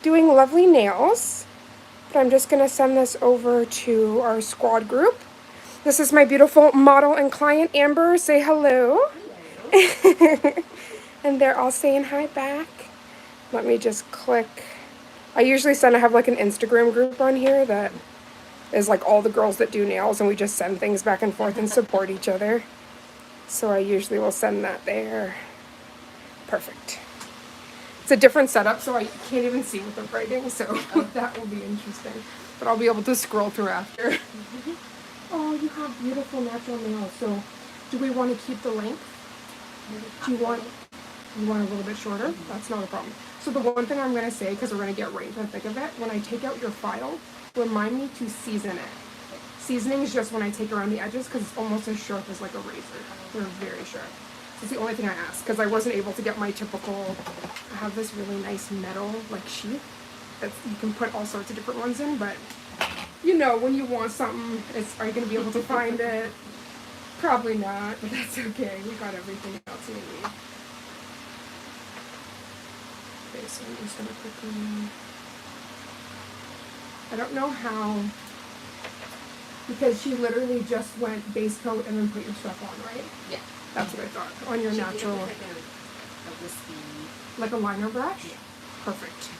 Doing lovely nails, but I'm just going to send this over to our squad group. This is my beautiful model and client, Amber. Say hello. Hello. And they're all saying hi back. Let me just click. I usually I have like an Instagram group on here that is like all the girls that do nails, and we just send things back and forth and support each other. So I usually will send that there. Perfect. It's a different setup, so I can't even see what they're writing, so that will be interesting. But I'll be able to scroll through after. Oh, you have beautiful natural nails. So do we want to keep the length? Do you want a little bit shorter? That's not a problem. So the one thing I'm going to say, because we're going to get right into the thick of it, when I take out your file, remind me to season it. Seasoning is just when I take around the edges, because it's almost as sharp as like a razor. They're very sharp. That's the only thing I ask, because I wasn't able to get my typical, I have this really nice metal like sheath that you can put all sorts of different ones in, but you know, when you want something, are you going to be able to find it? Probably not, but that's okay. We got everything else we need. Okay, so I'm just going to quickly, I don't know how, because she literally just went base coat and then put your stuff on, right? Yeah. That's what I thought. On your natural. Like a liner brush? Yeah. Perfect.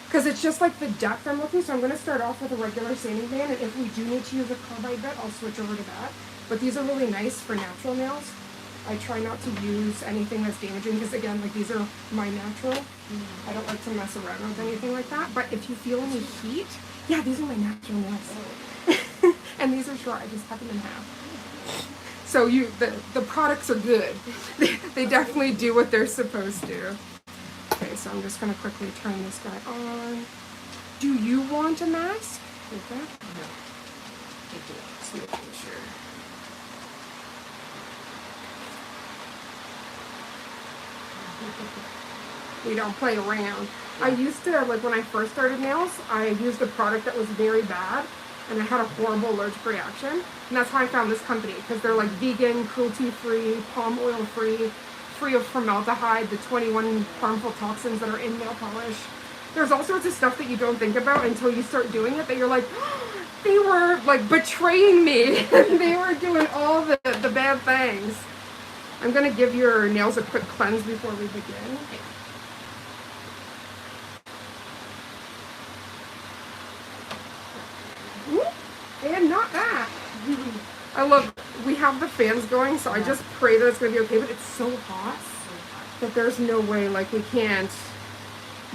Because it's just like the depth I'm looking, so I'm going to start off with a regular sanding band, and if we do need to use a carbide bit, I'll switch over to that. But these are really nice for natural nails. I try not to use anything that's damaging, because again, like these are my natural. I don't like to mess around with anything like that. But if you feel any heat, yeah, these are my natural nails. And these are short, I just cut them in half. So the products are good. They definitely do what they're supposed to. Okay, so I'm just going to quickly turn this guy on. Do you want a mask? Okay. No. Just making sure. We don't play around. I used to, like when I first started nails, I used a product that was very bad, and I had a horrible allergic reaction. And that's how I found this company, because they're like vegan, cruelty-free, palm oil-free, free of formaldehyde, the 21 harmful toxins that are in nail polish. There's all sorts of stuff that you don't think about until you start doing it, that you're like, oh, they were like betraying me. They were doing all the bad things. I'm going to give your nails a quick cleanse before we begin. And not that. I love, we have the fans going, so I just pray that it's going to be okay, but it's so hot that there's no way, like, we can't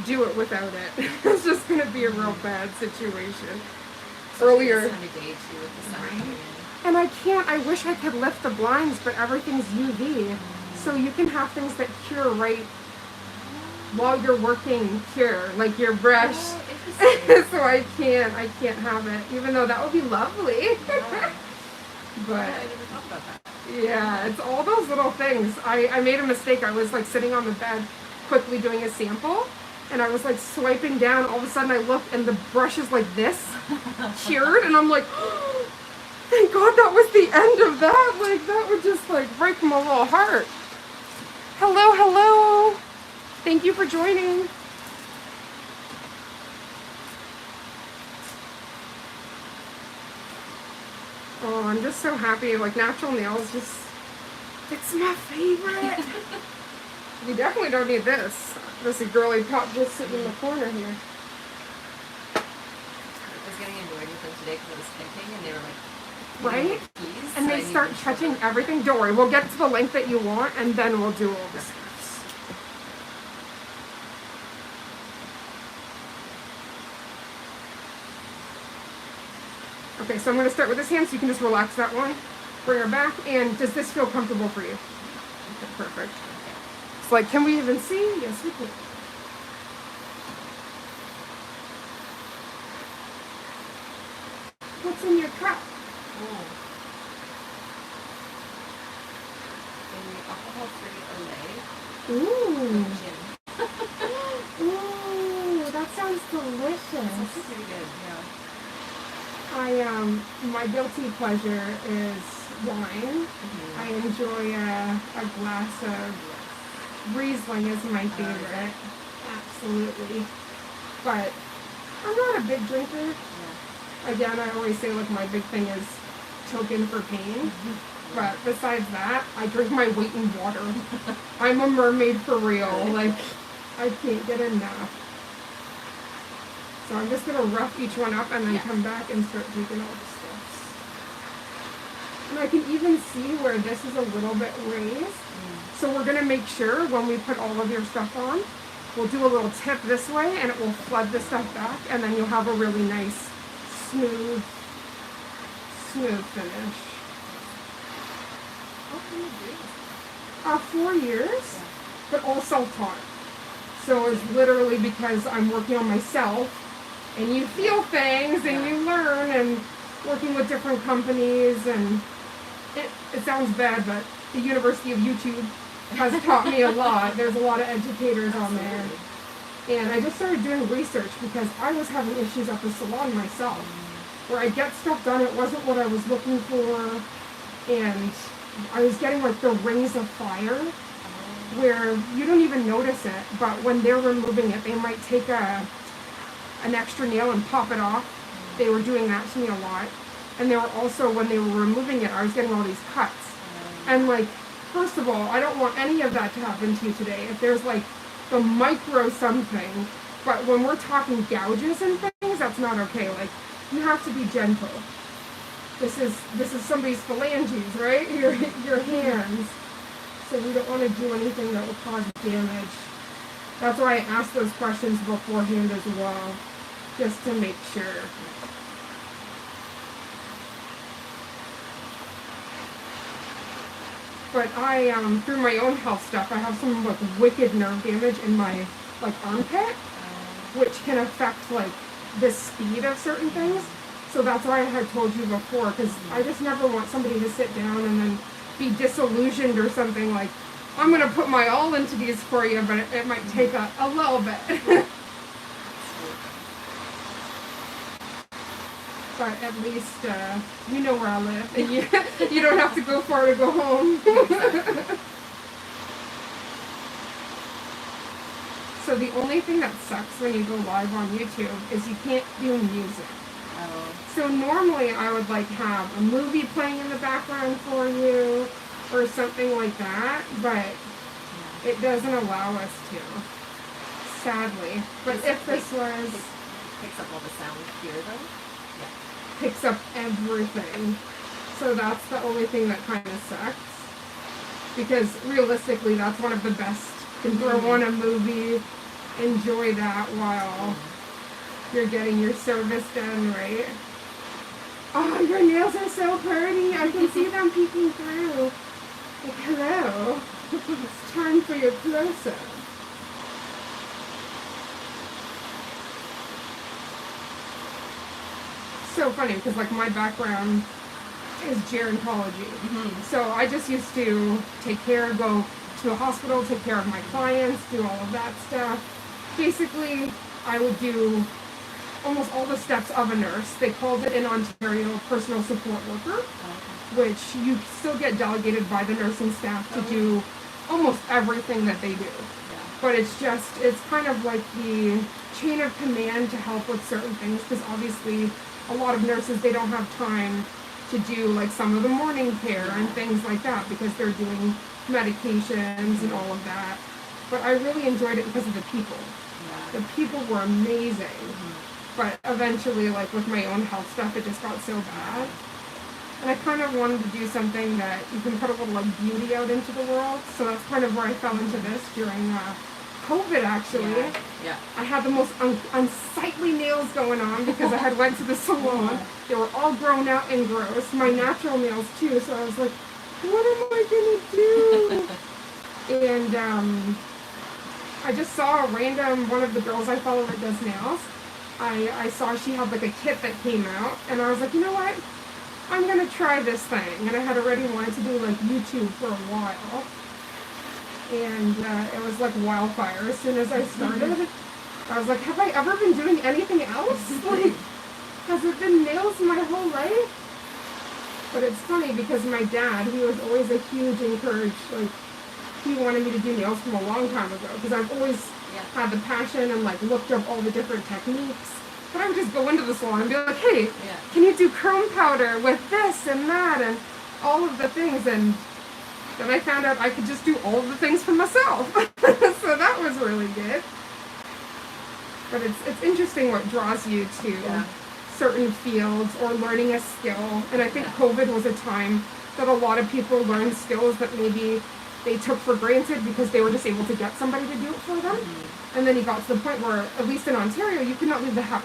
do it without it. It's just going to be a real bad situation. Earlier. And I wish I could lift the blinds, but everything's UV. So you can have things that cure right while you're working cure, like your brush. So I can't have it, even though that would be lovely. But yeah, it's all those little things. I made a mistake. I was like sitting on the bed quickly doing a sample, and I was like swiping down. All of a sudden I looked, and the brush is like this, cured, and I'm like, oh, thank God that was the end of that. Like, that would just like break my little heart. Hello. Thank you for joining. Oh, I'm just so happy. Like, natural nails, it's my favorite. We definitely don't need this. This is girly pop just sitting in the corner here. I was getting annoyed with them today because I was thinking, and they were like, right? And they start touching everything. Don't worry, we'll get to the length that you want, and then we'll do all this. Okay, so I'm going to start with this hand, so you can just relax that one. Bring her back, and does this feel comfortable for you? Okay, perfect. It's like, can we even see? Yes, we can. What's in your cup? Alcohol-free Olay. Ooh. Ooh, that sounds delicious. That's pretty good, yeah. My guilty pleasure is wine. I enjoy a glass of Riesling is my favorite. Absolutely. But I'm not a big drinker. Yeah. Again, I always say, like, my big thing is token for pain. But besides that, I drink my weight in water. I'm a mermaid for real. Like, I can't get enough. So I'm just going to rough each one up and then come back and start taking all the steps. And I can even see where this is a little bit raised. So we're going to make sure when we put all of your stuff on, we'll do a little tip this way and it will flood the stuff back, and then you'll have a really nice, smooth finish. How can you do this? 4 years, but all self-taught. So it's literally because I'm working on myself, and you feel things and you learn, and working with different companies, and it sounds bad, but the University of YouTube has taught me a lot. There's a lot of educators on there. And I just started doing research because I was having issues at the salon myself, where I get stuff done, it wasn't what I was looking for, and I was getting like the rings of fire, where you don't even notice it, but when they're removing it, they might take an extra nail and pop it off. They were doing that to me a lot. And they were also, when they were removing it, I was getting all these cuts. And like, first of all, I don't want any of that to happen to you today. If there's like the micro something, but when we're talking gouges and things, that's not okay. Like, you have to be gentle. This is somebody's phalanges, right? Your hands. So we don't want to do anything that will cause damage. That's why I ask those questions beforehand as well, just to make sure. But I, through my own health stuff, I have some like wicked nerve damage in my like armpit, which can affect like the speed of certain things. So that's why I had told you before, because I just never want somebody to sit down and then be disillusioned or something like, I'm going to put my all into these for you, but it might take a little bit. But at least you know where I live, and you don't have to go far to go home. So the only thing that sucks when you go live on YouTube is you can't do music. So normally I would like have a movie playing in the background for you or something like that, but it doesn't allow us to, sadly. But if this was... Picks up all the sound here though? Yeah. Picks up everything. So that's the only thing that kind of sucks. Because realistically, that's one of the best. You can throw on a movie, enjoy that while you're getting your service done, right? Oh, your nails are so pretty. I can see them peeking through. Like, hello. It's time for your close-up. So funny because like my background is gerontology. So I just used to go to a hospital, take care of my clients, do all of that stuff. Basically, I would do almost all the steps of a nurse. They called it in Ontario personal support worker, which you still get delegated by the nursing staff to do almost everything that they do. But it's kind of like the chain of command to help with certain things, because obviously a lot of nurses, they don't have time to do like some of the morning care and things like that because they're doing medications and all of that. But I really enjoyed it because of the people. The people were amazing. But eventually, like with my own health stuff, it just got so bad. And I kind of wanted to do something that you can put a little like beauty out into the world. So that's kind of where I fell into this during COVID, actually. Yeah. I had the most unsightly nails going on because I had went to the salon. They were all grown out and gross. My natural nails too. So I was like, what am I gonna do? And I just saw a random one of the girls I follow that does nails. I saw she had like a kit that came out, and I was like, you know what? I'm gonna try this thing. And I had already wanted to do like YouTube for a while. And it was like wildfire as soon as I started. I was like, have I ever been doing anything else? Like, has it been nails my whole life? But it's funny because my dad, he was always a huge encouraged, like, he wanted me to do nails from a long time ago because I've always had the passion and like looked up all the different techniques. But I would just go into the salon and be like, hey, can you do chrome powder with this and that and all of the things? And then I found out I could just do all of the things for myself. So that was really good. But it's interesting what draws you to certain fields or learning a skill. And I think COVID was a time that a lot of people learned skills that maybe they took for granted because they were just able to get somebody to do it for them. And then you got to the point where, at least in Ontario, you could not leave the house.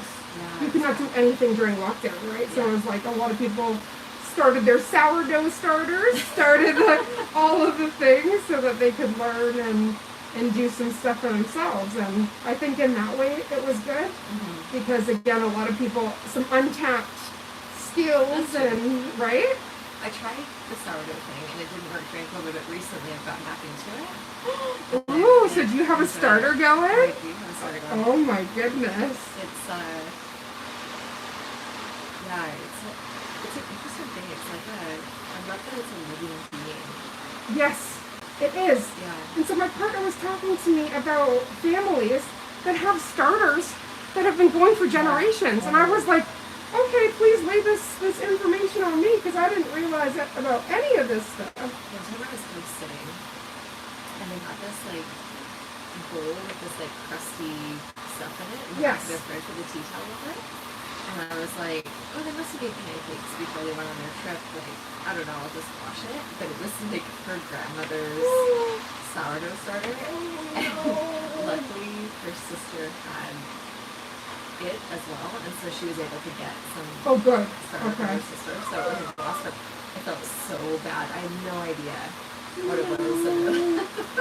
You could not do anything during lockdown, right? So it was like a lot of people started their sourdough starters, started all of the things so that they could learn and do some stuff for themselves. And I think in that way it was good because, again, a lot of people, some untapped skills and, right? I tried the sourdough thing and it didn't work during COVID, but recently I've gotten back into it. Oh, so do you have a starter going? I do have a starter going. Oh my goodness. It's an interesting thing. It's like I love that it's a living being. Yes, it is. Yeah. And so my partner was talking to me about families that have starters that have been going for generations. And I was like, okay, please lay this information on me because I didn't realize about any of this stuff. Yeah, so I was house sitting and they got this like bowl with this like crusty stuff in it. And they're afraid for the tea towel with it. And I was like, oh, they must have made pancakes before they went on their trip. Like, I don't know, I'll just wash it. But it was like her grandmother's sourdough starter. And luckily, her sister had it as well. And so she was able to get some starter for her sister. So it was awesome. I felt so bad. I had no idea what it was.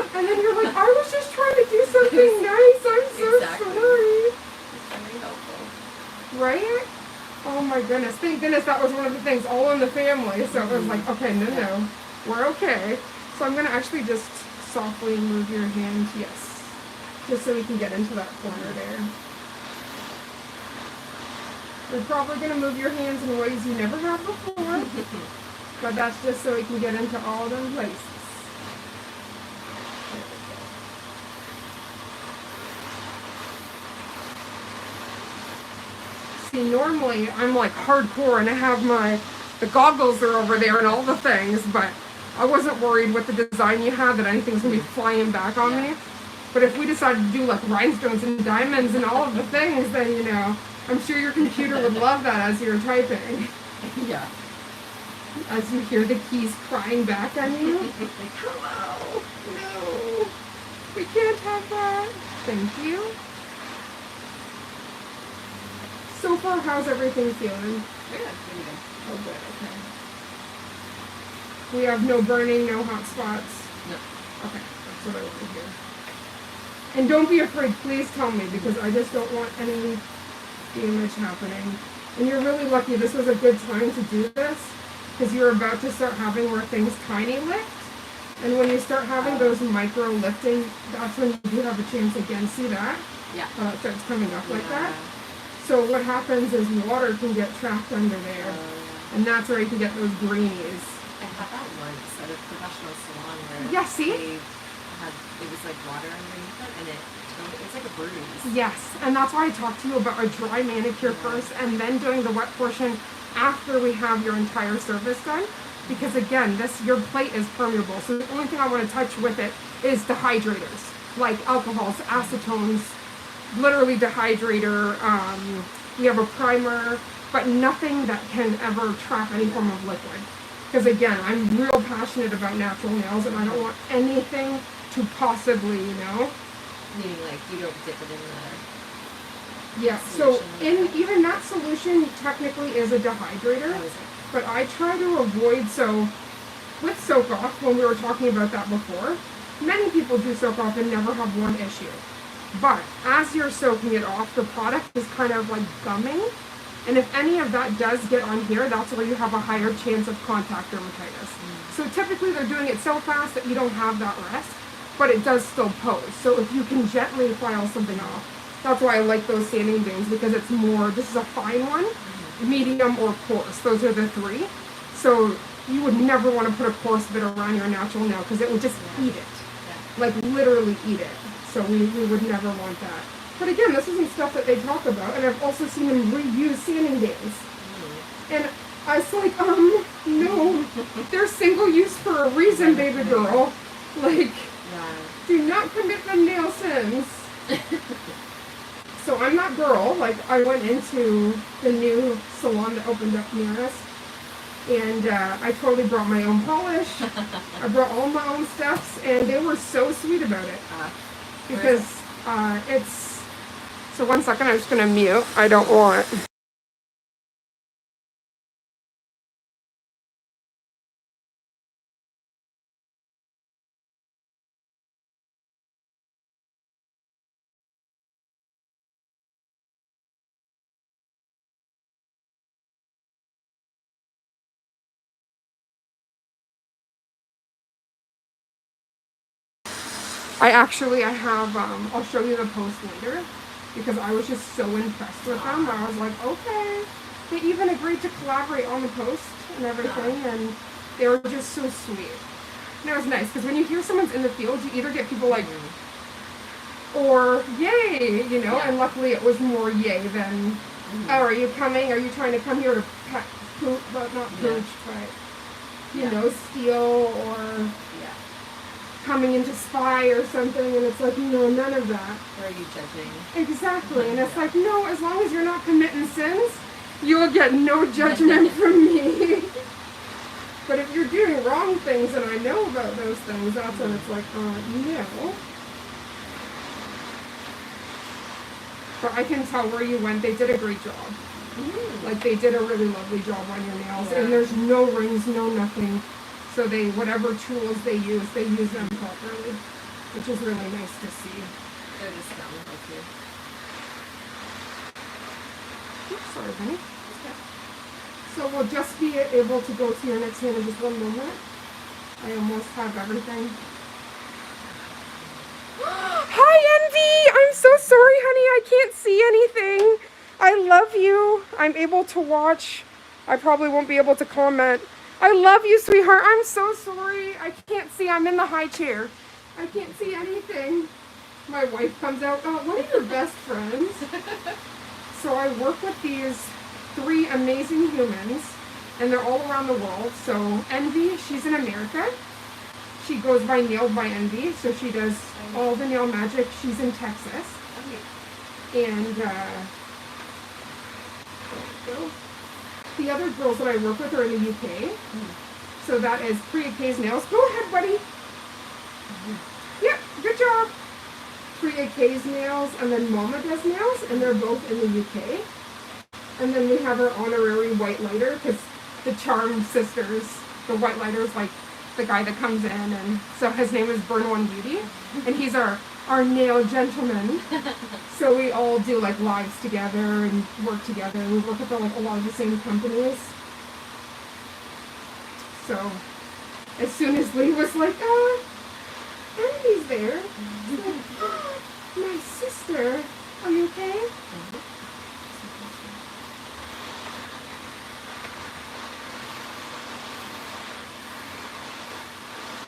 And then you're like, I was just trying to do something nice. I'm so sorry. It's very helpful. Right? Oh my goodness. Thank goodness that was one of the things all in the family. So it was like, okay, no, we're okay. So I'm going to actually just softly move your hand. Yes. Just so we can get into that corner there. We're probably going to move your hands in ways you never have before. But that's just so we can get into all them places. See, normally I'm like hardcore and I have the goggles are over there and all the things, but I wasn't worried with the design you had that anything's going to be flying back on me. But if we decided to do like rhinestones and diamonds and all of the things, then, you know, I'm sure your computer would love that as you're typing. Yeah. As you hear the keys crying back on you. Hello. No. We can't have that. Thank you. So far, how's everything feeling? Good. Pretty good. Oh, good. Okay. We have no burning, no hot spots? No. Okay. That's what I want to hear. And don't be afraid. Please tell me because I just don't want any damage happening. And you're really lucky. This was a good time to do this because you're about to start having where things tiny lift. And when you start having those micro lifting, that's when you do have a chance again. See that? Yeah. It starts coming up like that. So what happens is water can get trapped under there, and that's where you can get those greenies. I had that once at a professional salon where it was like water underneath it, and it's like a bruise. Yes, and that's why I talked to you about a dry manicure first, and then doing the wet portion after we have your entire surface done. Because again, your plate is permeable, so the only thing I want to touch with it is dehydrators, like alcohols, acetones, literally dehydrator. We have a primer, but nothing that can ever trap any form of liquid. Because again, I'm real passionate about natural nails, and I don't want anything to possibly, Meaning like you don't dip it in the so even that solution technically is a dehydrator, but I try to avoid, so with soak off, when we were talking about that before, many people do soak off and never have one issue. But as you're soaking it off, the product is kind of like gumming. And if any of that does get on here, that's where you have a higher chance of contact dermatitis. So typically they're doing it so fast that you don't have that rest, but it does still pose. So if you can gently file something off, that's why I like those sanding dunes, because it's more, this is a fine one, medium or coarse. Those are the three. So you would never want to put a coarse bit around your natural nail because it would just eat it. like literally eat it. So we would never want that. But again, this isn't stuff that they talk about, and I've also seen them reuse sanding days. And I was like, no, they're single use for a reason, baby girl. Like, do not commit them nail sins. So I'm that girl. Like, I went into the new salon that opened up near us, and I totally brought my own polish. I brought all my own stuffs, and they were so sweet about it. Because it's... So 1 second, I'm just going to mute. I don't want... I have, I'll show you the post later, because I was just so impressed with them. I was like, okay. They even agreed to collaborate on the post and everything, and they were just so sweet. And it was nice, because when you hear someone's in the field, you either get people like, or yay, you know, and luckily it was more yay than, oh, are you coming? Are you trying to come here to pet, poop, but not pooch, but, you know, steal, or... coming in to spy or something, and it's like, no, none of that. Or are you judging? Exactly, and it's like, no, as long as you're not committing sins, you'll get no judgment from me. But if you're doing wrong things, and I know about those things, that's when it's like, no. But I can tell where you went, they did a great job. Like, they did a really lovely job on your nails, and there's no rings, no nothing. So they, whatever tools they use them properly, which is really nice to see. They're just down with you. Oops, sorry, honey. Okay. So we'll just be able to go to your next hand in just 1 moment. I almost have everything. Hi, Envy! I'm so sorry, honey. I can't see anything. I love you. I'm able to watch. I probably won't be able to comment. I love you, sweetheart. I'm so sorry. I can't see. I'm in the high chair. I can't see anything. My wife comes out. Oh, one of your best friends. So I work with these 3 amazing humans, and they're all around the world. So Envy, she's in America. She goes by Nailed by Envy. So she does all the nail magic. She's in Texas. And the other girls that I work with are in the UK. So that is Priya K's Nails. Go ahead, buddy. Yep, good job. Priya K's Nails, and then Mama does nails, and they're both in the UK. And then we have our honorary white lighter, because the Charmed sisters, the white lighter is like the guy that comes in, and so his name is Burn One Beauty, and he's our nail gentleman. So we all do like lives together and work together. We work at like a lot of the same companies. So as soon as Lee was like, Andy's there, he's like, my sister, are you okay?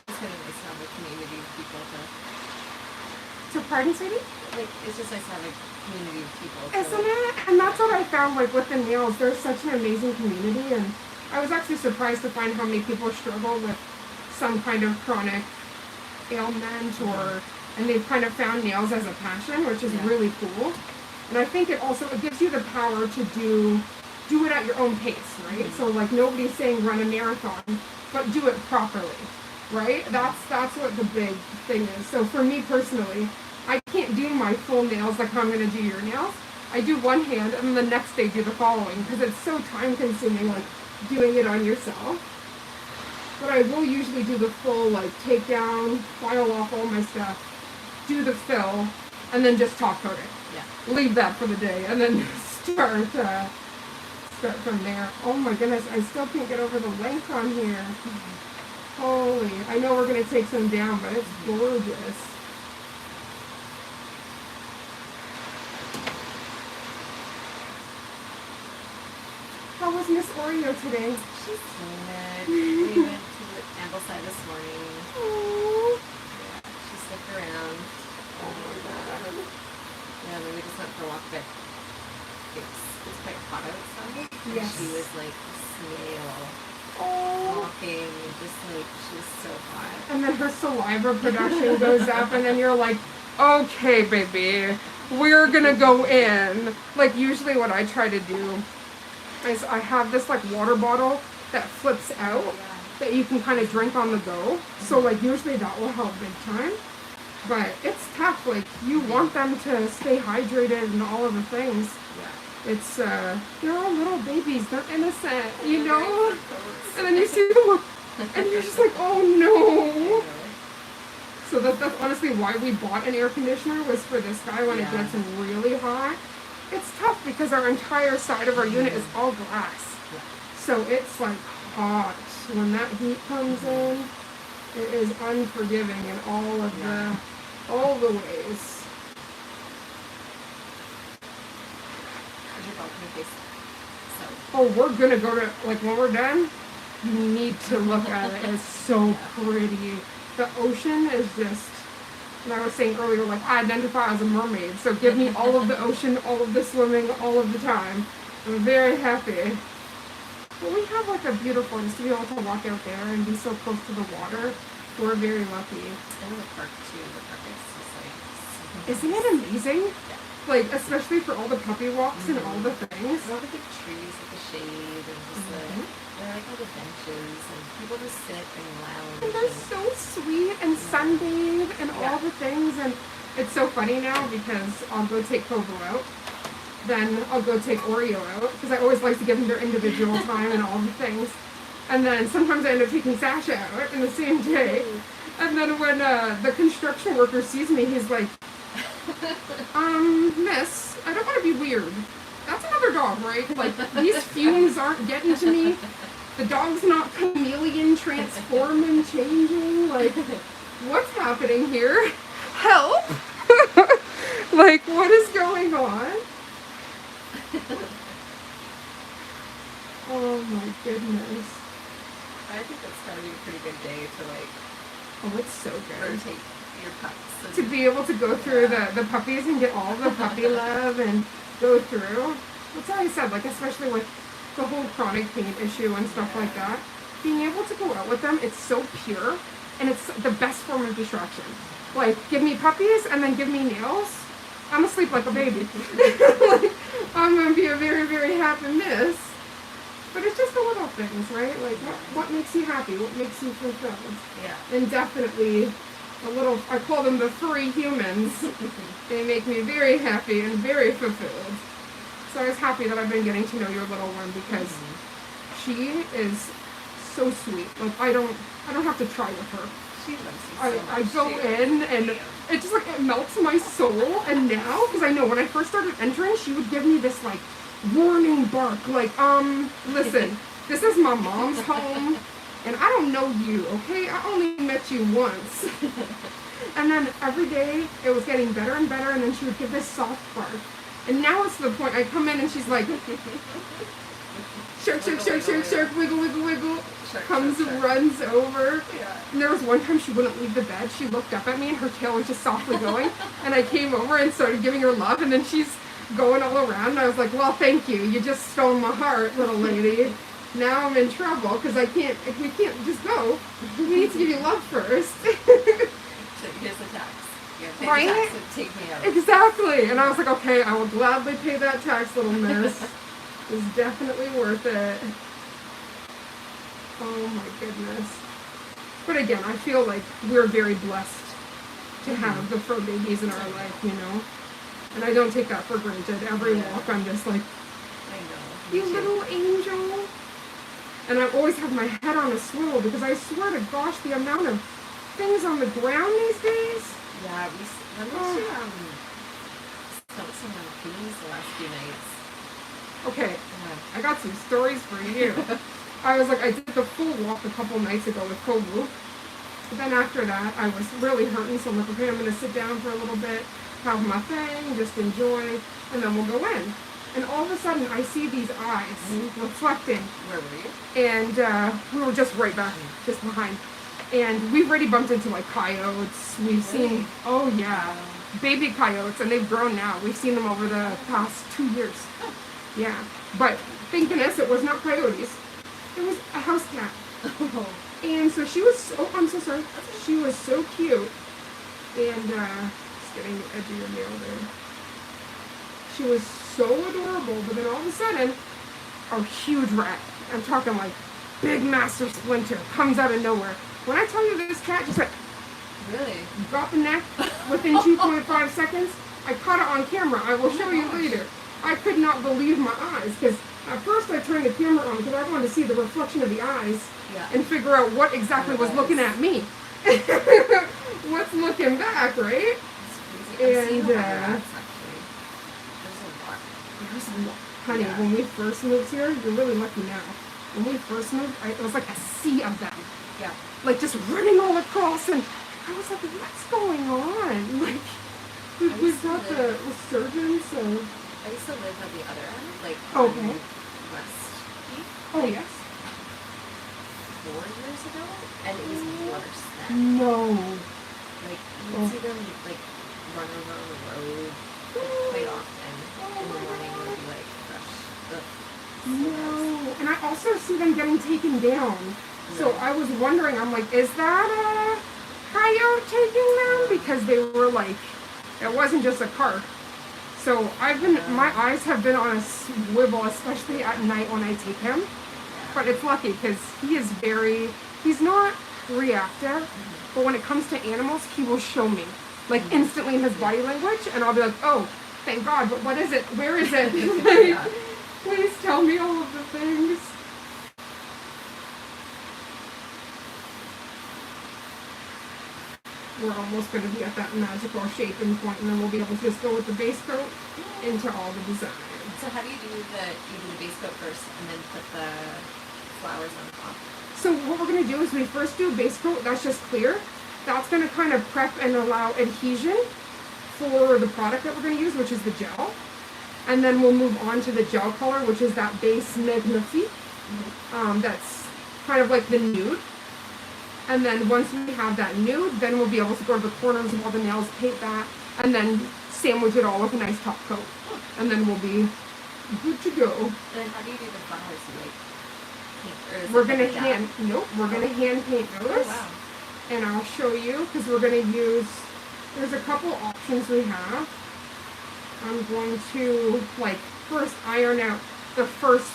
It's kind of nice to have a community of people So pardon, sweetie? like, it's just nice to have a community of people. Isn't it? And that's what I found, like, with the nails. There's such an amazing community, and I was actually surprised to find how many people struggle with some kind of chronic ailment, and they've kind of found nails as a passion, which is really cool. And I think it gives you the power to do it at your own pace, right? So, like, nobody's saying run a marathon, but do it properly, right? That's what the big thing is. So for me personally, I can't do my full nails like how I'm going to do your nails. I do one hand, and then the next day do the following, because it's so time consuming, like, doing it on yourself. But I will usually do the full, like, take down, file off all my stuff, do the fill, and then just top coat it. Yeah. Leave that for the day, and then start from there. Oh my goodness, I still can't get over the length on here. Holy, I know we're going to take some down, but it's gorgeous. How was Miss Oreo today? She's good. We went to the Ambleside this morning. Aww. Yeah, she's so looked around. Yeah, then we just went for a walk, but it's quite hot outside. Yes. And she was like a snail. Oh. Walking, and just like, she was so hot. And then her saliva production goes up, and then you're like, okay, baby, we're gonna go in. Like, usually what I try to do is I have this, like, water bottle that flips out that you can kind of drink on the go. So, like, usually that will help big time. But it's tough. Like, you want them to stay hydrated and all of the things. It's, they're all little babies. They're innocent, you know? And then you see them look, and you're just like, oh no. So that's honestly why we bought an air conditioner, was for this guy when it gets really hot. It's tough because our entire side of our unit is all glass. So it's like hot. When that heat comes in, it is unforgiving in all the ways. Oh, we're gonna go to, like, when we're done, you need to look at it. It's so pretty. The ocean is just, and I was saying earlier, like, I identify as a mermaid, so give me all of the ocean, all of the swimming, all of the time. I'm very happy. But we have, like, a beautiful, just to be able to walk out there and be so close to the water. We're very lucky. And the park, too. The park is just, like, isn't it amazing? Yeah. Like, especially for all the puppy walks and all the things. All the big trees with the shade and just there are, like, all the benches and people just sit and lounge. And they're so sweet and sunbathe and all the things. And it's so funny now because I'll go take Kobo out. Then I'll go take Oreo out because I always like to give them their individual time and all the things. And then sometimes I end up taking Sasha out in the same day. And then when the construction worker sees me, he's like, miss, I don't want to be weird. That's another dog, right? Like, these fumes aren't getting to me. The dog's not chameleon transforming, changing. Like, what's happening here? Help! Like, what is going on? Oh my goodness. I think that's gotta be a pretty good day to, like, oh, it's so good. Rotate your pups. To be able to go through the puppies and get all the puppy love and go through. That's why I said, like, especially with the whole chronic pain issue and stuff like that, being able to go out with them, it's so pure and it's the best form of distraction. Like, give me puppies and then give me nails. I'm asleep like a baby. Like, I'm going to be a very, very happy miss. But it's just the little things, right? Like, what makes you happy? What makes you fulfilled? Yeah. And definitely a little, I call them the furry humans. They make me very happy and very fulfilled. So I was happy that I've been getting to know your little one because she is so sweet. Like, I don't have to try with her. She loves you so much. I go in and it just, like, it melts my soul. And now, because I know when I first started entering, she would give me this, like, warning bark. Like, listen, this is my mom's home. And I don't know you, okay? I only met you once. And then every day, it was getting better and better, and then she would give this soft bark. And now it's to the point, I come in and she's like, shirk, shirk, shirk, shirk, shirk, wiggle, wiggle, wiggle. Comes and runs over. Yeah. And there was one time she wouldn't leave the bed. She looked up at me and her tail was just softly going. And I came over and started giving her love, and then she's going all around. And I was like, well, thank you. You just stole my heart, little lady. Now I'm in trouble because we can't just go. We need to give you love first. Here's the tax. Yeah, right? The tax and take me out. Exactly. And I was like, okay, I will gladly pay that tax, little miss. It's definitely worth it. Oh my goodness. But again, I feel like we're very blessed to have the fur babies in our life, you know? And I don't take that for granted. Every walk I'm just like, I know. you little angel. And I always have my head on a swivel because I swear to gosh, the amount of things on the ground these days. Yeah, when did you smell some bees the last few nights? Okay, I got some stories for you. I was like, I did the full walk a couple nights ago with Kobu. But then after that, I was really hurting, so I'm like, okay, I'm going to sit down for a little bit, have my thing, just enjoy, and then we'll go in. And all of a sudden, I see these eyes reflecting. Where were you? And we were just right back, just behind. And we've already bumped into like coyotes. We've seen, oh yeah, baby coyotes, and they've grown now. We've seen them over the past 2 years. Yeah, but thank goodness it was not coyotes. It was a house cat. And so she was, oh, I'm so sorry. She was so cute. And just getting the edge of your nail there. She was so adorable, but then all of a sudden, a huge rat, I'm talking like big master splinter, comes out of nowhere. When I tell you this cat just like, really? Drop the neck within 2.5 seconds, I caught it on camera. I will show you later. I could not believe my eyes, because at first I turned the camera on because I wanted to see the reflection of the eyes and figure out what exactly was looking at me. What's looking back, right? And honey, when we first moved here, you're really lucky now. When we first moved, it was like a sea of them. Yeah. Like just running all across, and I was like, what's going on? Like, we've got the resurgence of... I used to live at the other end, like West Peak. Oh, yes. 4 years ago, and it was worse then. No. Like, you would see them, like, run over on the road quite often. In the morning, it would be, like, fresh. No. And I also see them getting taken down. So I was wondering, I'm like, is that a coyote taking them? Because they were like, it wasn't just a car. So my eyes have been on a swivel, especially at night when I take him. But it's lucky because he's not reactive, but when it comes to animals, he will show me, like instantly in his body language, and I'll be like, oh, thank God, but what is it? Where is it? Like, please tell me all of the things. We're almost going to be at that magical shaping point, and then we'll be able to just go with the base coat into all the design. So how do you do the base coat first and then put the flowers on top? So what we're going to do is we first do a base coat, that's just clear. That's going to kind of prep and allow adhesion for the product that we're going to use, which is the gel. And then we'll move on to the gel color, which is that base magnifique. That's kind of like the nude. And then once we have that nude, then we'll be able to go to the corners of all the nails, paint that, and then sandwich it all with a nice top coat. And then we'll be good to go. And then how do you do the flowers? We're going to hand paint those. Oh, wow. And I'll show you, because we're going to use, there's a couple options we have. I'm going to, like, first iron out the first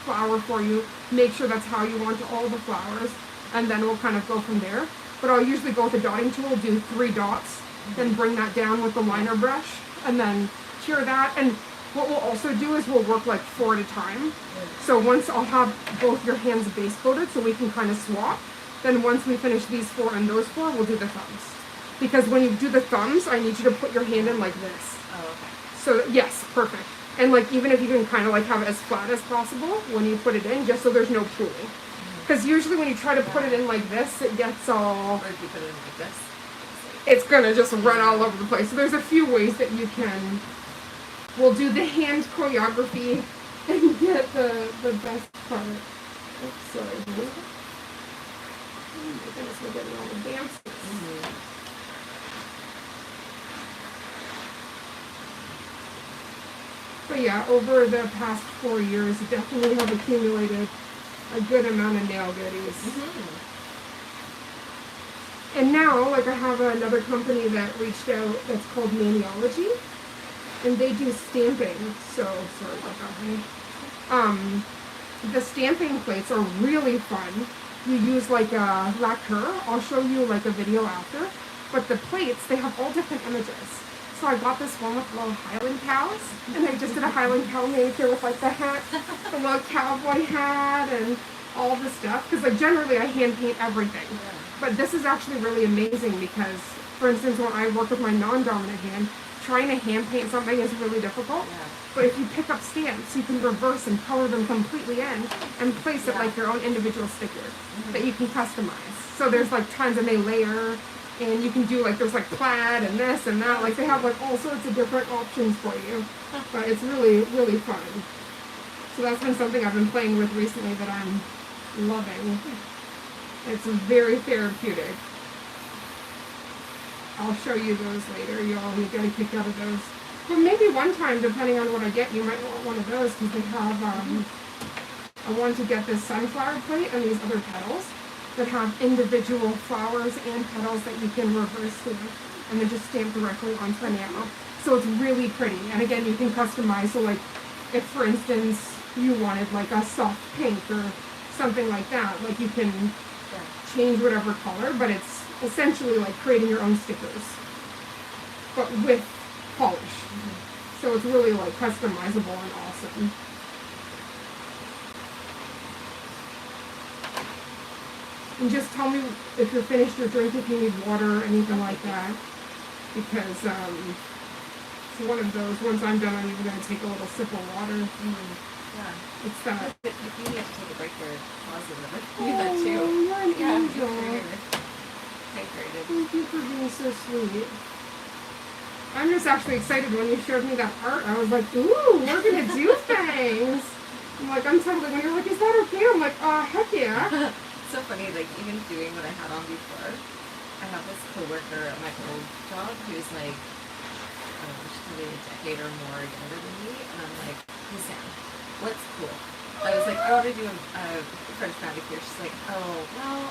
flower for you, make sure that's how you want all the flowers, and then we'll kind of go from there. But I'll usually go with the dotting tool, do 3 dots, then bring that down with the liner brush, and then cure that. And what we'll also do is we'll work like 4 at a time. So once I'll have both your hands base coated so we can kind of swap, then once we finish these 4 and those 4, we'll do the thumbs. Because when you do the thumbs, I need you to put your hand in like this. Oh, okay. So yes, perfect. And like even if you can kind of like have it as flat as possible when you put it in, just so there's no pooling. Because usually when you try to put it in like this, it gets all... Or if you put it in like this, it's going to just run all over the place. So there's a few ways that you can... We'll do the hand choreography and get the best part. Oops, sorry. Oh my goodness, we're getting all the dances. But yeah, over the past 4 years, definitely have accumulated a good amount of nail goodies. And now, like, I have another company that reached out that's called Maniology, and they do stamping. So sorry about that, honey. The stamping plates are really fun. You use like a lacquer. I'll show you like a video after. But the plates, they have all different images. So I got this one with little Highland cows, and I just did a Highland cow manicure with like the hat, the little cowboy hat, and all the stuff. Because like generally I hand paint everything, but this is actually really amazing because, for instance, when I work with my non-dominant hand, trying to hand paint something is really difficult. But if you pick up stamps, you can reverse and color them completely in and place it like your own individual sticker that you can customize. So there's like tons, and they layer. And you can do like, there's like plaid and this and that. Like they have like all sorts of different options for you. But it's really, really fun. So that's been something I've been playing with recently that I'm loving. It's very therapeutic. I'll show you those later. You'll get a kick out of those. But maybe one time, depending on what I get, you might want one of those because they have, I want to get this sunflower plate and these other petals that have individual flowers and petals that you can reverse stamp and then just stamp directly onto enamel. So it's really pretty. And again, you can customize. So like if, for instance, you wanted like a soft pink or something like that, like you can change whatever color, but it's essentially like creating your own stickers, but with polish. So it's really like customizable and awesome. And just tell me if you're finished your drink, if you need water or anything like that, because it's one of those. Once I'm done, I'm even going to take a little sip of water. Yeah. It's that. If you need to take a break or pause a little bit, Oh, do that too. you're an Yeah, angel. hydrated. Thank you for being so sweet. I'm just actually excited when you showed me that art. I was like, ooh, we're going to do things. I'm like, I'm totally, when you're like, is that okay? I'm like, heck yeah. It's so funny, like, even doing what I had on before, I have this coworker at my old job who's like, I don't know, she's probably a decade or more younger than me, and I'm like, hey Sam, what's cool? I was like, I want to do a French manicure. She's like, oh, well,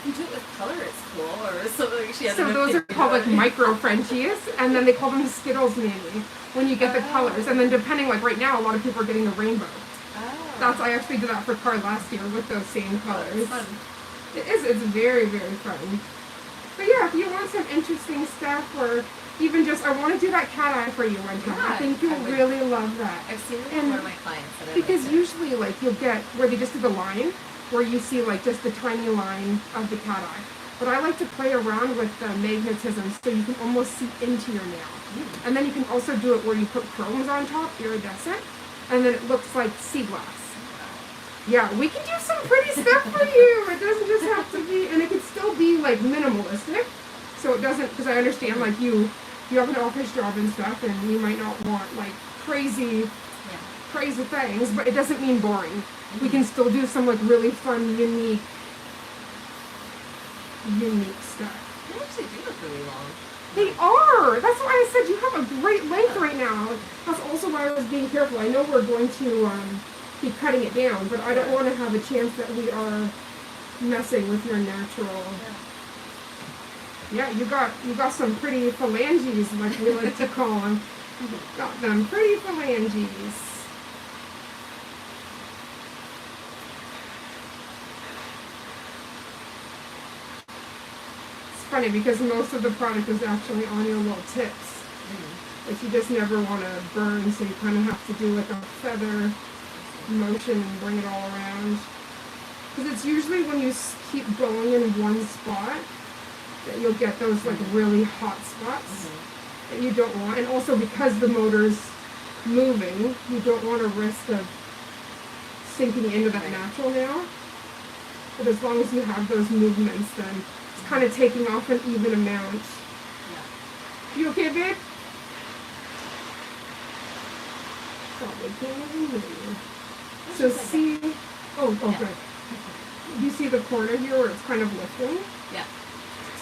if you do it with color, it's cool, or something. She had So those are called like micro Frenchies, and then they call them Skittles maybe, when you get the colors. And then depending, like right now, a lot of people are getting the rainbow. Oh. I actually did that for Car last year with those same colors. It's fun. It's very, very fun. But yeah, if you want some interesting stuff, or even just, I want to do that cat eye for you one time. Yeah, I think you'll really love that. I've seen it with one of my clients. That Because usually, like, you'll get where they just do the line, where you see, like, just the tiny line of the cat eye. But I like to play around with the magnetism so you can almost see into your nail. And then you can also do it where you put chromes on top, iridescent, and then it looks like sea glass. Yeah, we can do some pretty stuff for you. It doesn't just have to be, and it can still be, like, minimalistic. So it doesn't, because I understand, like, you have an office job and stuff, and you might not want, like, crazy things, but it doesn't mean boring. We can still do some, like, really fun, unique stuff. They actually do look really long. They are! That's why I said you have a great length right now. That's also why I was being careful. I know we're going to be cutting it down, but I don't want to have a chance that we are messing with your natural. Yeah, you got some pretty phalanges, like we like to call them. Got them pretty phalanges. It's funny because most of the product is actually on your little tips. Like you just never want to burn, so you kind of have to do like a feather motion and bring it all around. Because it's usually when you keep going in one spot that you'll get those like really hot spots that you don't want. And also because the motor's moving, you don't want to risk of sinking into that natural nail. But as long as you have those movements, then it's kind of taking off an even amount. You okay, babe? So see, good. You see the corner here where it's kind of lifting? Yeah.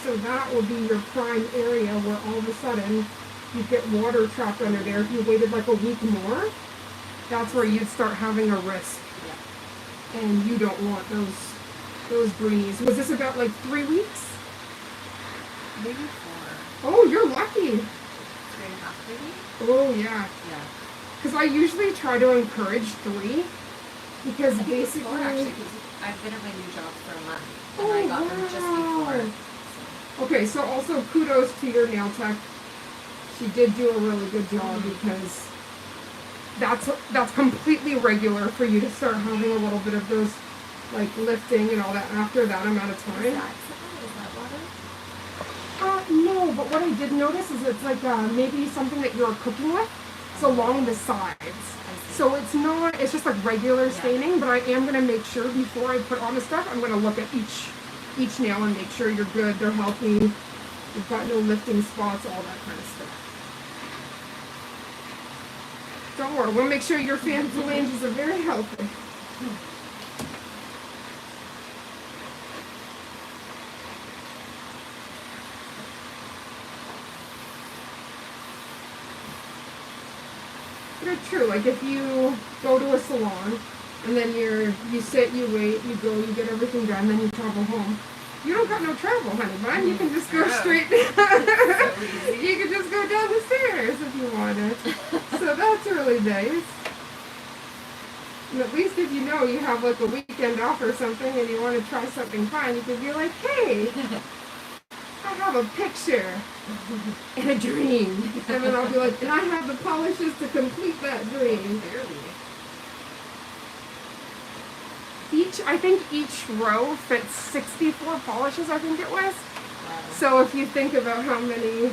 So that will be your prime area where all of a sudden you get water trapped under there. If you waited like a week more, that's where you'd start having a risk. Yeah. And you don't want those greenies. Was this about like 3 weeks? Maybe 4. Oh, you're lucky. 3.5 maybe? Oh, yeah. Yeah. Because I usually try to encourage 3. Because basically... 4 actually, because I've been at my new job for a month. And I got them just before. Okay, so also kudos to your nail tech. She did do a really good job because that's completely regular for you to start having a little bit of those like lifting and all that after that amount of time. Is that water? No, but what I did notice is it's like maybe something that you're cooking with. It's along the sides. So it's not, it's just like regular staining, but I am going to make sure before I put on the stuff, I'm going to look at each nail and make sure you're good, they're healthy, you've got no lifting spots, all that kind of stuff. Don't worry, we'll make sure your phalanges are very healthy. true. Like if you go to a salon and then you sit, you wait, you go, you get everything done, then you travel home. You don't got no travel, honey bun. You can just go straight down. So you can just go down the stairs if you wanted. So that's really nice. And at least if you know you have like a weekend off or something and you want to try something fun, you can be like, hey, I have a picture and a dream. And then I'll be like, and I have the polishes to complete that dream. I think each row fits 64 polishes, I think it was. Wow. So if you think about how many,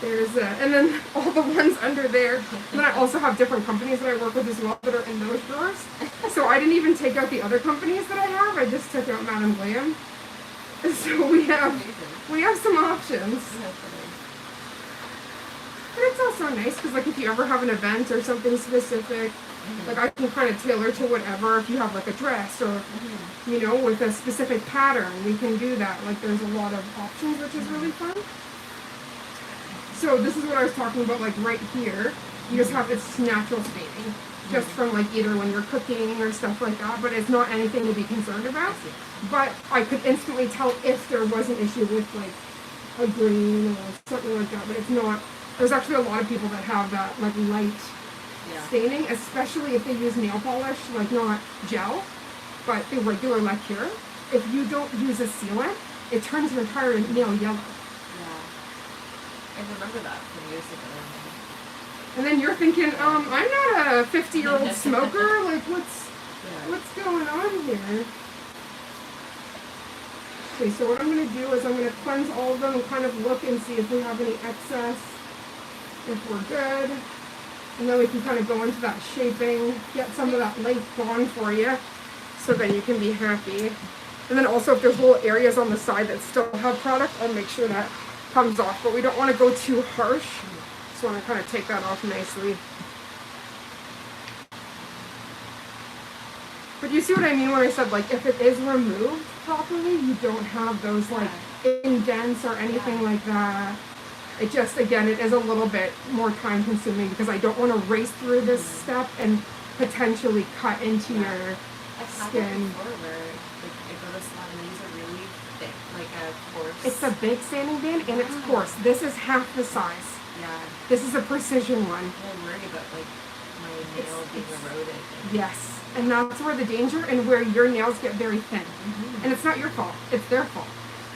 there's and then all the ones under there. And then I also have different companies that I work with as well that are in those drawers. So I didn't even take out the other companies that I have. I just took out Madam Glam. So we have some options. But it's also nice because like if you ever have an event or something specific, like I can kind of tailor to whatever. If you have like a dress or, you know, with a specific pattern, we can do that. Like there's a lot of options, which is really fun. So this is what I was talking about, like right here. You just have its natural staining, just from like either when you're cooking or stuff like that, but it's not anything to be concerned about. But I could instantly tell if there was an issue with like a green or something like that, but it's not. There's actually a lot of people that have that like light staining, especially if they use nail polish, like not gel, but the regular lacquer. If you don't use a sealant, it turns your entire nail yellow. I remember that from years ago. And then you're thinking, I'm not a 50-year-old smoker. Like, what's going on here? Okay, so what I'm going to do is I'm going to cleanse all of them and kind of look and see if we have any excess, if we're good. And then we can kind of go into that shaping, get some of that length gone for you, so that you can be happy. And then also if there's little areas on the side that still have product, I'll make sure that comes off, but we don't want to go too harsh. Just want to kind of take that off nicely. But you see what I mean when I said like if it is removed properly, you don't have those like indents or anything like that. It just, again, it is a little bit more time consuming because I don't want to race through this step and potentially cut into your skin. I've had that before where like I go to salon and these are really thick, like a coarse. It's a big sanding band and it's coarse. This is half the size. Yeah. This is a precision one. I'm worried about like my nail being eroded. Yes. And that's where the danger and where your nails get very thin. And it's not your fault. It's their fault.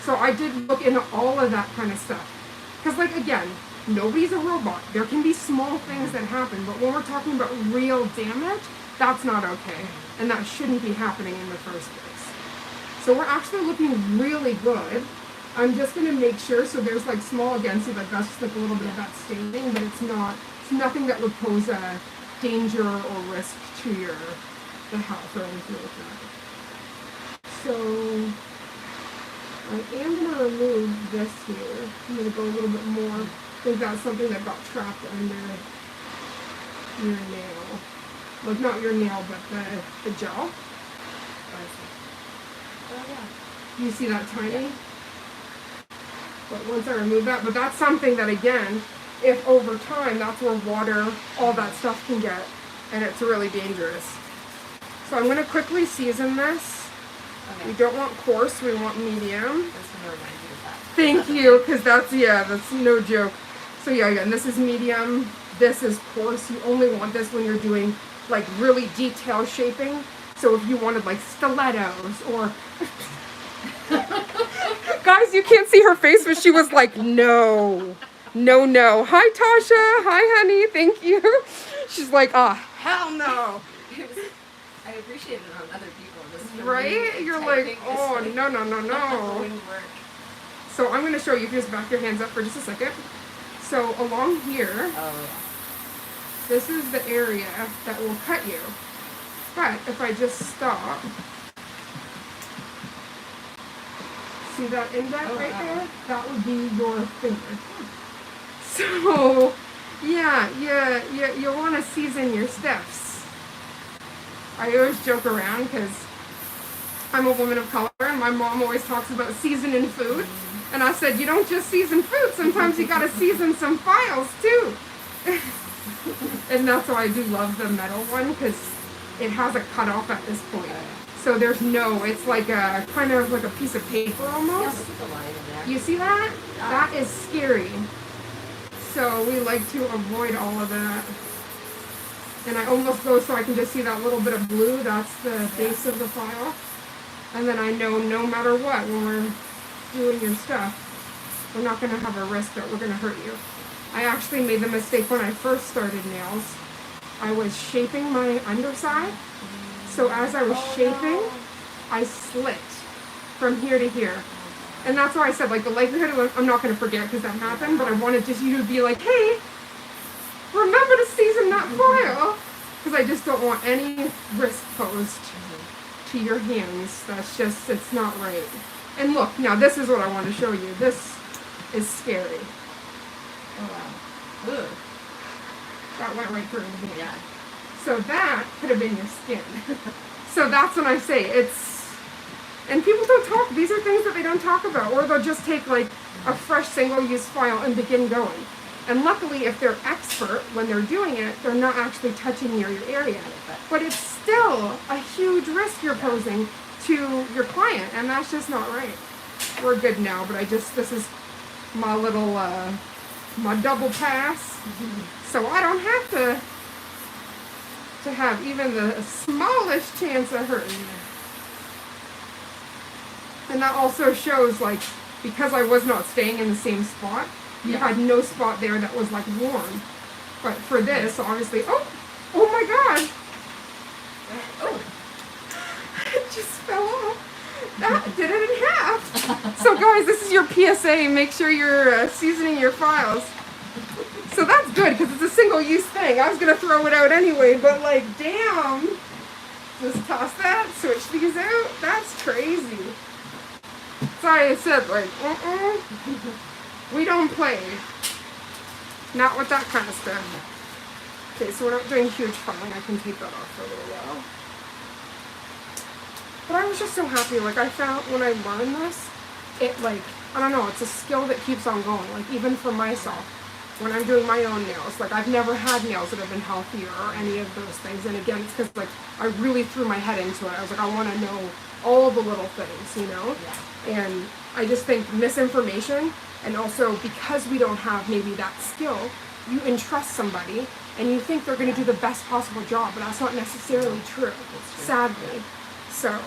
So I did look into all of that kind of stuff. Because like, again, nobody's a robot. There can be small things that happen. But when we're talking about real damage, that's not okay. And that shouldn't be happening in the first place. So we're actually looking really good. I'm just going to make sure, so there's like small, again, see like that's just like a little bit of that staining, but it's nothing that would pose a danger or risk to the health or anything like that. So I am going to remove this here. I'm going to go a little bit more. I think that's something that got trapped under your nail. Like not your nail, but the gel. Oh yeah. You see that tiny? But once I remove that, but that's something that again, if over time, that's where water, all that stuff can get, and it's really dangerous. So I'm going to quickly season this. Okay. We don't want coarse, we want medium. I was going to remind you of that. Thank you, because that's no joke. So yeah, again, this is medium, this is coarse. You only want this when you're doing like really detailed shaping. So if you wanted like stilettos or... Guys, you can't see her face, but she was like, no. Hi, Tasha. Hi, honey. Thank you. She's like, hell no. I appreciate it on other people. Right? You're like, oh, no. Wouldn't work. So I'm going to show you. Just back your hands up for just a second. So along here, this is the area that will cut you. But if I just stop, see that indent right there? That would be your finger. So, yeah, you want to season your stiffs. I always joke around because I'm a woman of color and my mom always talks about seasoning food. And I said, you don't just season food, sometimes you got to season some files too. And that's why I do love the metal one, because it has a cutoff at this point. So there's no, it's like a kind of like a piece of paper almost. Yeah, put the line in there. You see that? Yeah. That is scary. So we like to avoid all of that. And I almost go so I can just see that little bit of blue. That's the base of the file. And then I know no matter what, when we're doing your stuff, we're not going to have a risk that we're going to hurt you. I actually made the mistake when I first started nails. I was shaping my underside. So as I was shaping, I slit from here to here. And that's why I said, like, the likelihood of, I'm not going to forget because that happened, but I wanted just you to be like, hey, remember to season that file. Because I just don't want any risk posed to your hands. That's just, it's not right. And look, now this is what I want to show you. This is scary. Oh, wow. Ooh. That went right through the hand. Yeah. So that could have been your skin. So that's when I say it's, and people don't talk, these are things that they don't talk about, or they'll just take like a fresh single-use file and begin going. And luckily, if they're expert when they're doing it, they're not actually touching your area. But it's still a huge risk you're posing to your client, and that's just not right. We're good now, but this is my little, my double pass. So I don't have to have even the smallest chance of hurting you. And that also shows, like, because I was not staying in the same spot, you had no spot there that was, like, warm. But for this, obviously, oh my God. Oh. It just fell off. That did it in half. So guys, this is your PSA. Make sure you're seasoning your files. So that's good, because it's a single-use thing. I was going to throw it out anyway, but, like, damn. Just toss that, switch these out. That's crazy. So I said, like, we don't play. Not with that kind of stuff. Okay, so we're not doing huge filing. I can take that off for a little while. But I was just so happy. Like, I found when I learned this, it, like, I don't know, it's a skill that keeps on going. Like, even for myself, when I'm doing my own nails, like, I've never had nails that have been healthier or any of those things. And again, it's because, like, I really threw my head into it. I was like, I want to know all the little things, you know? Yeah. And I just think misinformation, and also because we don't have maybe that skill, you entrust somebody and you think they're going to do the best possible job, but that's not necessarily true, sadly. So,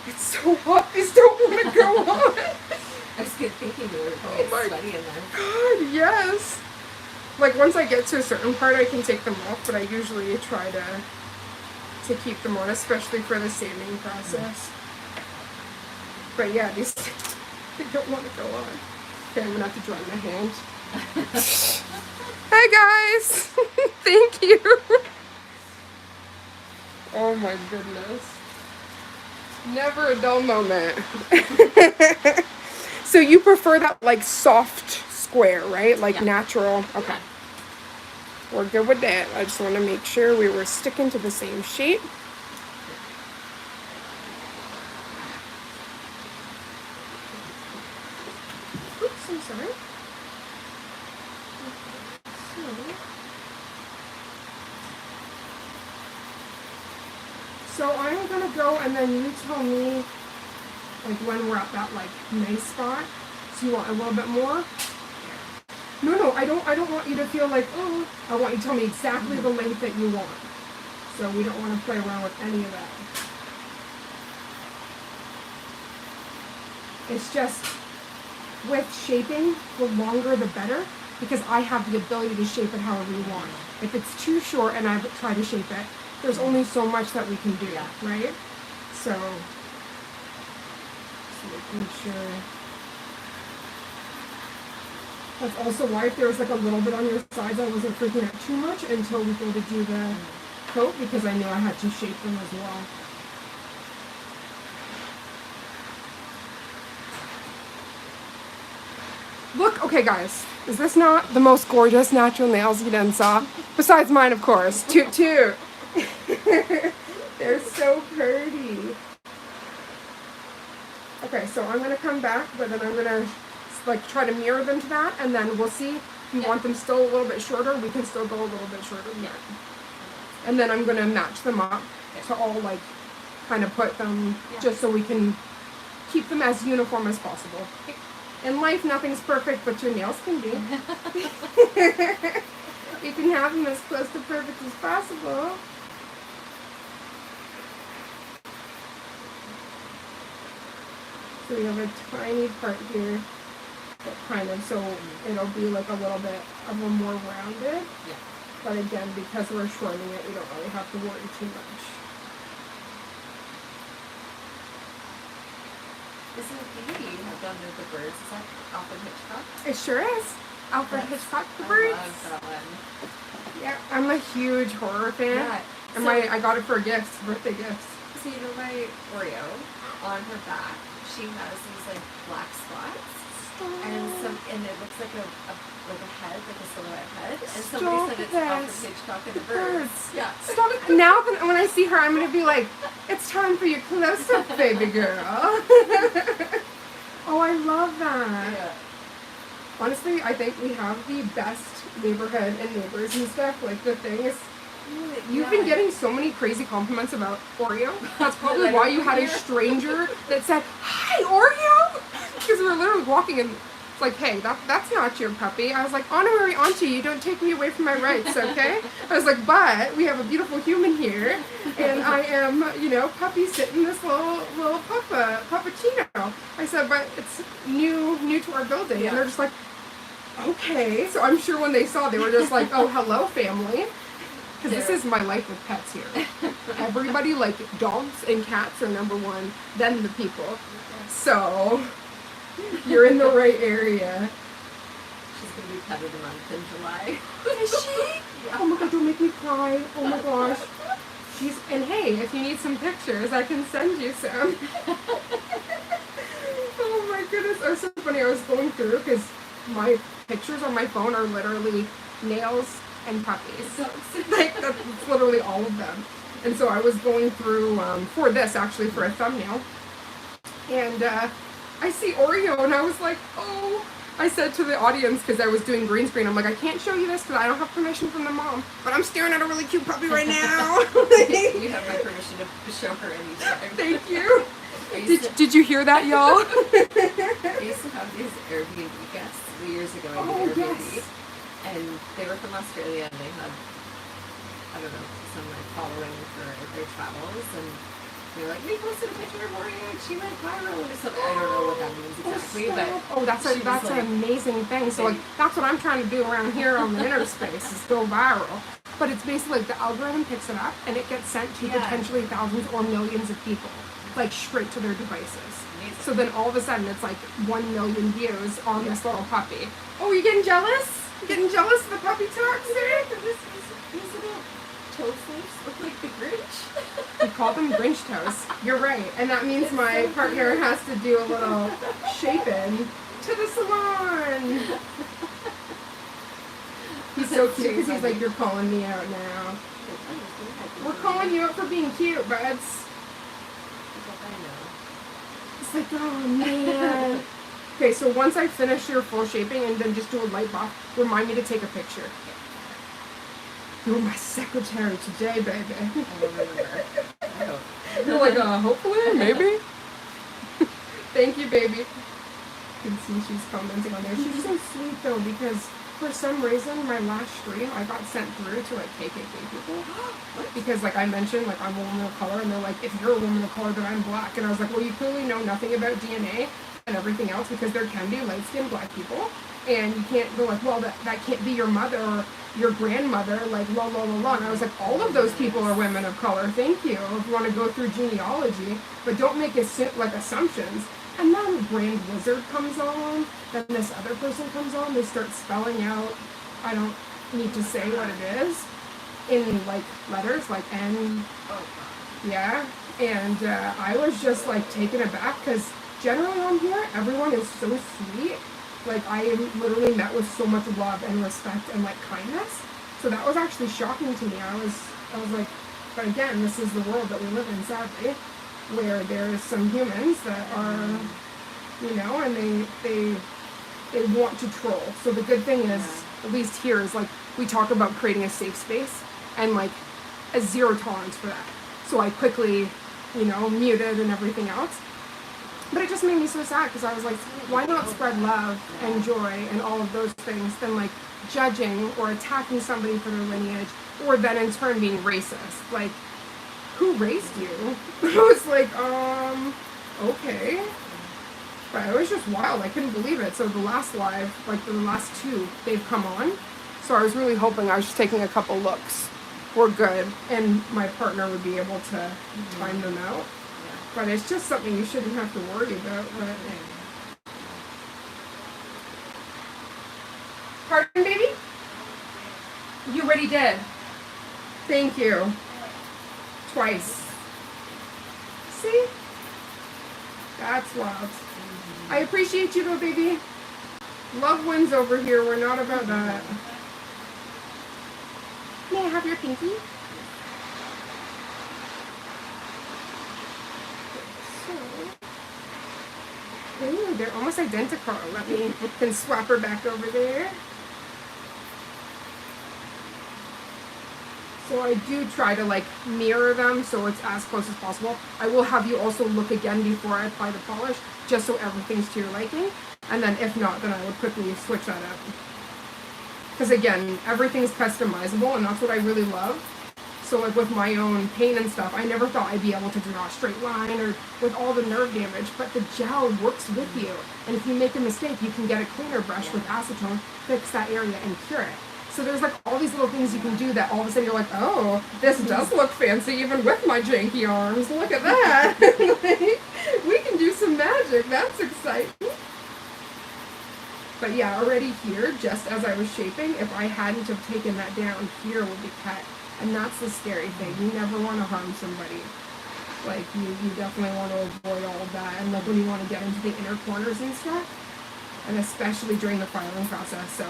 it's so hot, these don't want to go on. I was good thinking you were probably sweaty in there. God, yes. Like, once I get to a certain part, I can take them off, but I usually try to keep them on, especially for the sanding process. But yeah, these, they don't want to go on. Okay, I'm going to have to dry my hand. Hi guys! Thank you! Oh my goodness. Never a dull moment. So you prefer that, like, soft square, right? Like, natural. Okay. We're good with that. I just want to make sure we were sticking to the same shape. Oops, I'm sorry. So I'm going to go, and then you tell me, like, when we're at that, like, nice spot. So you want a little bit more? No, I don't want you to feel like, oh, I want you to tell me exactly the length that you want. So we don't want to play around with any of that. It's just, with shaping, the longer the better, because I have the ability to shape it however you want. If it's too short and I try to shape it, there's only so much that we can do, right? So making sure. That's also why if there was like a little bit on your sides, I wasn't freaking out too much until we go to do the coat, because I knew I had to shape them as well. Look, okay guys, is this not the most gorgeous natural nails you done saw? Besides mine, of course. Toot toot. They're so pretty. Okay, so I'm going to come back, but then I'm going to, like, try to mirror them to that, and then we'll see If you want them still a little bit shorter, we can still go a little bit shorter than that. And then I'm going to match them up to all, like, kind of put them just so we can keep them as uniform as possible. In life, nothing's perfect, but your nails can be. You can have them as close to perfect as possible. So we have a tiny part here, that kind of, so it'll be like a little bit of a more rounded. Yeah. But again, because we're shortening it, we don't really have to worry too much. Isn't it the you have done with the birds? Is that Alfred Hitchcock? It sure is. Alfred Hitchcock, The Birds. I love that one. Yeah, I'm a huge horror fan. Yeah. And So- I got it for gifts, birthday gifts. So you know my Oreo on her back, she has these like black spots, and it looks like a head, like a silhouette head, and somebody said it's Alfred Hitchcock and the Birds. Yeah. Stop it. Now when I see her, I'm gonna be like, it's time for your close-up, baby girl. Oh, I love that. Yeah. Honestly, I think we have the best neighborhood and neighbors and stuff. Like, the thing is, you've been getting so many crazy compliments about Oreo. That's probably why you had a stranger that said, "Hi, Oreo!" Because we were literally walking and it's like, hey, that's not your puppy. I was like, honorary auntie, you don't take me away from my rights, okay? I was like, but we have a beautiful human here, and I am, puppy sitting this little puppuccino. I said, but it's new to our building, and they're just like, okay. So I'm sure when they saw, they were just like, oh, hello, family. Because this is my life with pets here. Everybody, like, dogs and cats are number one, then the people. So you're in the right area. She's going to be petted a month in July. Is she? Oh my god, don't make me cry. Oh my gosh. And hey, if you need some pictures, I can send you some. Oh my goodness. It was so funny. I was going through because my pictures on my phone are literally nails and puppies. Like, that's literally all of them. And so I was going through for this, actually, for a thumbnail. And I see Oreo, and I was like, oh. I said to the audience, because I was doing green screen, I'm like, I can't show you this because I don't have permission from the mom. But I'm staring at a really cute puppy right now. You have my permission to show her anytime. Thank you. Did you hear that, y'all? I used to have these Airbnb guests years ago. I did Airbnb. Yes. And they were from Australia, and they had, I don't know, some like following for their travels, and they were like, we posted a picture of Oreo, and she went viral or something. I don't know what that means exactly, but that's an amazing thing. So, like, that's what I'm trying to do around here on the inner space, is go viral. But it's basically like the algorithm picks it up, and it gets sent to potentially thousands or millions of people, like, straight to their devices. Amazing. So then all of a sudden it's like 1 million views on this little puppy. Oh, you getting jealous? You getting jealous of the puppy talk today? These little toe flips look like the Grinch. We call them Grinch toes. You're right. And that means my partner has to do a little shape-in to the salon. He's so cute because he's like, you're calling me out now. We're calling you out for being cute, buds. It's like, oh man. Okay, so once I finish your full shaping and then just do a light buff, remind me to take a picture. You're my secretary today, baby. I will remember. I hope. You're like, hopefully, maybe. Thank you, baby. You can see she's commenting on there. She's so sweet though, because for some reason my last stream I got sent through to like KKK people because like I mentioned like I'm a woman of color, and they're like, if you're a woman of color then I'm black, and I was like, well, you clearly know nothing about DNA and everything else, because there can be light-skinned black people, and you can't go like, well, that can't be your mother or your grandmother, like la la la la. And I was like, all of those people are women of color, thank you, if you want to go through genealogy, but don't make like assumptions. And then Brand Wizard comes on, then this other person comes on, they start spelling out, I don't need to say what it is, in like letters, like N, yeah, and I was just like taken aback, because generally on here, everyone is so sweet, like I am literally met with so much love and respect and like kindness, so that was actually shocking to me. I was like, but again, this is the world that we live in, sadly, where there's some humans that are, and they want to troll. So the good thing is at least here, is like we talk about creating a safe space and like a zero tolerance for that. So I quickly, you know, muted and everything else. But it just made me so sad because I was like, why not spread love and joy and all of those things than like judging or attacking somebody for their lineage, or then in turn being racist. Like, who raised you? I was like, okay. But it was just wild. I couldn't believe it. So the last live, like the last two, they've come on. So I was really hoping, I was just taking a couple looks. We're good. And my partner would be able to time them out. But it's just something you shouldn't have to worry about. But... Pardon, baby? You already did. Thank you. Twice. See? That's love. I appreciate you though, baby. Love wins over here. We're not about that. May I have your pinky? Ooh, they're almost identical. Let me can swap her back over there. So I do try to like mirror them so it's as close as possible. I will have you also look again before I apply the polish, just so everything's to your liking. And then if not, then I would quickly switch that up. Because again, everything's customizable and that's what I really love. So like with my own paint and stuff, I never thought I'd be able to draw a straight line or with all the nerve damage, but the gel works with you. And if you make a mistake, you can get a cleaner brush with acetone, fix that area and cure it. So there's like all these little things you can do that all of a sudden you're like, oh, this does look fancy even with my janky arms. Look at that. Like, we can do some magic. That's exciting. But yeah, already here, just as I was shaping, if I hadn't have taken that down, here would be cut. And that's the scary thing. You never want to harm somebody. Like, you definitely want to avoid all of that. And like when you want to get into the inner corners and stuff, and especially during the filing process. So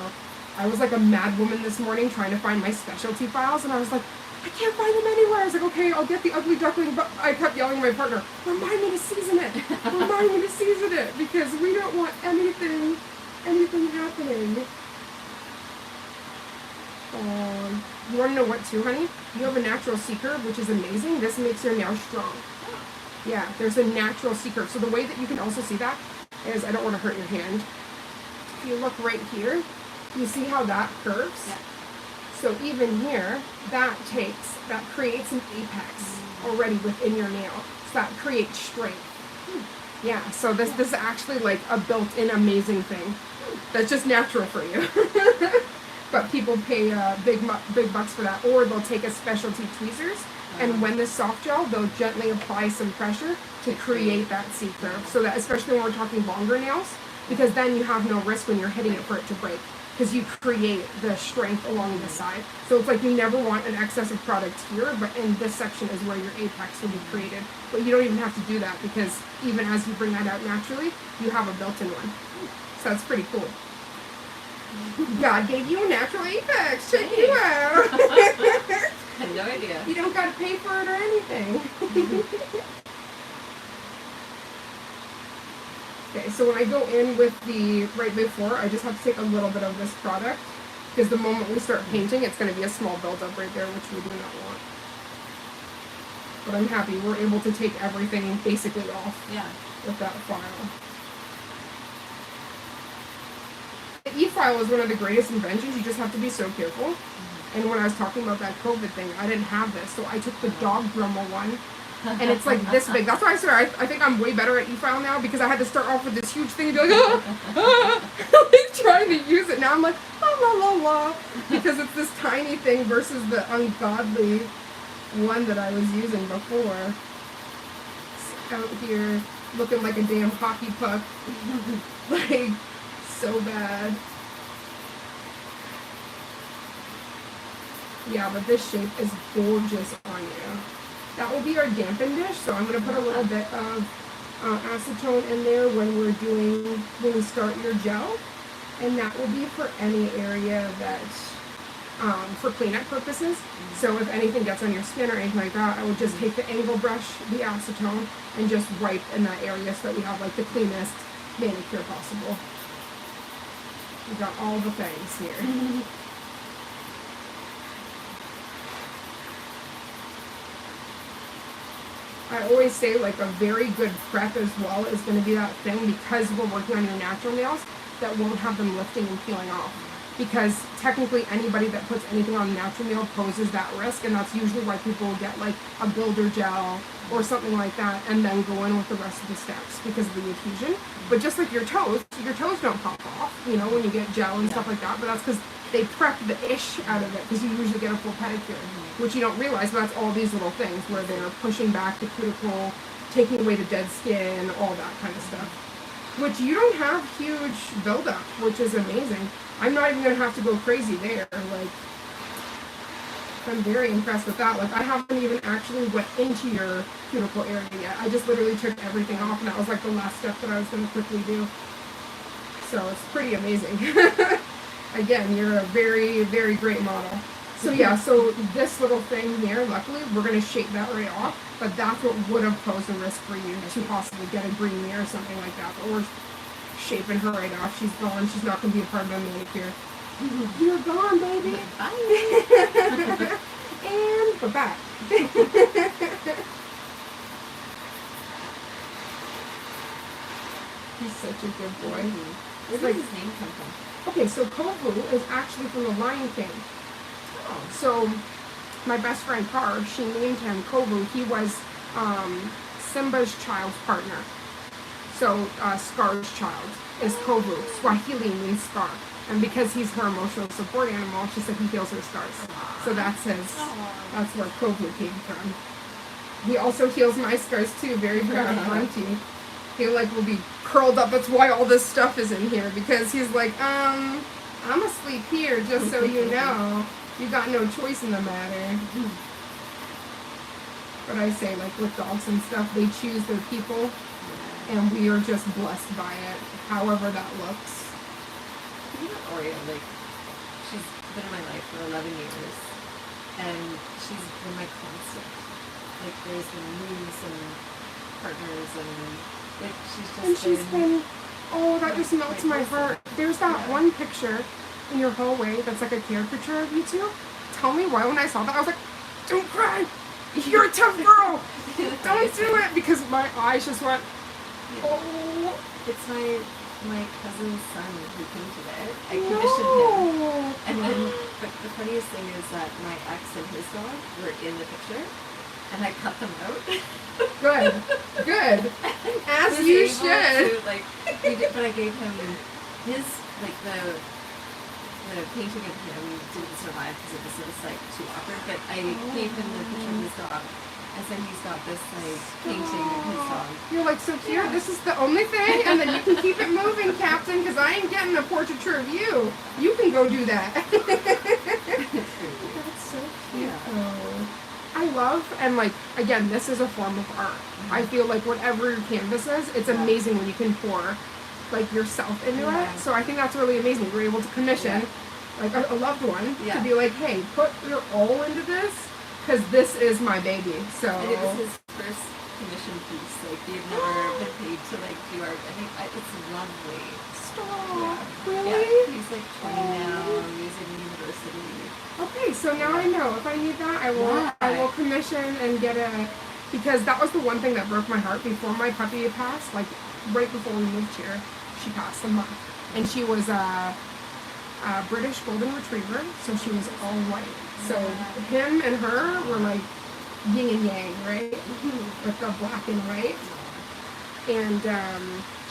I was like a mad woman this morning trying to find my specialty files, and I was like, I can't find them anywhere. I was like, okay, I'll get the ugly duckling, but I kept yelling at my partner, remind me to season it. Remind me to season it, because we don't want anything happening. You want to know what too, honey? You have a natural C-curve, which is amazing. This makes your nails strong. Yeah, there's a natural C-curve. So the way that you can also see that is, I don't want to hurt your hand. If you look right here, you see how that curves? Yeah. So even here, that creates an apex already within your nail. So that creates strength. Yeah, so this is actually like a built-in amazing thing. That's just natural for you. But people pay big bucks for that, or they'll take a specialty tweezers, and when this soft gel, they'll gently apply some pressure to create that C-curve. So that, especially when we're talking longer nails, because then you have no risk when you're hitting it for it to break, because you create the strength along the side. So it's like you never want an excess of product here, but in this section is where your apex will be created. But you don't even have to do that, because even as you bring that out naturally, you have a built-in one. So that's pretty cool. God gave you a natural apex. Check you out. I had no idea. You don't got to pay for it or anything. Okay, so when I go in with the right before, I just have to take a little bit of this product, because the moment we start painting, it's going to be a small buildup right there, which we do not want. But I'm happy we're able to take everything basically off with that file. The E-file is one of the greatest inventions. You just have to be so careful. And when I was talking about that COVID thing, I didn't have this, so I took the dog Dremel one, and it's like this big. That's why I said I think I'm way better at E-file now, because I had to start off with this huge thing and be like, like trying to use it. Now I'm like, la la la, because it's this tiny thing versus the ungodly one that I was using before. It's out here looking like a damn hockey puck. Like, so bad. Yeah, but this shape is gorgeous on you. That will be our dampen dish, so I'm going to put a little bit of acetone in there when we start your gel, and that will be for any area that, for cleanup purposes. So if anything gets on your skin or anything like that, I would just take the angle brush, the acetone, and just wipe in that area so that we have like the cleanest manicure possible. You got all the things here. I always say like a very good prep as well is going to be that thing, because we're working on your natural nails, that won't have them lifting and peeling off. Because technically anybody that puts anything on natural nail poses that risk, and that's usually why people will get like a builder gel or something like that and then go in with the rest of the steps because of the adhesion. But just like your toes don't pop off, you know, when you get gel and stuff like that, but that's because they prep the ish out of it, because you usually get a full pedicure, which you don't realize, but that's all these little things where they're pushing back the cuticle, taking away the dead skin, all that kind of stuff. Which you don't have huge buildup, which is amazing. I'm not even going to have to go crazy there. Like, I'm very impressed with that. Like, I haven't even actually went into your cuticle area yet. I just literally took everything off, and that was like the last step that I was going to quickly do. So it's pretty amazing. Again, you're a very, very great model. So yeah, so this little thing here, luckily, we're going to shape that right off, but that's what would have posed a risk for you to possibly get a green ear or something like that. But we're shaping her right off. She's gone. She's not going to be a part of the manicure. You're gone, baby. Bye. And we're back. He's such a good boy. Where does his name come from? Okay, so Kovu is actually from the Lion King. So, my best friend Car, she named him Kovu. He was Simba's child's partner. So, Scar's child is Kovu. Swahili means scar. And because he's her emotional support animal, she said he heals her scars. So that's that's where Kovu came from. He also heals my scars too. Very proud of Auntie. He like will be curled up. That's why all this stuff is in here, because he's like, I'm asleep here, just so you know. You got no choice in the matter. But I say, like with dogs and stuff, they choose their people, and we are just blessed by it, however that looks. You know, Oreo, like, she's been in my life for 11 years, and she's been my constant. Like, there's been moves and partners, and like, she's been, oh, that just melts my heart. There's that one picture in your hallway that's like a caricature of you two. Tell me why when I saw that, I was like, don't cry! You're a tough girl! Don't do it! Because my eyes just went, oh. It's my cousin's son who painted it. I commissioned him. And then, but the funniest thing is that my ex and his dog were in the picture, and I cut them out. Good. Good. As you should. To, like, but I gave him his, like, the painting of him didn't survive because it was just like too awkward, but I gave him the picture of his dog. And so he's got this like painting of his dog. You're like, so here, this is the only thing, and then you can keep it moving, Captain, because I ain't getting a portraiture of you. You can go do that. That's so cute. Yeah. I love, and like, again, this is a form of art. I feel like whatever your canvas is, it's amazing when you can pour like yourself into it. So I think that's really amazing. We're able to commission like a loved one to be like, hey, put your all into this, because this is my baby. So and it was his first commission piece. Like, you've never been paid to like do art. I think it's lovely. Stop. Yeah. Really? Yeah. He's like 20 now. He's in university. Okay, so now I know if I need that, I will commission and get a, because that was the one thing that broke my heart before my puppy passed. Like right before we moved here, she passed a month, and she was a British Golden Retriever, so she was all white. So him and her were like yin and yang, right? With the black and white. And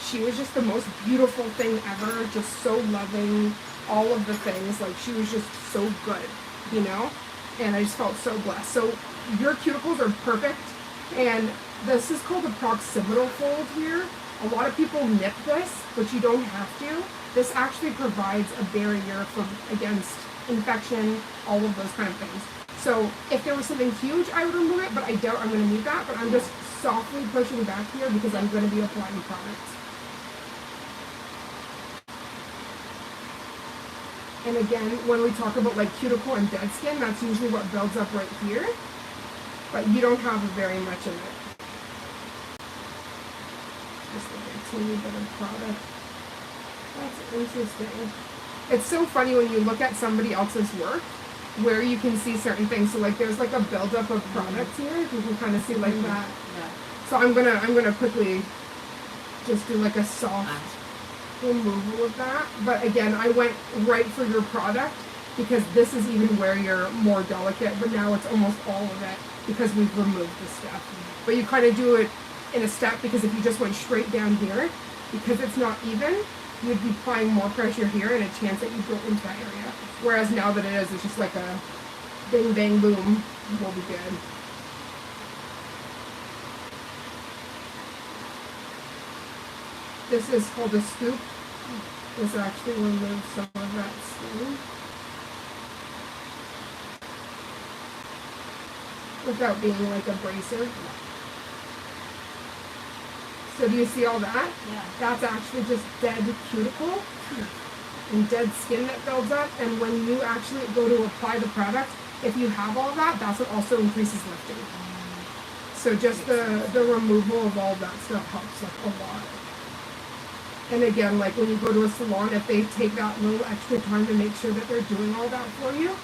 she was just the most beautiful thing ever, just so loving, all of the things. Like, she was just so good, you know? And I just felt so blessed. So your cuticles are perfect, and this is called a proximal fold here. A lot of people nip this, but you don't have to. This actually provides a barrier against infection, all of those kind of things. So if there was something huge, I would remove it, but I doubt I'm going to need that. But I'm just softly pushing back here because I'm going to be applying products. And again, when we talk about like cuticle and dead skin, that's usually what builds up right here. But you don't have very much of it. Just like a teeny bit of product. That's interesting. It's so funny when you look at somebody else's work where you can see certain things. So like there's like a buildup of products here. You can kind of see like that. Yeah. So I'm gonna quickly just do like a soft removal of that. But again, I went right for your product because this is even where you're more delicate, but now it's almost all of it because we've removed the stuff. But you kind of do it in a step, because if you just went straight down here, because it's not even, you'd be applying more pressure here and a chance that you go into that area. Whereas now that it is, it's just like a bang, bang, boom, will be good. This is called a scoop. This actually removes some of that skin without being like abrasive. So do you see all that? Yeah. That's actually just dead cuticle and dead skin that builds up. And when you actually go to apply the product, if you have all that, that's what also increases lifting. So just the removal of all that stuff helps like a lot. And again, like when you go to a salon, if they take that little extra time to make sure that they're doing all that for you,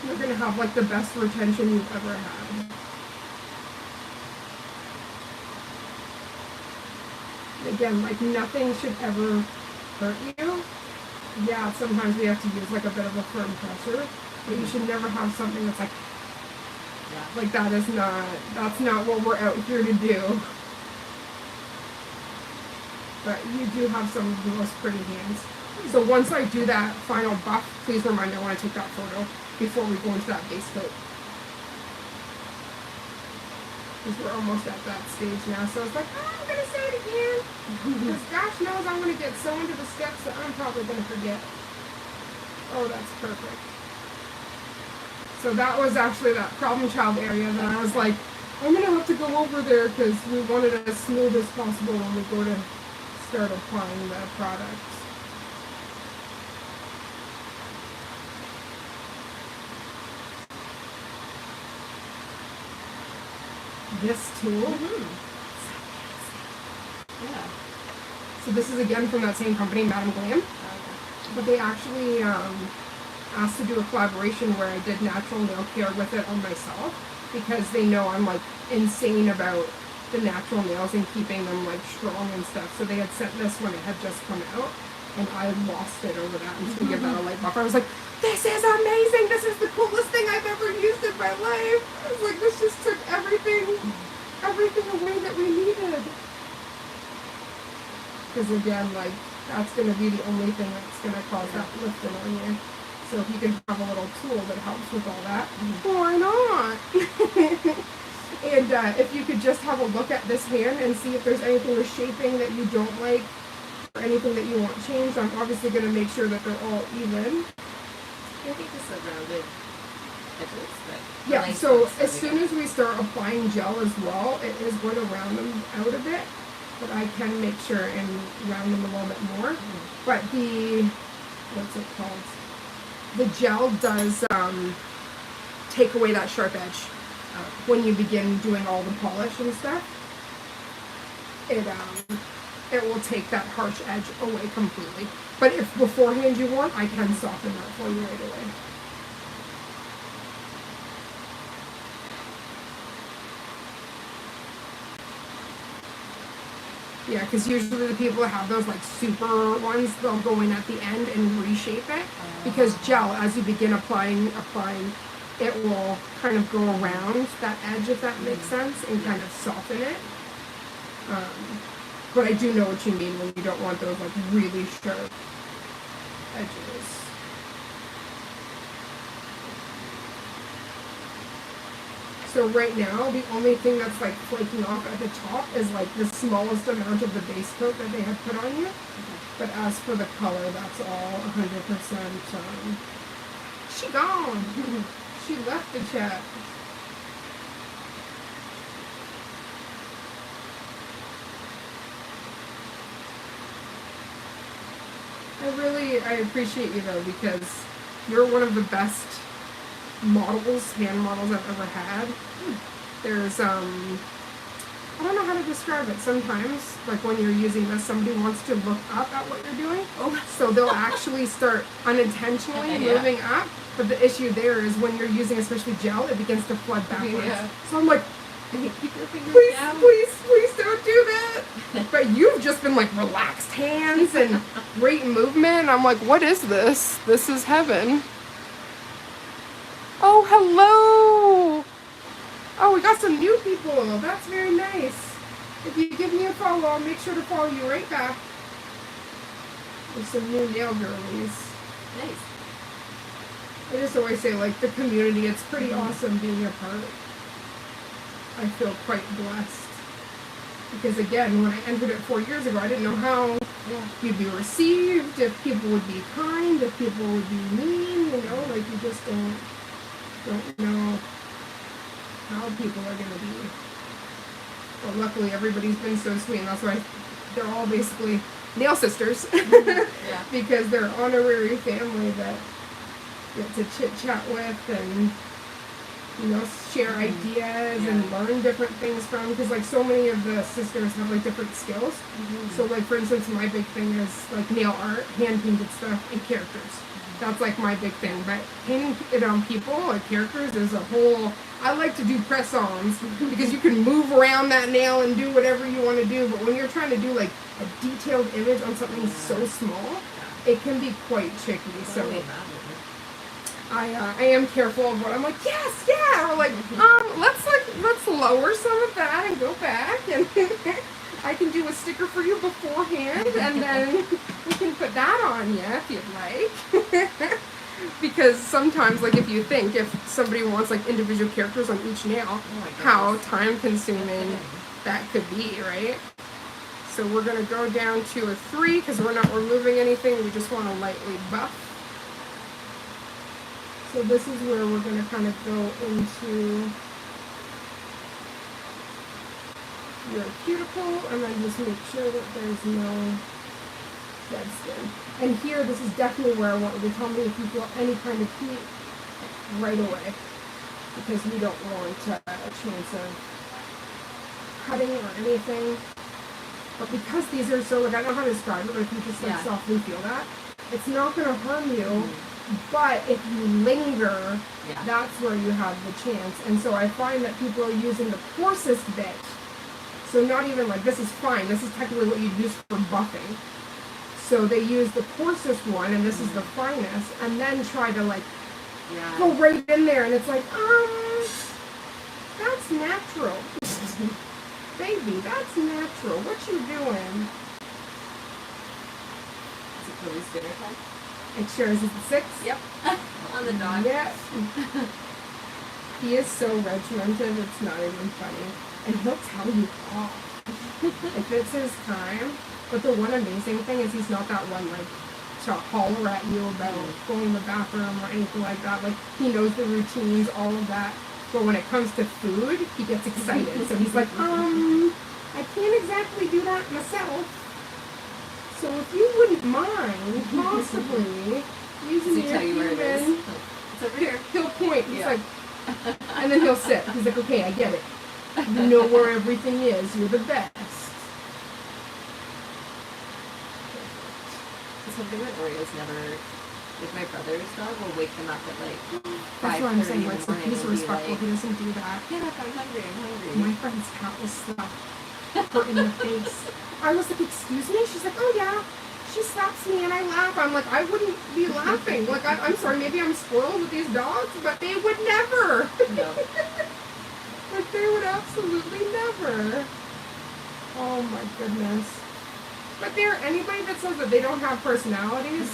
you're going to have like the best retention you've ever had. Again, like nothing should ever hurt you. Yeah, sometimes we have to use like a bit of a firm pressure, but you should never have something that's like that's not what we're out here to do. But you do have some of the most pretty hands. So once I do that final buff, please remind me I want to take that photo before we go into that base coat. Because we're almost at that stage now. So it's like, oh, I'm going to say it again. Because gosh knows I'm going to get so into the steps that I'm probably going to forget. Oh, that's perfect. So that was actually that problem child area that I was like, I'm going to have to go over there because we want it as smooth as possible when we go to start applying the products. This tool. Yeah. So this is again from that same company, Madam Glam. But they actually asked to do a collaboration where I did natural nail care with it on myself, because they know I'm like insane about the natural nails and keeping them like strong and stuff. So they had sent this when it had just come out, and I lost it over that. And to give that a light buff, I was like, this is amazing. This is the coolest thing I've ever used in my life. I was like, this just took everything away that we needed. Because again, like that's going to be the only thing that's going to cause that lifting on you. So if you can have a little tool that helps with all that, why not? And if you could just have a look at this hand and see if there's anything with shaping that you don't like or anything that you want changed. I'm obviously going to make sure that they're all even. I think just a rounded edges, but yeah, so as soon as we start applying gel as well, it is going to round them out a bit. But I can make sure and round them a little bit more. But the, what's it called? The gel does take away that sharp edge. When you begin doing all the polish and stuff, it will take that harsh edge away completely. But if beforehand you want, I can soften that for you right away. Yeah, because usually the people that have those like super ones, they'll go in at the end and reshape it. Because gel, as you begin applying, it will kind of go around that edge, if that makes sense, and kind of soften it. But I do know what you mean when you don't want those like really sharp edges. So right now, the only thing that's like flaking off at the top is like the smallest amount of the base coat that they have put on you. But as for the color, that's all 100%. She gone. She left the chat. I appreciate you though, because you're one of the best hand models I've ever had. There's I don't know how to describe it. Sometimes, like when you're using this, somebody wants to look up at what you're doing. Oh. So they'll actually start unintentionally moving up. But the issue there is when you're using especially gel, it begins to flood backwards. Yeah. So I'm like, keep your fingers please, down. please don't do that. But you've just been like relaxed hands and great movement. I'm like, what is this? This is heaven. Oh, hello. Oh, we got some new people. That's very nice. If you give me a follow, I'll make sure to follow you right back. There's some new nail girlies. Nice. I just always say, like, the community, it's pretty awesome being a part. I feel quite blessed. Because, again, when I entered it 4 years ago, I didn't know how you'd be received, if people would be kind, if people would be mean, you know, like, you just don't know how people are going to be. Well, luckily, everybody's been so sweet, and that's why they're all basically nail sisters. Because they're honorary family that get to chit-chat with and, you know, share ideas and learn different things from, because, like, so many of the sisters have, like, different skills. So, like, for instance, my big thing is, like, nail art, hand-painted stuff, and characters. That's, like, my big thing. But painting it on people, like, characters, is a whole... I like to do press-ons, because you can move around that nail and do whatever you want to do, but when you're trying to do, like, a detailed image on something so small, it can be quite tricky. So... I am careful of what I'm like, yes, yeah, or like, let's lower some of that and go back, and I can do a sticker for you beforehand, and then we can put that on you if you'd like. Because sometimes, like, if you think, if somebody wants, like, individual characters on each nail, how time-consuming that could be, right? So we're going to go down to a 3, because we're not removing anything, we just want to lightly buff. So this is where we're going to kind of go into your cuticle, and then just make sure that there's no dead skin. And here, this is definitely where I want you to tell me if you feel any kind of heat right away, because we don't want a chance of cutting or anything. But because these are so, like, I don't know how to describe it, but if you just like softly feel that, it's not going to harm you. But if you linger, that's where you have the chance. And so I find that people are using the coarsest bit. So not even like, this is fine. This is technically what you'd use for buffing. So they use the coarsest one, and this is the finest, and then try to, like, go right in there. And it's like, that's natural. Baby, that's natural. What you doing? Is it Chloe's dinner time? It sure is. Is it 6? Yep. On the dog. Yes. He is so regimented, it's not even funny. And he'll tell you off if it's his time. But the one amazing thing is he's not that one, like, to holler at you about going to the bathroom or anything like that. Like, he knows the routines, all of that. But when it comes to food, he gets excited. So he's like, I can't exactly do that myself. So if you wouldn't mind, possibly, using your human, it's over here. He'll point. He's like, and then he'll sit. He's like, okay, I get it. You know where everything is. You're the best. Something that Oreo's never, like, my brother's dog will wake them up at like 5:30 That's what I'm saying. Like, in the he's morning respectful. and He doesn't do that. get up, I'm hungry. My friend's cat was slapped her in the face. I was like, excuse me? She's like, oh yeah. She slaps me and I laugh. I'm like, I wouldn't be laughing. Like, I'm sorry, maybe I'm spoiled with these dogs, but they would never. No. Like, they would absolutely never. Oh my goodness. But anybody that says that they don't have personalities,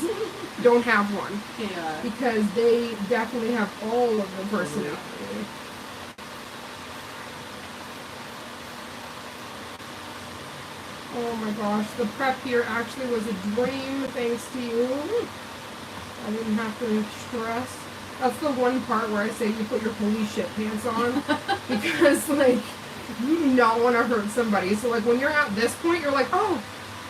don't have one. Yeah. Because they definitely have all of the personality. Oh my gosh, the prep here actually was a dream thanks to you. I didn't have to stress. That's the one part where I say you put your police shit pants on. Because, like, you do not want to hurt somebody. So, like, when you're at this point, you're like, oh,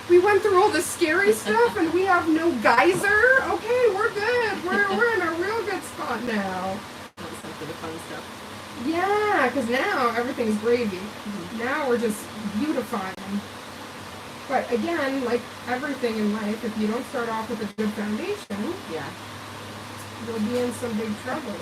we went through all this scary stuff and we have no geyser? Okay, we're good. We're in a real good spot now. That's some of the fun stuff. Yeah, because now everything's gravy. Now we're just beautifying. But again, like everything in life, if you don't start off with a good foundation, yeah, you'll be in some big trouble.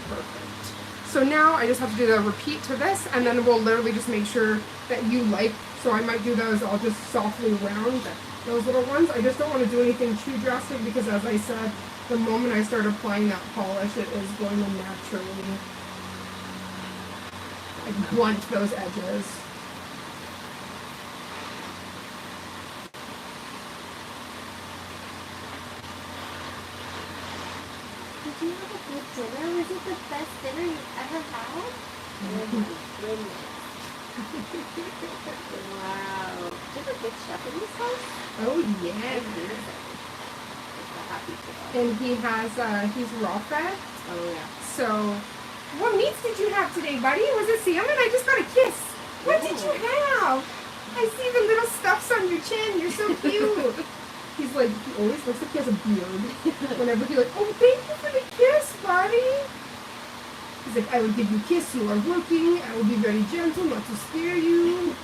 Perfect. So now I just have to do the repeat to this, and then we'll literally just make sure that you like. So I might do those, I'll just softly round those little ones. I just don't want to do anything too drastic because, as I said, the moment I start applying that polish, it is going to naturally like blunt those edges. Did you have a good dinner? Was it the best dinner you've ever had? Oh my goodness. Wow. Do you have a good chef in this house? Oh yeah. And he has he's raw fed. oh yeah. So what meats did you have today, buddy? Was it salmon? I just got a kiss. What did you have? I see the little stuffs on your chin. You're so cute. He's like, he always looks like he has a beard. Whenever he's like, oh, thank you for the kiss, buddy. He's like, I will give you a kiss. You are working. I will be very gentle, not to scare you.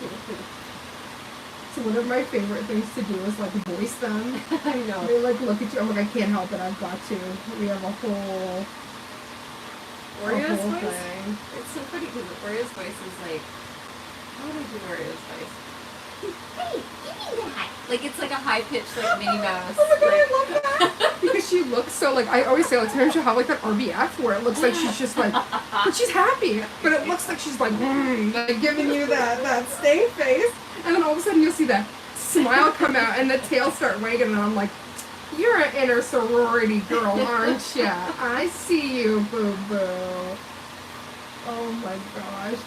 So one of my favorite things to do is like voice them. I know. They like look at you. I'm like, I can't help it. I've got to. We have a whole Oreo's whole voice? thing. It's so funny because Oreo's voice is like, how would I do Oreo's voice? Hey, give me that. Like it's like a high pitched like Minnie Mouse. Oh my god, like, I love that! Because she looks so like, I always say like sometimes she'll have like that RBF where it looks like she's just like, but she's happy, but it looks like she's like giving you that stay face, and then all of a sudden you'll see that smile come out and the tail start wagging, and I'm like, you're an inner sorority girl, aren't ya? I see you, boo boo. Oh my gosh.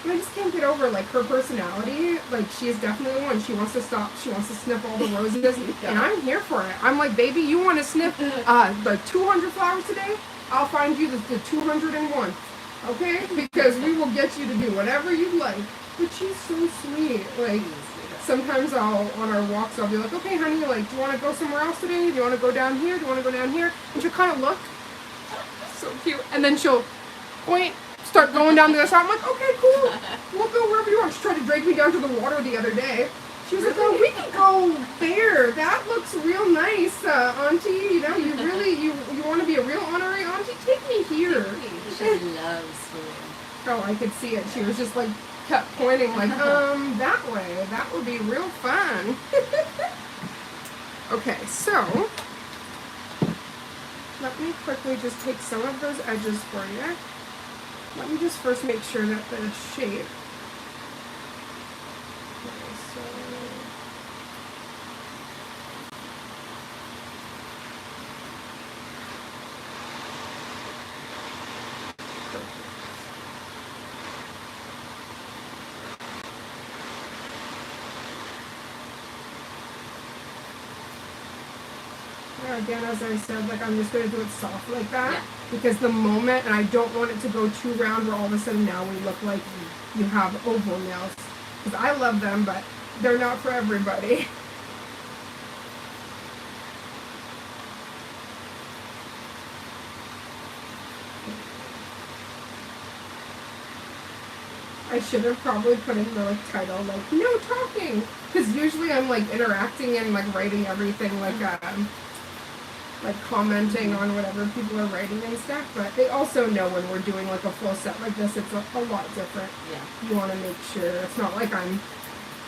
And I just can't get over like her personality. Like she is definitely one. She wants to stop. She wants to sniff all the roses, and I'm here for it. I'm like, baby, you want to sniff the 200 flowers today? I'll find you the 201. Okay? Because we will get you to do whatever you like. But she's so sweet. Like sometimes on our walks I'll be like, okay, honey, like, do you want to go somewhere else today? Do you want to go down here? Do you want to go down here? And she'll kind of look. So cute. And then she'll point. Start going down the other side. I'm like, okay, cool. We'll go wherever you want. She tried to drag me down to the water the other day. She was like, oh, we can go there. That looks real nice, auntie. You know, you really, you want to be a real honorary auntie? Take me here. she loves swimming. Oh, I could see it. She was just like, kept pointing like, that way. That would be real fun. Okay, so let me quickly just take some of those edges for you. Let me just first make sure that the shape. Okay, so yeah, again, as I said, like I'm just going to do it soft like that. Yeah. Because the moment, and I don't want it to go too round where all of a sudden now we look like you have oval nails. Because I love them, but they're not for everybody. I should have probably put in the like title, like, no talking. Because usually I'm like interacting and like writing everything like commenting on whatever people are writing and stuff, but they also know when we're doing like a full set like this, it's a lot different. Yeah. You want to make sure it's not like I'm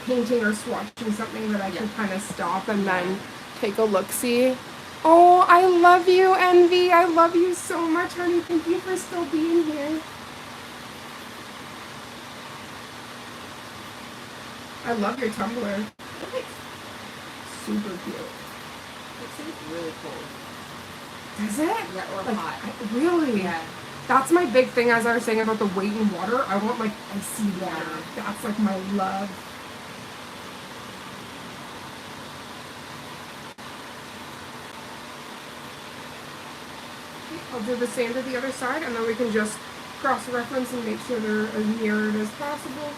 painting or swatching something that I can kind of stop and then take a look-see. Oh, I love you, Envy. I love you so much, honey. Thank you for still being here. I love your tumbler. Super cute. It seems really cold. Does it? Yeah, or like, hot. Really? Yeah. That's my big thing, as I was saying about the weight in water. I want like icy water. Yeah. That's like my love. I'll do the same to the other side, and then we can just cross-reference and make sure they're as mirrored as possible.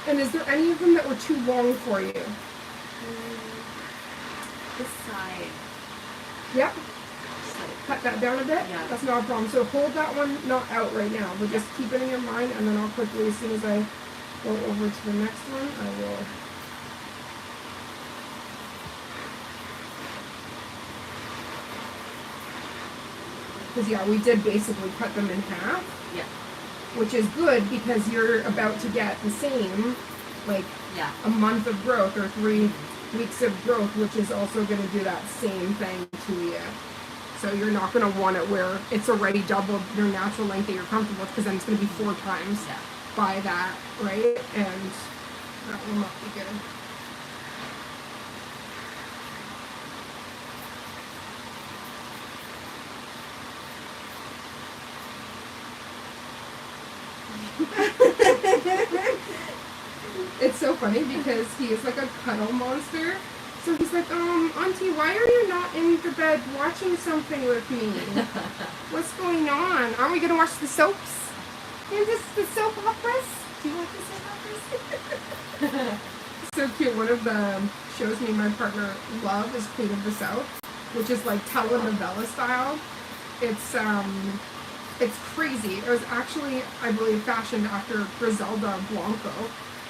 And is there any of them that were too long for you? This side. Yep. Just like, Cut that down a bit. Yeah. That's not a problem. So hold that one not out right now, but just keep it in your mind, and then I'll quickly, as soon as I go over to the next one, I will. Because yeah, we did basically cut them in half. Yeah. Which is good because you're about to get the same, like a month of growth or 3 weeks of growth, which is also going to do that same thing to you. So you're not going to want it where it's already doubled your natural length that you're comfortable with, because then it's going to be 4 times by that, right? And that will not be good. It's so funny because he is like a cuddle monster. So he's like, Auntie, why are you not in the bed watching something with me? What's going on? Aren't we gonna watch the soaps? And the soap operas? Do you like the soap operas? So cute. One of the shows me and my partner love is Queen of the South, which is like telenovela style. It's crazy. It was actually, I believe, fashioned after Griselda Blanco,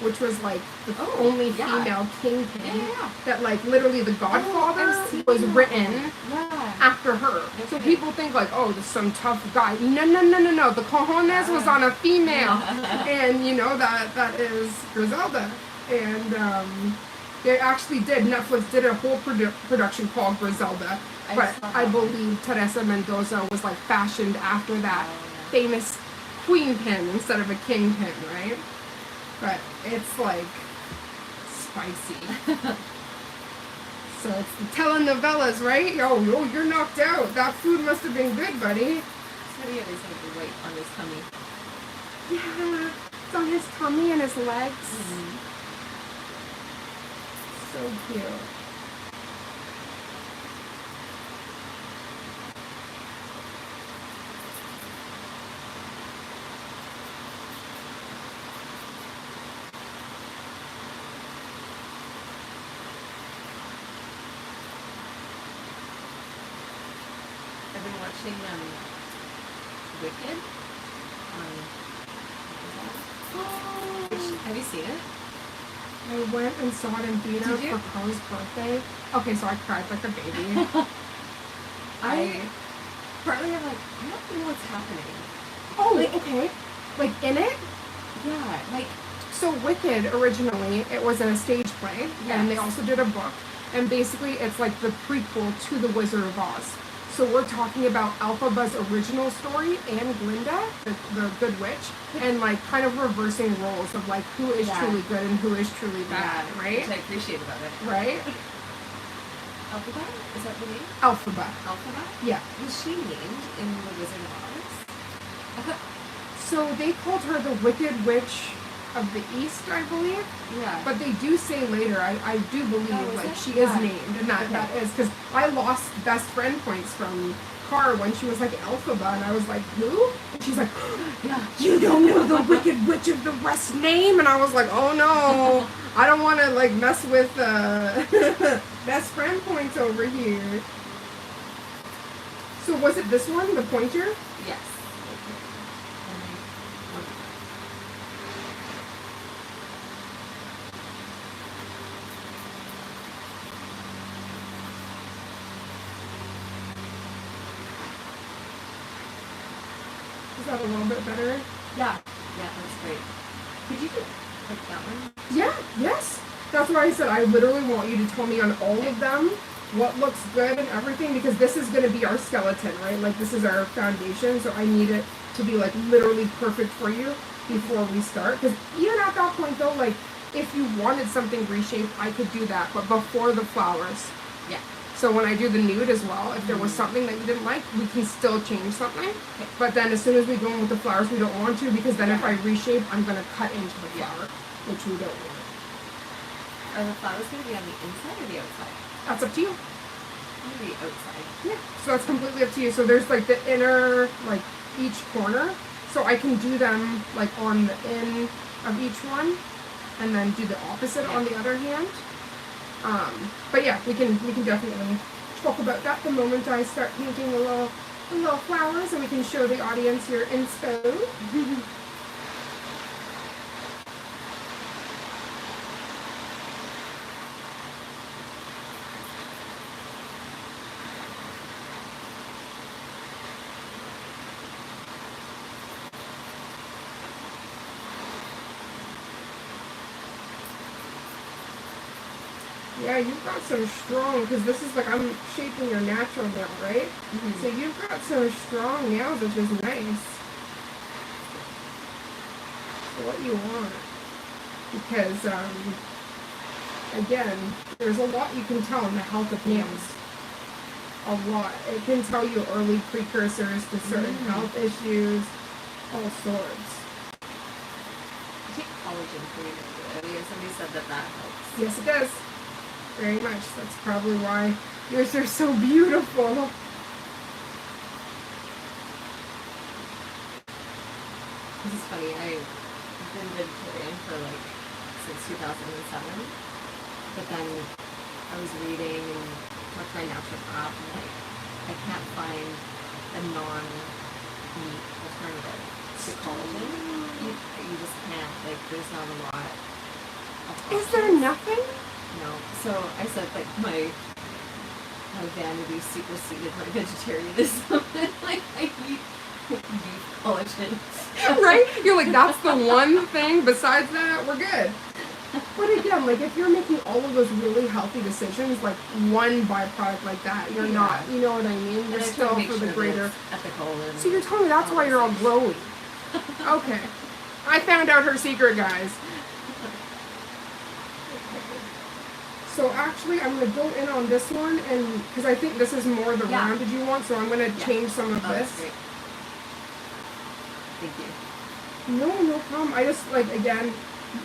which was like the only female kingpin that, like, literally The Godfather was written after her. So people think like, oh, this is some tough guy. No. The cojones was on a female, and you know that is Griselda. And they actually did. Netflix did a whole production called Griselda. But I believe Teresa Mendoza was like fashioned after that famous queen pin instead of a king pin, right? But it's like spicy. So it's the telenovelas, right? Yo, you're knocked out. That food must have been good, buddy. So he always had the weight on his tummy. Yeah, it's on his tummy and his legs. So cute. I've been watching Wicked on Amazon. Have you seen it? I went and saw it in theater for Co's birthday. Okay, so I cried like a baby. Partly I'm like, I don't know what's happening. Oh, like, okay. Like, in it? Yeah, like... So Wicked, originally, it was a stage play, and they also did a book. And basically, it's like the prequel to The Wizard of Oz. So we're talking about Elphaba's original story and Glinda, the good witch, and like kind of reversing roles of like who is truly good and who is truly bad, right? Which I appreciate about it. Right? Elphaba? Is that the name? Elphaba. Elphaba? Yeah. Was she named in The Wizard of Oz? So they called her the Wicked Witch of the East, I believe. Yeah. But they do say later, I do believe, like, she is named, and that is, because I lost best friend points from Car when she was like Elphaba, and I was like, who? And she's like, you don't know the Wicked Witch of the West name? And I was like, oh no, I don't want to, like, mess with best friend points over here. So was it this one, the pointer? Yes. Is that a little bit better? Yeah. Yeah, that's great. Could you do like that one? Yeah, yes. That's why I said I literally want you to tell me on all of them what looks good and everything, because this is going to be our skeleton, right? Like, this is our foundation, so I need it to be like literally perfect for you before we start. Because even at that point though, like, if you wanted something reshaped, I could do that, but before the flowers. Yeah. So when I do the nude as well, if there was something that you didn't like, we can still change something. Okay. But then as soon as we go in with the flowers, we don't want to, because then if I reshape, I'm going to cut into the flower, which we don't want. Are the flowers going to be on the inside or the outside? That's up to you. Maybe outside. Yeah. So that's completely up to you. So there's like the inner, like each corner. So I can do them like on the in of each one, and then do the opposite on the other hand. But yeah, we can definitely talk about that the moment I start painting the little flowers, and we can show the audience your inspo. Yeah, you've got some strong, because this is like, I'm shaping your natural nail, right? Mm-hmm. So you've got some strong nails, which is nice. So what you want. Because, again, there's a lot you can tell in the health of nails. A lot. It can tell you early precursors to certain health issues, all sorts. I take collagen pretty regularly. Somebody said that helps. Yes, it does. Very much. That's probably why yours are so beautiful. This is funny. I've been vegetarian for since 2007. But then I was reading and talked to my naturopath, and I can't find a non-meat alternative to collagen. You just can't. There's not a lot of options. Is there nothing? No. So I said my vanity superseded my vegetarianism. I eat beef collagen. Right? You're like, that's the one thing. Besides that, we're good. But again, if you're making all of those really healthy decisions, one byproduct like that, you're not, you know what I mean? You're still for the greater ethical. And so you're telling me that's why you're all glowy. Okay. I found out her secret, guys. So actually, I'm going to go in on this one, and because I think this is more the rounded you want, so I'm going to change some of this. Great. Thank you. No problem. I just, again,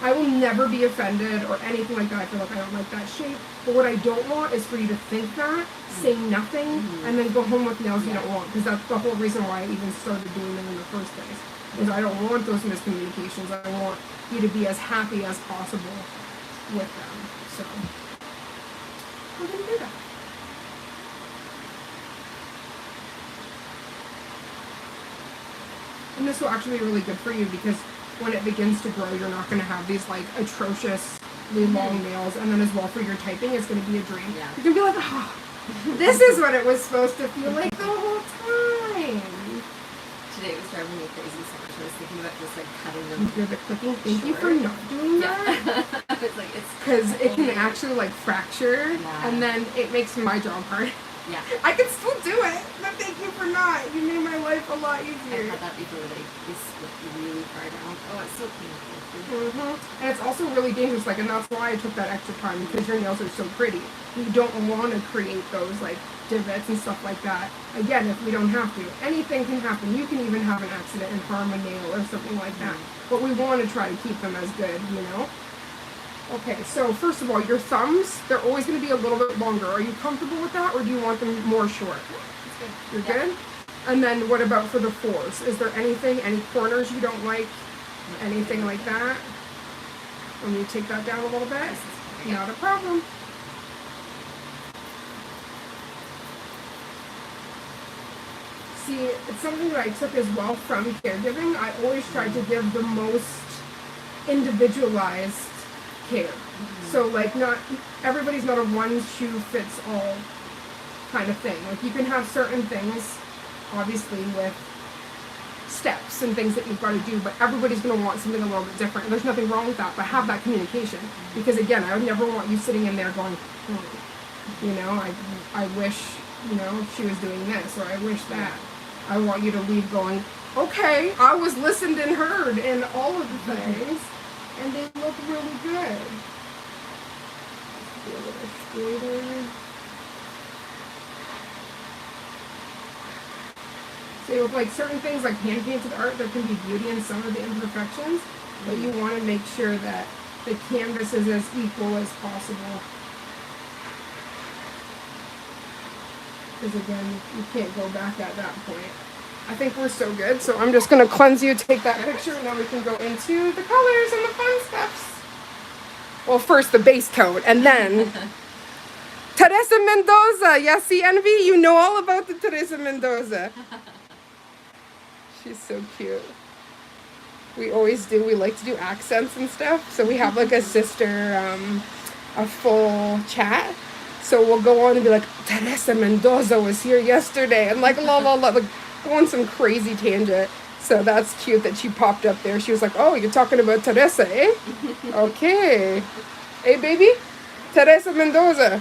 I will never be offended or anything like that. I feel like I don't like that shape. But what I don't want is for you to think that, say nothing, and then go home with nails you don't want. Because that's the whole reason why I even started doing them in the first place. Is I don't want those miscommunications. I want you to be as happy as possible with them. So we're going to do that. And this will actually be really good for you because when it begins to grow, you're not going to have these atrociously long nails. And then as well for your typing, it's going to be a dream. Yeah. You're going to be like, oh, this is what it was supposed to feel like the whole time. Today it was driving me crazy so much. I was thinking about just cutting them. You hear the clicking? Thank you for not doing that. It's because it can actually fracture, and then it makes my job hard. Yeah. I can still do it, but thank you for not. You made my life a lot easier. I've had that before, they split really far down. Oh, it's so painful. And it's also really dangerous, and that's why I took that extra time, because your nails are so pretty. You don't want to create those, divots and stuff like that. Again, if we don't have to. Anything can happen. You can even have an accident and harm a nail or something like that. But we want to try to keep them as good, you know? Okay, so first of all, your thumbs, they're always going to be a little bit longer. Are you comfortable with that, or do you want them more short? That's good. You're good? And then what about for the fours? Is there anything, any corners you don't like? Anything like that? Let me take that down a little bit. Not a problem. See, it's something that I took as well from caregiving. I always tried to give the most individualized care. So not everybody's not a one shoe fits all kind of thing. You can have certain things, obviously, with steps and things that you've got to do, but everybody's going to want something a little bit different. And there's nothing wrong with that, but have that communication. Because again, I would never want you sitting in there going, I wish, she was doing this, or I wish that. I want you to leave going, okay, I was listened and heard in all of the things, and they look really good. Be a little straighter. So with certain things like hand painted art, there can be beauty in some of the imperfections, but you want to make sure that the canvas is as equal as possible. Because again, you can't go back at that point. I think we're so good, so I'm just going to cleanse you, take that picture, and then we can go into the colors and the fun stuffs. Well, first the base coat, and then Teresa Mendoza. Yes, see, Envy, you know all about the Teresa Mendoza. She's so cute. We always do. We like to do accents and stuff. So we have like a sister, a full chat. So we'll go on and be like, Teresa Mendoza was here yesterday. And like, la, la, la, like, go on some crazy tangent. So that's cute that she popped up there. She was like, oh, you're talking about Teresa, eh? Okay. Hey, baby? Teresa Mendoza.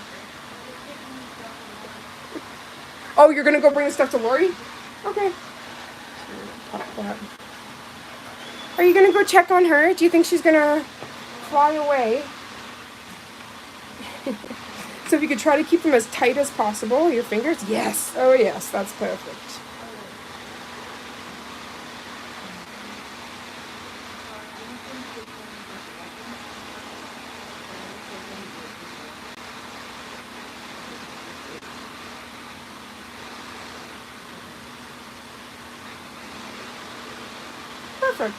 Oh, you're going to go bring the stuff to Lori? Okay. Pop that. Are you going to go check on her? Do you think she's going to fly away? So if you could try to keep them as tight as possible, your fingers. Yes. Oh, yes. That's perfect. Perfect.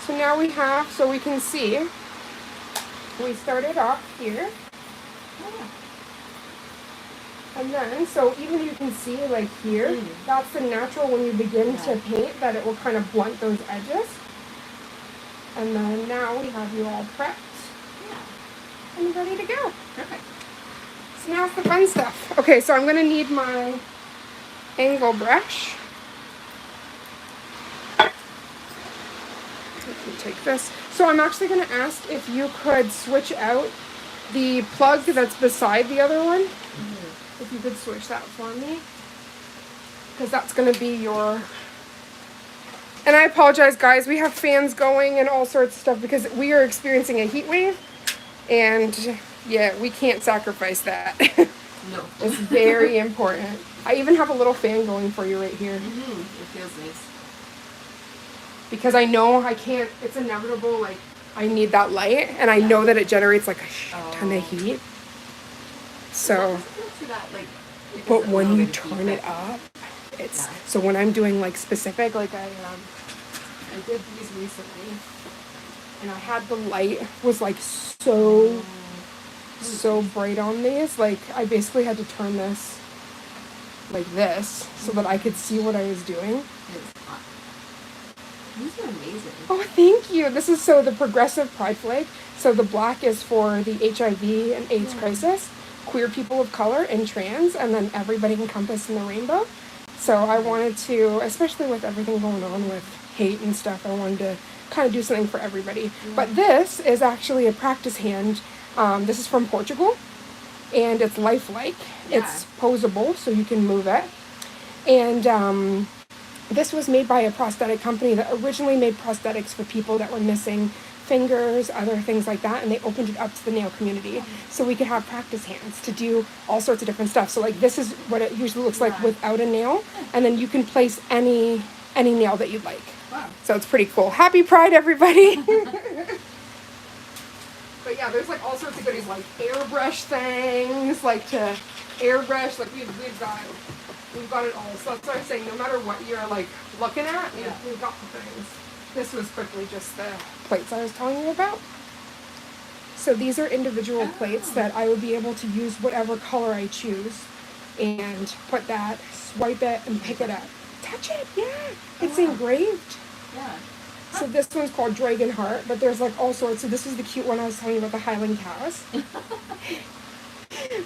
So now we have, so we can see, we started off here. And then, so even you can see like here, that's the natural when you begin to paint, that it will kind of blunt those edges. And then now we have you all prepped and ready to go. Perfect. So now it's the fun stuff. Okay, so I'm going to need my angle brush. If you take this. So I'm actually going to ask if you could switch out the plug that's beside the other one. If you could switch that for me. Because that's going to be your... And I apologize, guys. We have fans going and all sorts of stuff because we are experiencing a heat wave. And, yeah, we can't sacrifice that. No. It's very important. I even have a little fan going for you right here. It feels nice. Because I know I can't, it's inevitable, like, I need that light, and I know that it generates, like, a ton of heat. So, but when you turn it up, it's, so when I'm doing, like, specific, like, I did these recently, and I had the light was, like, so bright on these, like, I basically had to turn this like this, so that I could see what I was doing. These are amazing. Oh, thank you. This is so the progressive pride flag. So the black is for the HIV and AIDS crisis, queer people of color, and trans, and then everybody encompassed in the rainbow. So I wanted to, especially with everything going on with hate and stuff, I wanted to kind of do something for everybody. But this is actually a practice hand. This is from Portugal, and it's lifelike. It's posable, so you can move it. And this was made by a prosthetic company that originally made prosthetics for people that were missing fingers, other things like that, and they opened it up to the nail community. So we could have practice hands to do all sorts of different stuff. So like this is what it usually looks like without a nail, and then you can place any nail that you'd like. Wow. So it's pretty cool. Happy Pride, everybody! But yeah, there's like all sorts of goodies, like airbrush things, like to airbrush, like we've got it all. So that's what I'm saying, no matter what you're like looking at, we've got the things. This was quickly just the plates I was telling you about. So these are individual plates that I would be able to use whatever color I choose and put that, swipe it, and pick it up. Touch it, it's engraved. Yeah. So this one's called Dragon Heart, but there's like all sorts. So this is the cute one I was telling you about, the Highland cows,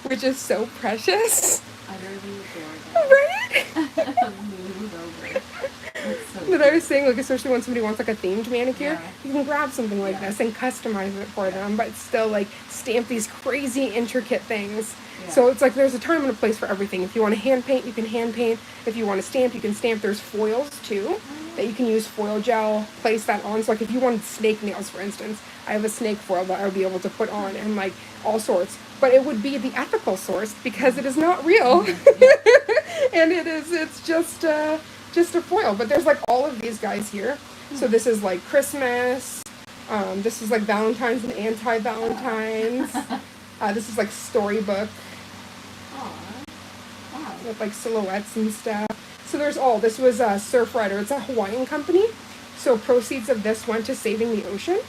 which is so precious. Utterly adorable. Right? Moved over. So But I was saying, like, especially when somebody wants like a themed manicure, you can grab something like this and customize it for them, but still like stamp these crazy intricate things. So it's like there's a time and a place for everything. If you want to hand paint, you can hand paint. If you want to stamp, you can stamp. There's foils too that you can use foil gel, place that on. So like if you wanted snake nails, for instance, I have a snake foil that I would be able to put on, and like all sorts. But it would be the ethical source because it is not real. And it's just a foil. But there's like all of these guys here. So this is like Christmas. This is like Valentine's and anti-Valentine's. This is like storybook. wow. With like silhouettes and stuff. So there's all. This was Surf Rider. It's a Hawaiian company. So proceeds of this went to saving the ocean.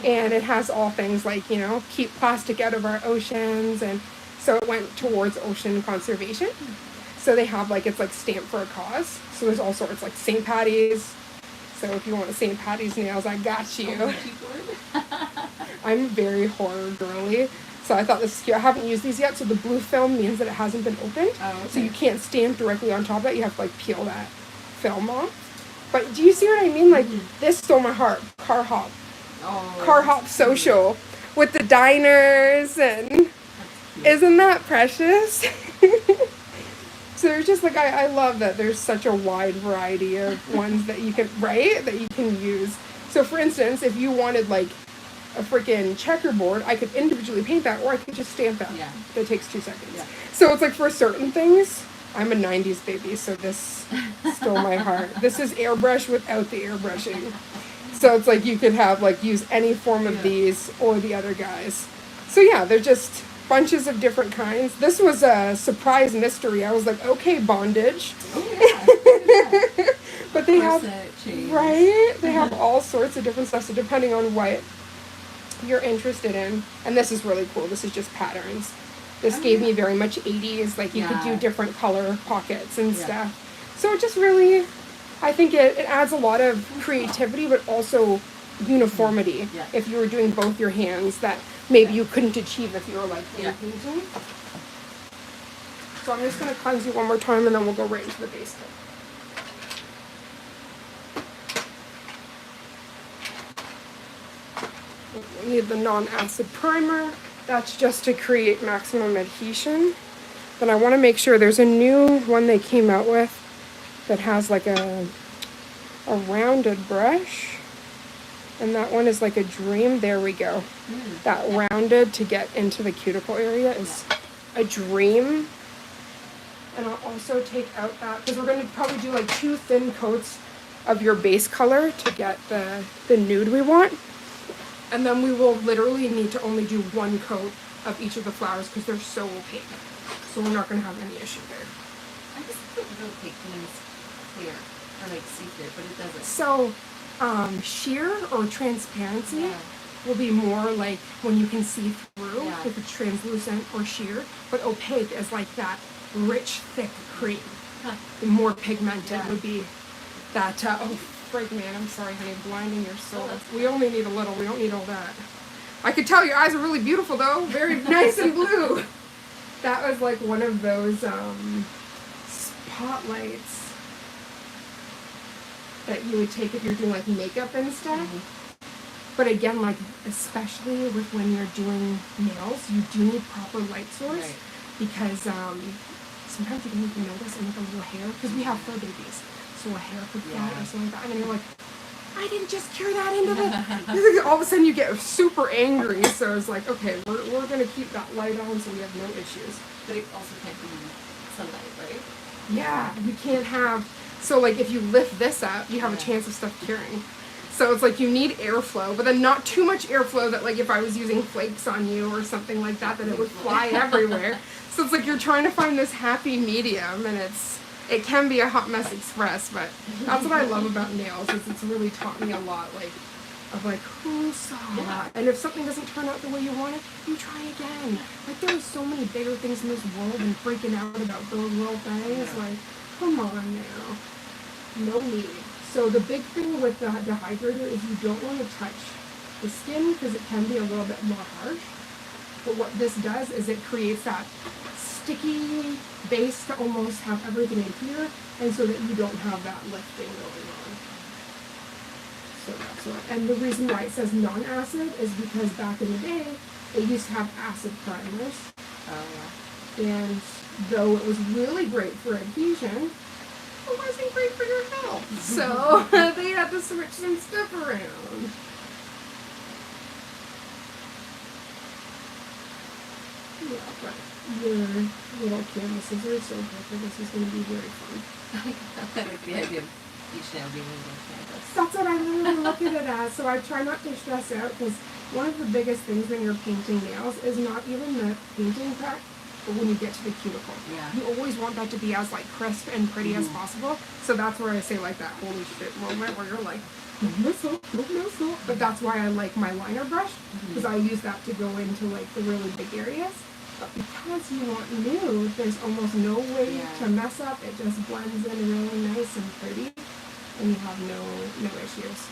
And it has all things like, you know, keep plastic out of our oceans and So it went towards ocean conservation. So they have like, it's like stamped for a cause. So there's all sorts like St. Patty's. So if you want a St. Patty's nails, I got you. I'm very horror girly. So I thought this is cute. I haven't used these yet. So the blue film means that it hasn't been opened. Oh, okay. So you can't stamp directly on top of it. You have to like peel that film off. But do you see what I mean? Like this stole my heart. Car hop. Oh, Car hop social with the diners, and isn't that precious? So there's just like, I love that there's such a wide variety of ones that you can, right, that you can use. So for instance, if you wanted like a freaking checkerboard, I could individually paint that, or I could just stamp that. Yeah. That takes 2 seconds. Yeah. So it's like for certain things, I'm a 90s baby, so this stole my heart. This is airbrush without the airbrushing. So it's like you could have like use any form of these or the other guys. So yeah, they're just bunches of different kinds. This was a surprise mystery. I was like, okay, bondage. Oh, yeah. But they have, Change. right? They have all sorts of different stuff. So depending on what you're interested in, and this is really cool. This is just patterns. This gave me very much 80s. Like you could do different color pockets and stuff. So it just really, I think it adds a lot of creativity, but also uniformity. Yeah. If you were doing both your hands, that maybe you couldn't achieve if you were like painting. So I'm just going to cleanse you one more time, and then we'll go right into the base coat. We need the non-acid primer. That's just to create maximum adhesion. Then I want to make sure there's a new one they came out with that has like a rounded brush. And that one is like a dream. There we go. That rounded to get into the cuticle area is a dream. And I'll also take out that, because we're going to probably do like 2 thin coats of your base color to get the nude we want. And then we will literally need to only do 1 coat of each of the flowers because they're so opaque. So we're not going to have any issue there. I just think opaque means clear, or like see-through, but it doesn't. So sheer or transparency will be more like when you can see through, if it's translucent or sheer. But opaque is like that rich, thick cream. The more pigmented would be that, oh, frig, man, I'm sorry, honey, blinding your soul. We only need a little, we don't need all that. I could tell your eyes are really beautiful, though. Very nice and blue. That was like one of those spotlights that you would take if you're doing like makeup and stuff. But again, like especially with when you're doing nails, you do need proper light source because sometimes you don't even notice in like a little hair, because we have fur babies, so a hair could fly or something like that, and then you're like, I didn't just cure that into the. All of a sudden you get super angry. So it's like, okay, we're gonna keep that light on so we have no issues. But it also can't be sunlight, right? Yeah, you can't have. So like if you lift this up, you have a chance of stuff curing. So it's like you need airflow, but then not too much airflow that like if I was using flakes on you or something like that, then it would fly everywhere. So it's like you're trying to find this happy medium, and it can be a hot mess express, but that's what I love about nails, is it's really taught me a lot, like, of like, who saw that? And if something doesn't turn out the way you want it, you try again. Like, there are so many bigger things in this world and freaking out about those little things. Like, come on now. No need. So the big thing with the dehydrator is you don't want to touch the skin because it can be a little bit more harsh. But what this does is it creates that sticky base to almost have everything in here, and so that you don't have that lifting going on. So that's what. And the reason why it says non-acid is because back in the day, they used to have acid primers. And though it was really great for adhesion, it wasn't great for your health. So they had to switch some stuff around. Yeah, but your little canvases are so perfect. This is going to be very fun. I like the idea of each nail being a little canvas. That's what I really look at it as. So I try not to stress out, because one of the biggest things when you're painting nails is not even the painting part, but when you get to the cuticle. You always want that to be as like crisp and pretty as possible. So that's where I say like that holy shit moment where you're like, don't mess up, don't mess up. But that's why I like my liner brush, because I use that to go into like the really big areas But because you want nude, there's almost no way to mess up. It just blends in really nice and pretty, and you have no issues.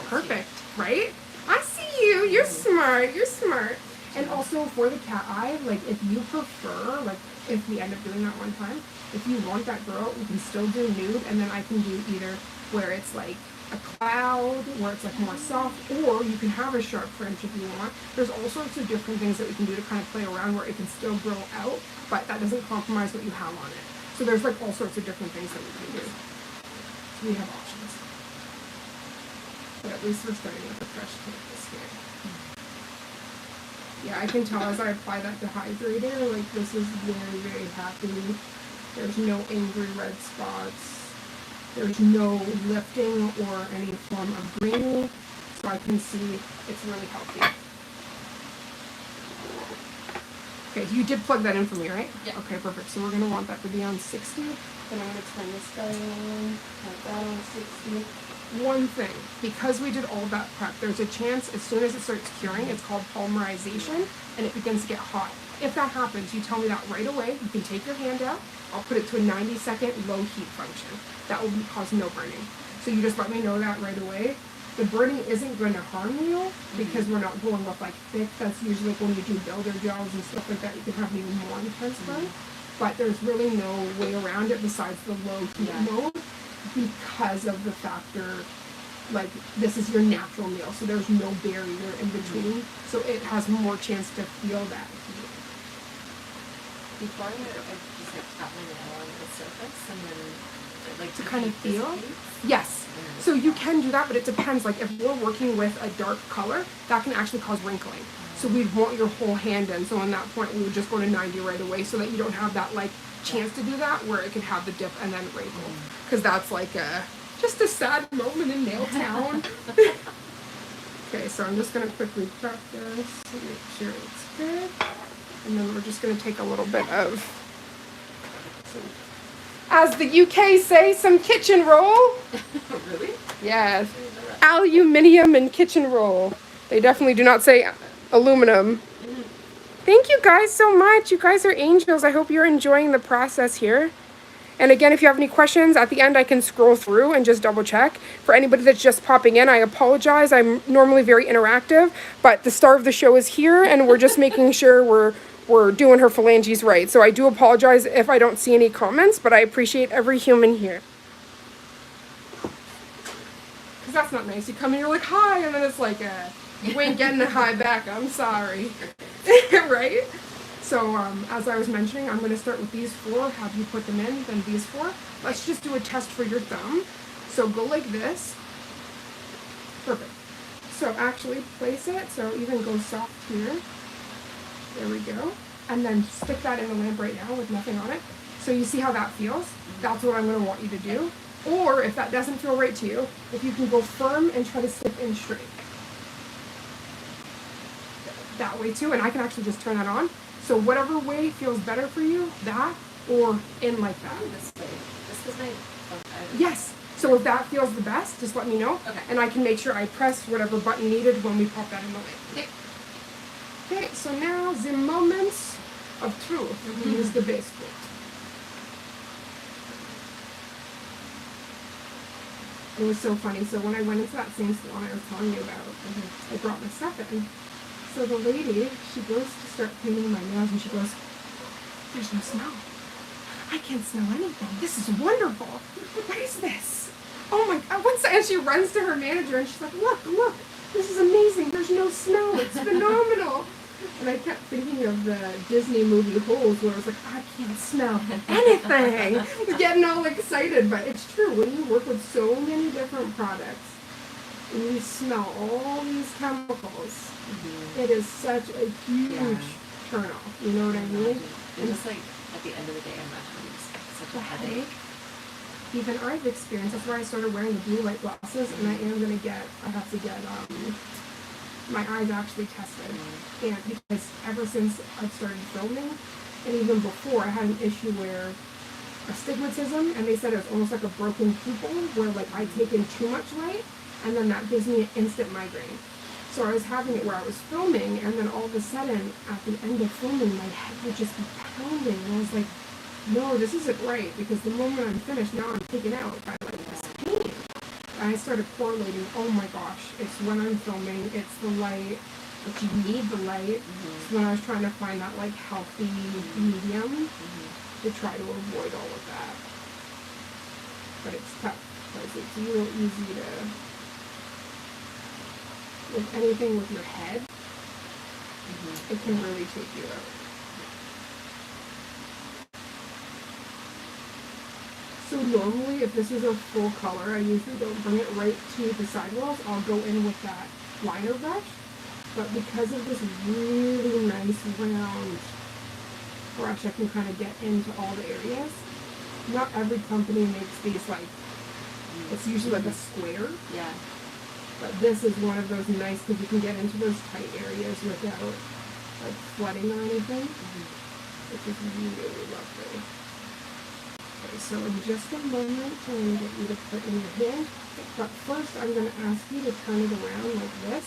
Perfect, right? I see you. You're smart. You're smart. And also for the cat eye, like if you prefer, like if we end up doing that one time, if you want that girl, we can still do nude, and then I can do either where it's like a cloud, where it's like more soft, or you can have a sharp fringe if you want. There's all sorts of different things that we can do to kind of play around where it can still grow out, but that doesn't compromise what you have on it. So there's like all sorts of different things that we can do. So we have options. But at least we're starting with a fresh canvas here. Yeah, I can tell as I apply that dehydrator, like this is very, very happy. There's no angry red spots. There's no lifting or any form of greening, so I can see it's really healthy. Okay, you did plug that in for me, right? Yeah. Okay, perfect. So we're going to want that to be on 60. Then I'm going to turn this guy on, have that on 60. One thing, because we did all that prep, there's a chance as soon as it starts curing, it's called polymerization, and it begins to get hot. If that happens, you tell me that right away. You can take your hand out. I'll put it to a 90-second low heat function. That will cause no burning. So you just let me know that right away. The burning isn't going to harm you because we're not going with like thick. That's usually like when you do builder gels and stuff like that, you can have an even more intense burn. But there's really no way around it besides the low heat mode because of the factor, like this is your natural nail, so there's no barrier in between. So it has more chance to feel that heat. Before I just like tap my nail on the surface and then like to kind of feel. Yes. So you can do that, but it depends. Like if we're working with a dark color, that can actually cause wrinkling. So we'd want your whole hand in. So on that point, we would just go to 90 right away so that you don't have that like chance to do that where it can have the dip and then wrinkle. Because that's like just a sad moment in nail town. Okay, so I'm just going to quickly prep this to make sure it's good. And then we're just going to take a little bit of, as the UK say, some kitchen roll. Really? Yes. Aluminium and kitchen roll. They definitely do not say aluminum. Thank you guys so much. You guys are angels. I hope you're enjoying the process here. And again, if you have any questions, at the end I can scroll through and just double check. For anybody that's just popping in, I apologize. I'm normally very interactive, but the star of the show is here and we're just making sure we're doing her phalanges right. So I do apologize if I don't see any comments, but I appreciate every human here. Because that's not nice. You come in, you're like, hi, and then it's like, you ain't getting a hi back. I'm sorry. Right? So as I was mentioning, I'm going to start with these four, have you put them in, then these four. Let's just do a test for your thumb. So go like this. Perfect. So actually place it, so even go soft here. There we go. And then stick that in the lamp right now with nothing on it. So you see how that feels? That's what I'm going to want you to do. Or if that doesn't feel right to you, if you can go firm and try to stick in straight. That way too, and I can actually just turn that on. So whatever way feels better for you, that or in like that. This way. This was my... Yes. So if that feels the best, just let me know. Okay. And I can make sure I press whatever button needed when we pop that in the lamp. Okay, so now the moments of truth. We use the base coat. It was so funny. So when I went into that same salon I was telling you about, I brought my stuff in. So the lady, she goes to start cleaning my nails and she goes, there's no smell. I can't smell anything. This is wonderful. What is this? Oh my God. And she runs to her manager and she's like, look, this is amazing. There's no smell. It's phenomenal. And I kept thinking of the Disney movie Holes where I was like, I can't smell anything. Getting all excited, but it's true. When you work with so many different products and you smell all these chemicals, it is such a huge turn off. You know what I mean? And just like at the end of the day, I'm not having such a headache. Even I've experienced, that's why I started wearing the blue light glasses, and I have to get my eyes actually tested. And because ever since I've started filming, and even before, I had an issue where astigmatism, and they said it was almost like a broken pupil, where like I take in too much light, and then that gives me an instant migraine. So I was having it where I was filming, and then all of a sudden, at the end of filming, my head would just be pounding, and I was like, no, this isn't right, because the moment I'm finished, now I'm taken out by like this pain. And I started correlating, oh my gosh, it's when I'm filming, it's the light, but you need the light. So then I was trying to find that like healthy medium to try to avoid all of that. But it's tough, because it's real easy to, with anything with your head, it can really take you out. So normally, if this is a full color, I usually don't bring it right to the sidewalls. I'll go in with that liner brush. But because of this really nice round brush, I can kind of get into all the areas. Not every company makes these like, it's usually like a square. Yeah. But this is one of those nice, because you can get into those tight areas without like flooding or anything, which is really lovely. Okay, so in just a moment, I'm going to get you to put in your hand. But first, I'm going to ask you to turn it around like this.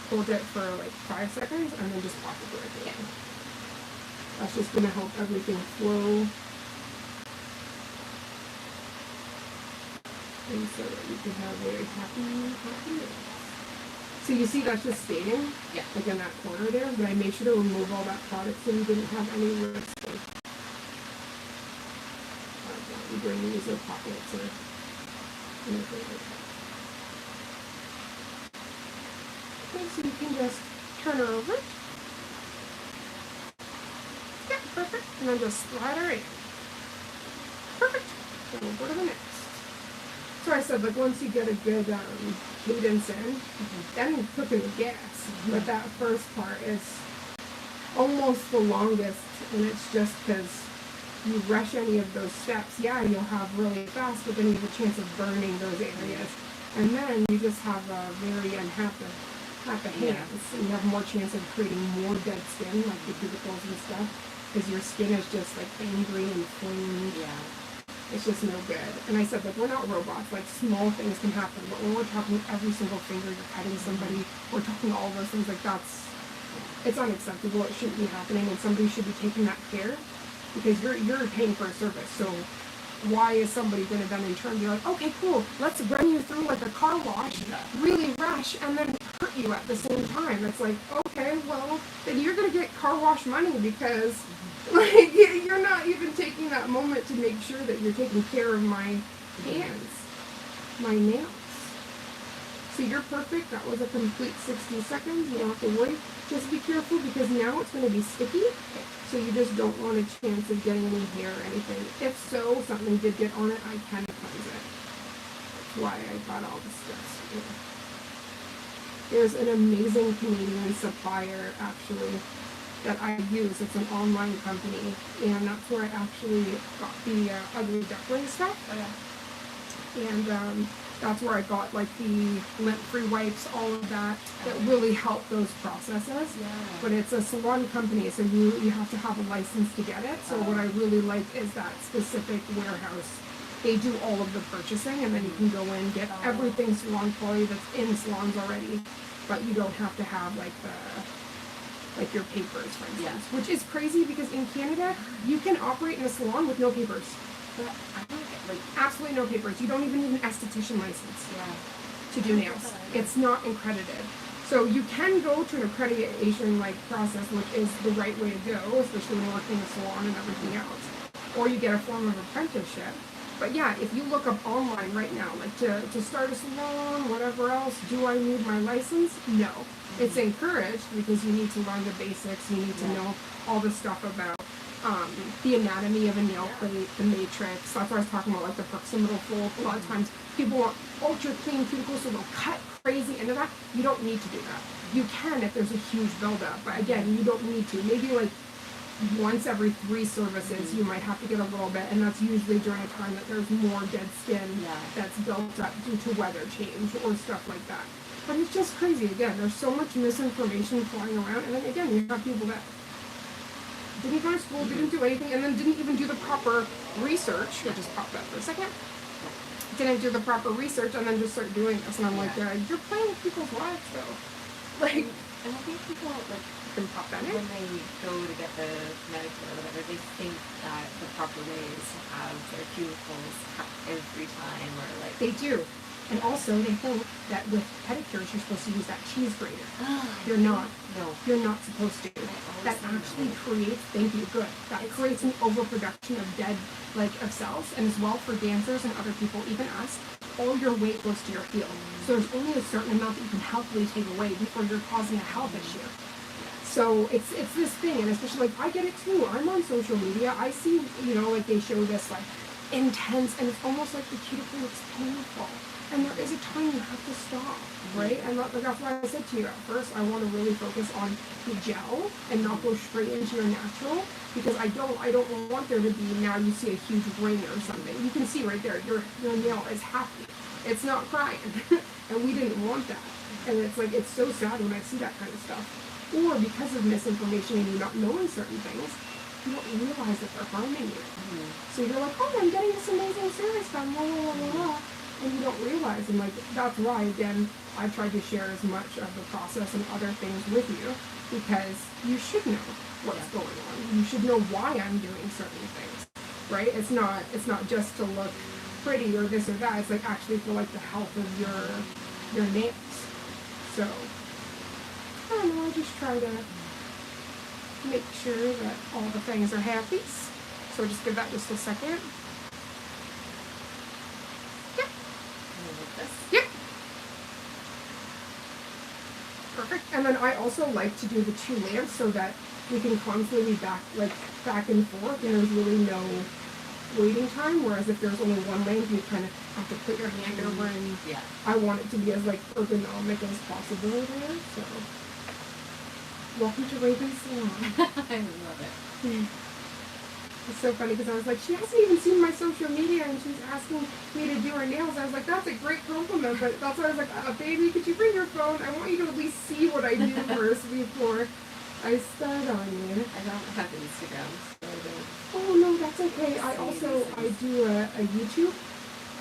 Hold it for like 5 seconds, and then just pop it right there. That's just going to help everything flow. And so that you can have very happy nails. So you see that's just staining? Yeah. Like in that corner there, but I made sure to remove all that product so you didn't have any risk of bring these or pockets or anything like that. Okay, so you can just turn her over. Yeah, perfect. And then just slide her in. Perfect. And we'll go to the next. So I said, like, once you get a good cadence in, then you're cooking with gas. But that first part is almost the longest, and it's just because you rush any of those steps, yeah, you'll have really fast, but then you have a chance of burning those areas. And then you just have a very unhappy hands, and you have more chance of creating more dead skin, like the cuticles and stuff, because your skin is just like angry and inflamed. Yeah. It's just no good. And I said, like, we're not robots. Like, small things can happen, but when we're talking every single finger, you're cutting somebody, we're talking all those things, like, it's unacceptable. It shouldn't be happening, and somebody should be taking that care, because you're paying for a service. So why is somebody going to then in turn be like, okay, cool, let's run you through like a car wash, really rush, and then hurt you at the same time? It's like, okay, well, then you're going to get car wash money, because like you're not even taking that moment to make sure that you're taking care of my hands, my nails. So you're perfect. That was a complete 60 seconds. You don't have to worry. Just be careful, because now it's going to be sticky. So you just don't want a chance of getting any hair or anything. If so, something did get on it, I can cleanse it. That's why I got all the steps here. There's an amazing Canadian supplier, actually, that I use. It's an online company, and that's where I actually got the ugly duckling stuff. And that's where I got like the lint-free wipes, all of that really help those processes. But it's a salon company, so you have to have a license to get it. So what I really like is that specific warehouse. They do all of the purchasing, and then you can go in, get everything salon quality that's in salons already, but you don't have to have like your papers, for instance. Which is crazy, because in Canada, you can operate in a salon with no papers. But I don't get, like, absolutely no papers. You don't even need an esthetician license to do nails. It's not accredited. So you can go to an accreditation like process, which is the right way to go, especially when you're working in a salon and everything else. Or you get a form of apprenticeship. But yeah, if you look up online right now, like to start a salon, whatever else, do I need my license? No. It's encouraged, because you need to learn the basics. You need to know all the stuff about the anatomy of a nail plate, the matrix. That's what I was talking about, like the proximal fold. A lot of times people want ultra clean cuticles, so they'll cut crazy into that. You don't need to do that. You can if there's a huge buildup, but again, you don't need to. Maybe like once every 3 services, you might have to get a little bit, and that's usually during a time that there's more dead skin that's built up due to weather change or stuff like that. But it's just crazy. Again, there's so much misinformation flying around, and then again, you have people that didn't go to school, didn't do anything, and then didn't even do the proper research. I'll just pop that for a second. didn't do the proper research and then just start doing this. And I'm like, you're playing with people's lives though. Like, and I think people like can pop that in. when they go to get the manicure or whatever, they think that the proper way is to have their cuticles cut every time, or like They do. And also, they think that with pedicures, you're supposed to use that cheese grater. You're not. No. You're not supposed to. That actually creates, thank you, good. That creates an overproduction of dead, of cells. And as well for dancers and other people, even us, all your weight goes to your heel. So there's only a certain amount that you can healthily take away before you're causing a health issue. So it's this thing, and especially, I get it too. I'm on social media. I see, they show this, intense, and it's almost like the cuticle looks painful. And there is a time you have to stop, right? And that's why I said to you at first, I want to really focus on the gel and not go straight into your natural, because I don't want there to be, now you see a huge ring or something. You can see right there, your nail is happy. It's not crying. And we didn't want that. And it's so sad when I see that kind of stuff. Or because of misinformation and you not knowing certain things, you don't realize that they're harming you. So you're like, oh, I'm getting this amazing service done, blah, blah, blah, blah. And you don't realize, and that's why, again, I tried to share as much of the process and other things with you, because you should know what's going on. You should know why I'm doing certain things, right? It's not just to look pretty or this or that. It's actually for the health of your nails. So I don't know. I just try to make sure that all the things are happy. So just give that just a second. Yep. Perfect. And then I also like to do the 2 lamps so that we can constantly be back and forth, and there's really no waiting time. Whereas if there's only one lamp, you kind of have to put your hand over, and I want it to be as ergonomic as possible there. So, welcome to Raven's Salon. I love it. It's so funny because I was like, she hasn't even seen my social media and she's asking me to do her nails. I was like, that's a great compliment, but that's why I was like, baby, could you bring your phone? I want you to at least see what I do first before I start on you. I don't have Instagram, so I don't. Oh no, that's okay. I do a YouTube.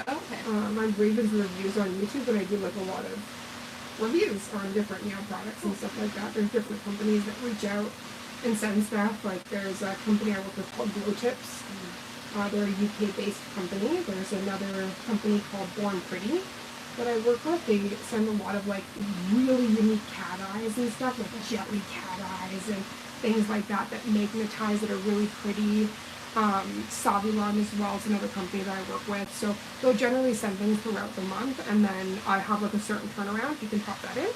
Okay. I'm Raven's Reviews on YouTube, and I do a lot of reviews on different nail products and stuff like that. There's different companies that reach out and send stuff. There's a company I work with called Glow Tips. They're a UK-based company. There's another company called Born Pretty that I work with. They send a lot of really unique cat eyes and stuff, jelly cat eyes and things like that magnetize that are really pretty. Savulon as well is another company that I work with. So they'll generally send things throughout the month, and then I have a certain turnaround. You can pop that in.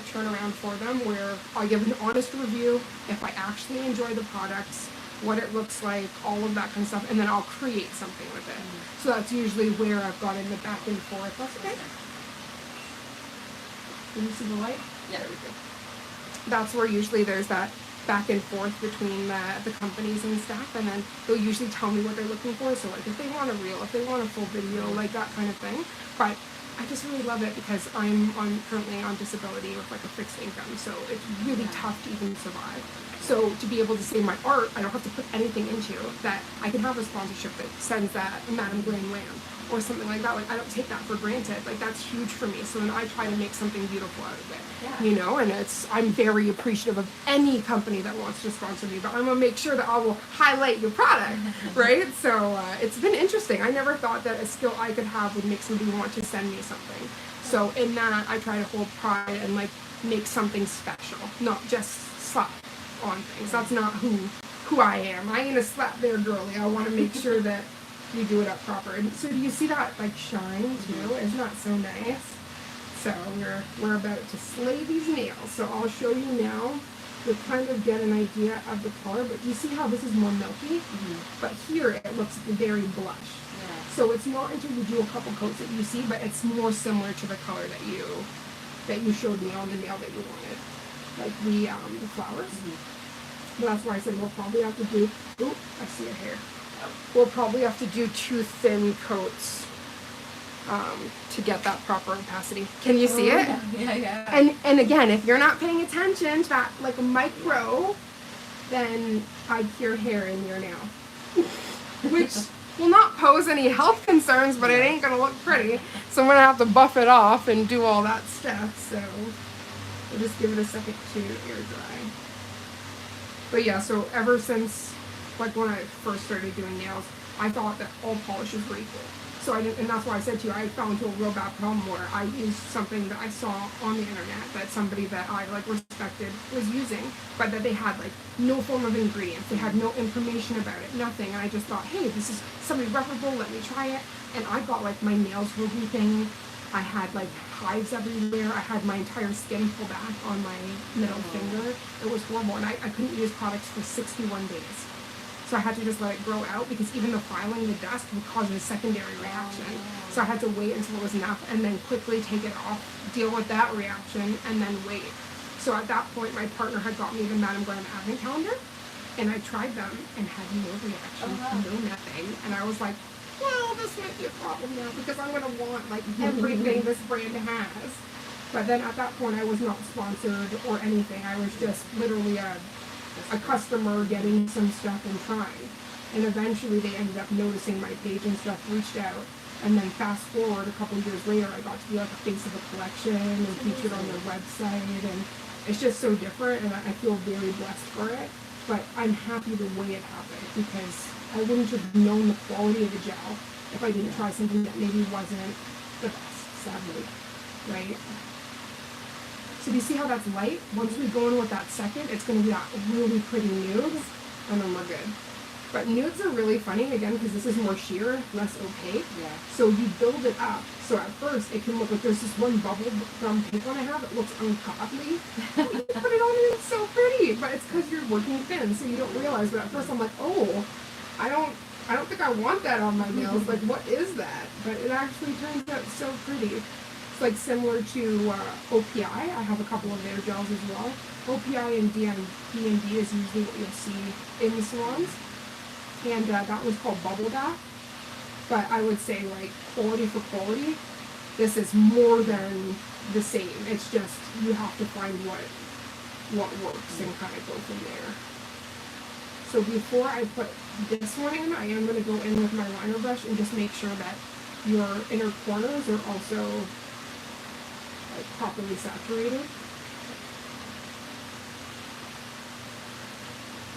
Turnaround for them where I'll give an honest review if I actually enjoy the products, what it looks like, all of that kind of stuff, and then I'll create something with it. So that's usually where I've gone in the back and forth. That's okay. Can you see the light? Yeah, there we go. That's where usually there's that back and forth between the companies and stuff, and then they'll usually tell me what they're looking for. So if they want a reel, if they want a full video, that kind of thing. But I just really love it because I'm currently on disability with a fixed income, so it's really tough to even survive. So to be able to say my art, I don't have to put anything into that. I can have a sponsorship that sends that Madam Glam or something like that. I don't take that for granted. That's huge for me. So then I try to make something beautiful out of it. Yeah. And I'm very appreciative of any company that wants to sponsor me, but I'm gonna make sure that I will highlight your product, right? So it's been interesting. I never thought that a skill I could have would make somebody want to send me something. So in that, I try to hold pride and make something special, not just slap on things. That's not who I am. I ain't a slap there girly. I want to make sure that you do it up proper. And so do you see that shine too? Isn't that so nice? So we're about to slay these nails. So I'll show you now to kind of get an idea of the color. But do you see how this is more milky? But here it looks very blush. Yeah. So it's not until you do a couple coats that you see, but it's more similar to the color that you showed me on the nail that you wanted, the flowers. But that's why I said we'll probably have to do. Oh, I see a hair. We'll probably have to do 2 thin coats to get that proper opacity. Can you see it? Yeah. And again, if you're not paying attention to that micro, then I hear hair in your nail. Which will not pose any health concerns, but it ain't gonna look pretty. So I'm gonna have to buff it off and do all that stuff. So we'll just give it a second to air dry. But yeah, so ever since, like when I first started doing nails, I thought that all polishes were equal. So I didn't, and that's why I said to you, I fell into a real bad problem where I used something that I saw on the internet that somebody that I like respected was using, but that they had like no form of ingredients, they had no information about it, nothing. And I just thought, hey, this is something reputable, let me try it. And I got like my nails were weeping. I had like hives everywhere. I had my entire skin pull back on my middle finger. It was horrible, and I couldn't use products for 61 days. So I had to just let it grow out because even the filing, the dust would cause a secondary reaction. So I had to wait until it was enough and then quickly take it off, deal with that reaction, and then wait. So at that point, my partner had got me the Madam Glam advent calendar, and I tried them and had no reaction, no nothing. And I was like, well, this might be a problem now because I'm going to want like everything this brand has. But then at that point, I was not sponsored or anything. I was just literally a customer getting some stuff and trying. And eventually they ended up noticing my page and stuff, reached out. And then fast forward a couple years later, I got to be like a face of a collection and featured on their website. And it's just so different, and I feel very blessed for it. But I'm happy the way it happened because I wouldn't have known the quality of the gel if I didn't try something that maybe wasn't the best, sadly, right? So do you see how that's light? Once we go in with that second, it's going to be that really pretty nude, and then we're good. But nudes are really funny, again, because this is more sheer, less opaque. Yeah. So you build it up. So at first, it can look like there's this one bubble from pink one I have. It looks ungodly. You put it on and it's so pretty. But it's because you're working thin, so you don't realize. But at first, I'm like, oh, I don't think I want that on my nails. Like, what is that? But it actually turns out so pretty. It's like similar to OPI. I have a couple of their gels as well. OPI and D&D is usually what you'll see in the salons. And that was called Bubble Bath. But I would say, like, quality for quality, this is more than the same. It's just you have to find what works and kind of go from there. So before I put this one in, I am going to go in with my liner brush and just make sure that your inner corners are also like properly saturated.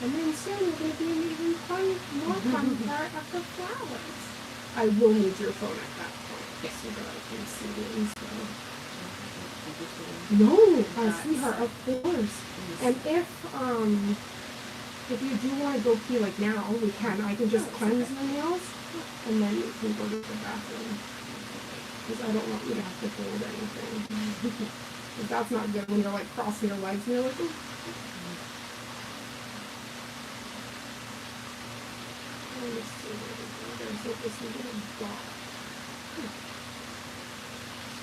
And then soon we're going to be an even more fun part of the flowers. I will need your phone at that point, yes, so that I can see the inspo. No, sweetheart, of course. And if you do want to go pee like now, we can. I can just cleanse my nails, and then you can go to the bathroom. Because I don't want you to have to hold anything. Because that's not good when you're like crossing your legs and you're like, oh. Let's see where we go. There's like this little dot.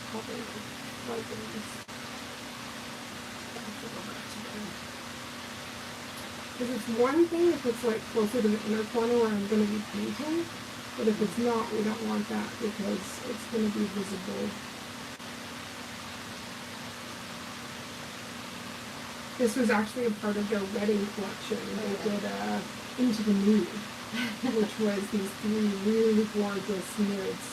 Probably like this. Because it's one thing if it's like closer to the inner corner where I'm going to be painting, but if it's not, we don't want that because it's going to be visible. This was actually a part of their wedding collection. They did Into the Nude, which was these three really gorgeous nudes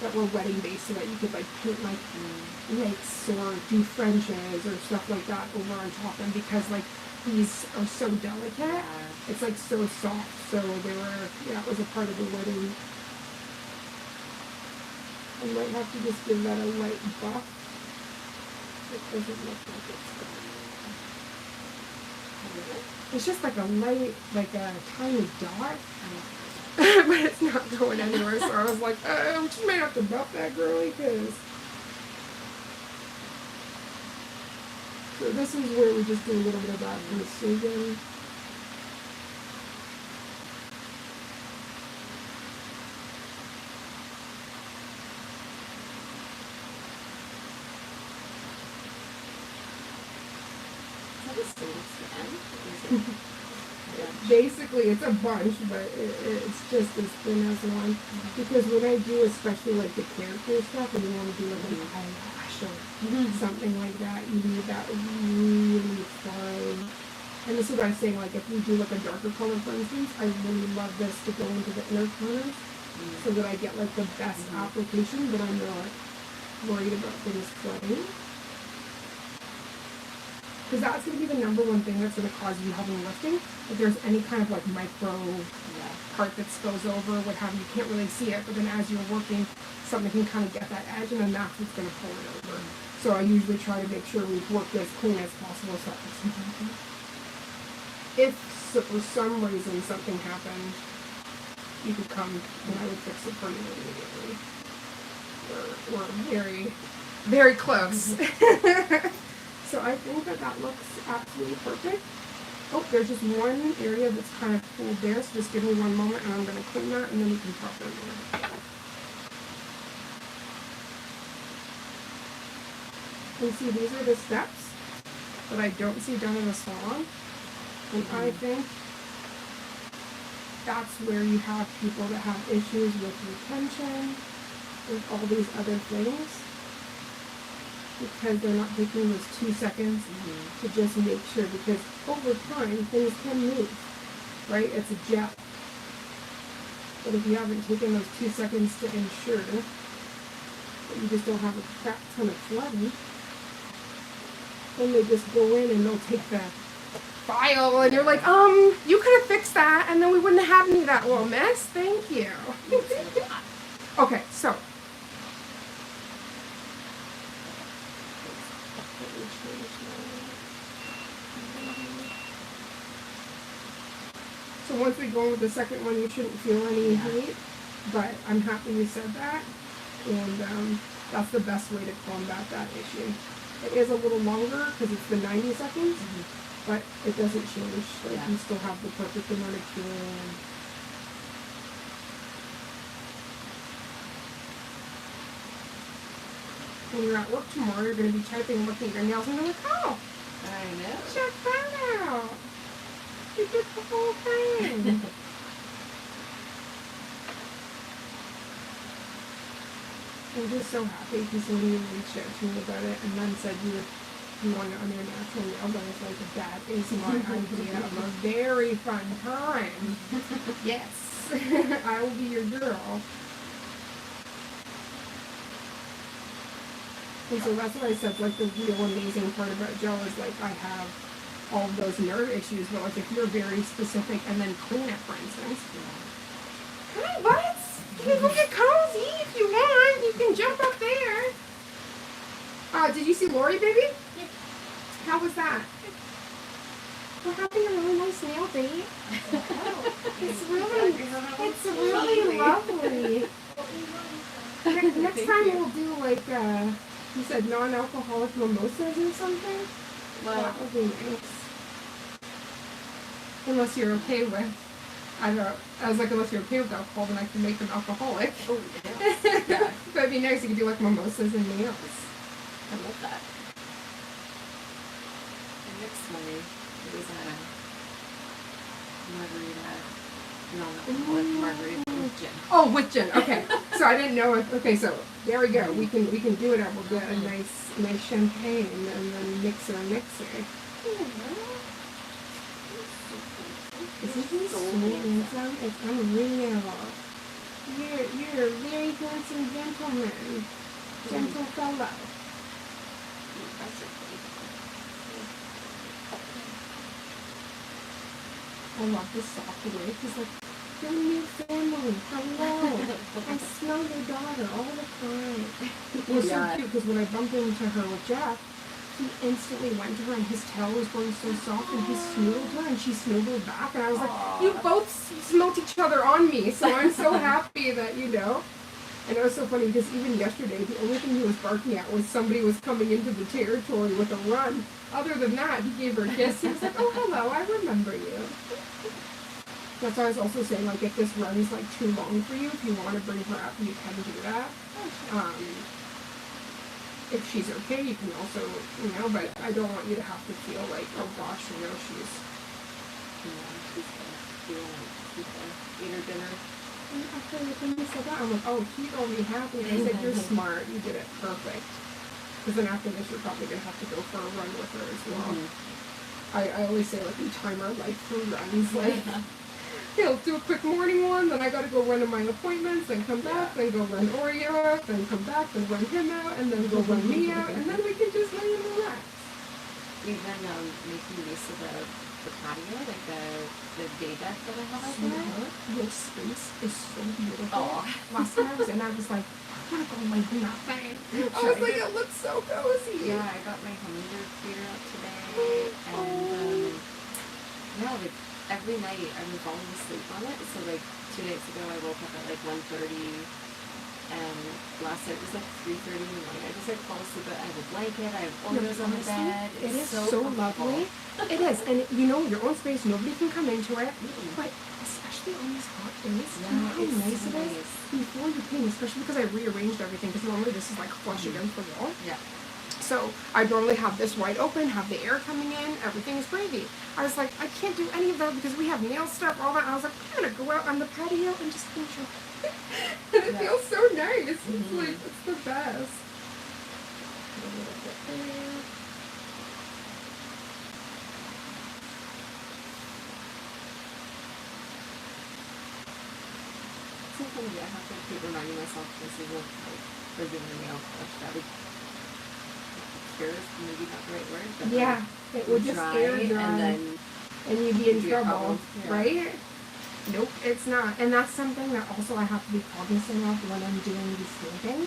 that were wedding based, so that you could like paint like lakes or do Frenches or stuff like that over on top. And because like these are so delicate, it's like so soft. So they were, yeah, it was a part of the wedding. I might have to just give that a light buff. It doesn't look like it's done. It's just like a light, like a tiny dot. But it's not going anywhere, so I was like, I just may have to buff that girly, because... So this is where we just do a little bit of that precision. Basically, it's a bunch, but it's just as thin as one. Because when I do, especially like the character stuff, and you want to do like an eyelash or something like that, you need that really fine And this is what I was saying, like if we do like a darker color, for instance, I really love this to go into the inner corners so that I get like the best application, but I'm not worried about things flooding. Because that's going to be the number one thing that's going to cause you having lifting. If there's any kind of like micro part that spills over, what have you, you can't really see it, but then as you're working, something can kind of get that edge, and then that's what's going to pull it over. So I usually try to make sure we've worked as clean as possible so that doesn't happen. If for some reason something happened, you could come and I would fix it for you immediately. We're very, very close. So I think that looks absolutely perfect. Oh, there's just one area that's kind of pulled there, so just give me one moment and I'm going to clean that and then we can talk in more. And see, these are the steps that I don't see done in a salon. And I think that's where you have people that have issues with retention, with all these other things, because they're not taking those 2 seconds to just make sure, because over time, things can move, right? It's a gel. But if you haven't taken those 2 seconds to ensure that you just don't have a crap ton of flooding, then they just go in and they'll take the file, and you're like, you could have fixed that, and then we wouldn't have any of that little mess. Thank you. Okay, so. So once we go in with the second one, you shouldn't feel any heat, but I'm happy you said that, and that's the best way to combat that issue. It is a little longer because it's the 90 seconds. But it doesn't change. Like you still have the perfect amount of curing. When you're at work tomorrow, you're going to be typing and looking at your nails and you're like, oh, I know. Check that out. You did the whole thing. I'm just so happy because when you reached out to me about it and then said you want it on your natural nails, I was like, that is my idea of a very fun time. Yes. I will be your girl. And so that's what I said, like the real amazing part about gel is like I have all of those nerve issues, but like if you're very specific and then clean it, for instance. Hi, butts! You can go get cozy if you want. You can jump up there. Did you see Lori, baby? Yeah. How was that? We're having a really nice nail date. Oh, it's really lovely. Next time we'll do like you said non-alcoholic mimosas or something. Well, that would be nice. Unless you're okay with. I was like, unless you're okay with alcohol, then I can make them alcoholic. Oh, yeah. But it'd be nice if you could do like mimosas and nails. I love that. And next Monday, it was a non-alcoholic margarita with gin. Oh, with gin. Okay. So I didn't know if. Okay, so there we go. We can do it. We'll get a nice champagne and then mixer. Isn't he so handsome? It's unreal. You're a very handsome gentleman. Gentle fellow. I love this soft way. He's like, your new family. Hello. I smell your daughter all the time. It was so cute because when I bumped into her with Jeff, he instantly went to her and his tail was going so soft and he snuggled her and she snuggled back and I was like, you both smelt each other on me, so I'm so happy that, you know. And it was so funny because even yesterday, the only thing he was barking at was somebody was coming into the territory with a run. Other than that, he gave her a kiss. He was like, oh, hello, I remember you. That's why I was also saying, like, if this run is, like, too long for you, if you want to bring her up, you can do that. If she's okay, you can also, you know, but I don't want you to have to feel like, oh gosh, you know, she's eat her dinner. And after when you said that, I'm like, oh, he told me happy. And I said, you're smart, you did it perfect. Because then after this, you're probably going to have to go for a run with her as well. I always say, like, we time our life through runs. Like, yeah, let's do a quick morning one, then I gotta go run to my appointments, then come back, then go run Oreo out, then come back, then run him out, and then go run me out, and then we can just lay and relax. We've been making use of the patio, like the day deck that I have out there. Your space is so beautiful. Oh. Last time I was in, I was like, I'm gonna go lay in that thing. I was like, it looks so cozy. Yeah, I got my hummingbird feeder out today, and yeah, like every night I've been falling asleep on it. So like 2 nights ago, I woke up at like 1:30, and last night was like 3:30 in the morning. I just like fall asleep. I have a blanket. I have Oreos on the bed. It is so so lovely. It is, and you know, your own space. Nobody can come into it, but especially on these hot days, you know how nice it is before you paint. Especially because I rearranged everything. Because normally this is like flush against the wall. Yeah. So I normally have this wide open, have the air coming in, everything is gravy. I was like, I can't do any of that because we have nail stuff, all that. I was like, I'm gonna go out on the patio and just enjoy. And it feels so nice. It's like, it's the best. A little bit there. Sometimes I have to keep reminding myself this is like we're doing a nail polish that would cure, maybe not the right word, but yeah, it would just air dry, and you'd be in trouble, right? Nope, it's not. And that's something that also I have to be cognizant of when I'm doing the stamping.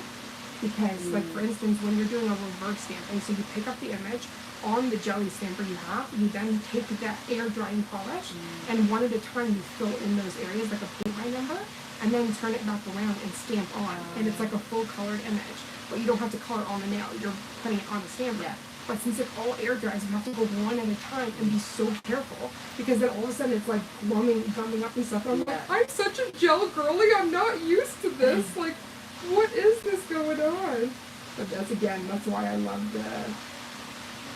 Because, like, for instance, when you're doing a reverse stamping, so you pick up the image on the jelly stamper you have, you then take that air drying polish, and one at a time you fill in those areas like a paint by number, and then turn it back around and stamp on. And it's like a full colored image. But you don't have to color on the nail, you're putting it on the stamper. Yeah. But since it all air dries, you have to go one at a time and be so careful, because then all of a sudden it's like gumming up and stuff. And I'm like, I'm such a gel girly, I'm not used to this. Like, what is this going on? But that's why I love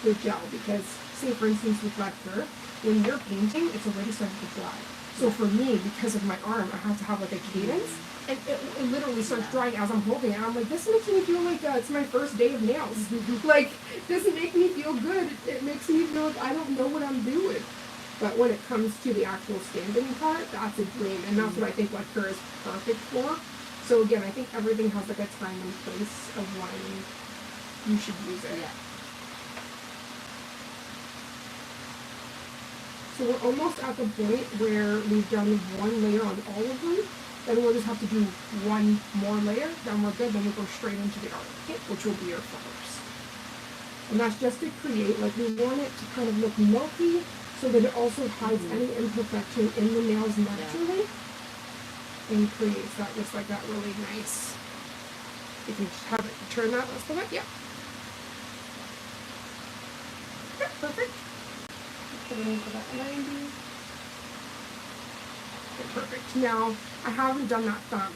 the gel, because say for instance with Vector, when you're painting, it's already starting to dry. So for me, because of my arm, I have to have like a cadence. And it literally starts drying as I'm holding it. I'm like, this makes me feel like it's my first day of nails. Like, this doesn't make me feel good. It makes me feel like I don't know what I'm doing. But when it comes to the actual stamping part, that's a dream. And that's what I think Lecture is perfect for. So again, I think everything has like a time and place of when you should use it. Yeah. So we're almost at the point where we've done one layer on all of them. Then we'll just have to do one more layer, then we're good, then we'll go straight into the art kit, which will be your flowers. And that's just to create, like, we want it to kind of look milky, so that it also hides any imperfection in the nails naturally, and creates that, just like that really nice. You can just have it, turn that, let's go back, yeah. Yeah, perfect. Put it in for that 90. Okay, perfect. Now, I haven't done that thumb,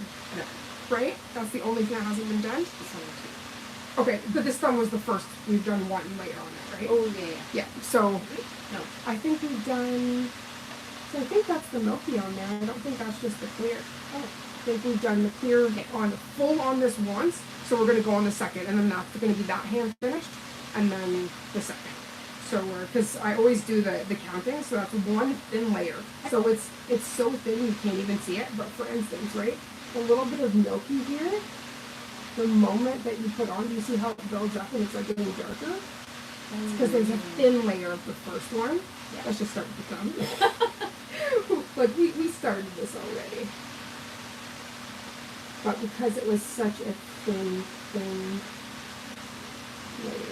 right? That's the only thing that hasn't been done? Okay, but this thumb was the first. We've done one layer on it, right? Oh, yeah. Yeah, so No. I think we've done, so I think that's the milky on there. I don't think that's just the clear. Oh, I think we've done the clear on full on this once, so we're going to go on the second, and then that's going to be that hand finished, and then the second. So because I always do the counting, so that's one thin layer. So it's so thin you can't even see it. But for instance, right, a little bit of milky here, the moment that you put on, do you see how it builds up and it's like getting darker? It's because there's a thin layer of the first one. Yeah. Let's just start with the thumb. Like we started this already. But because it was such a thin layer.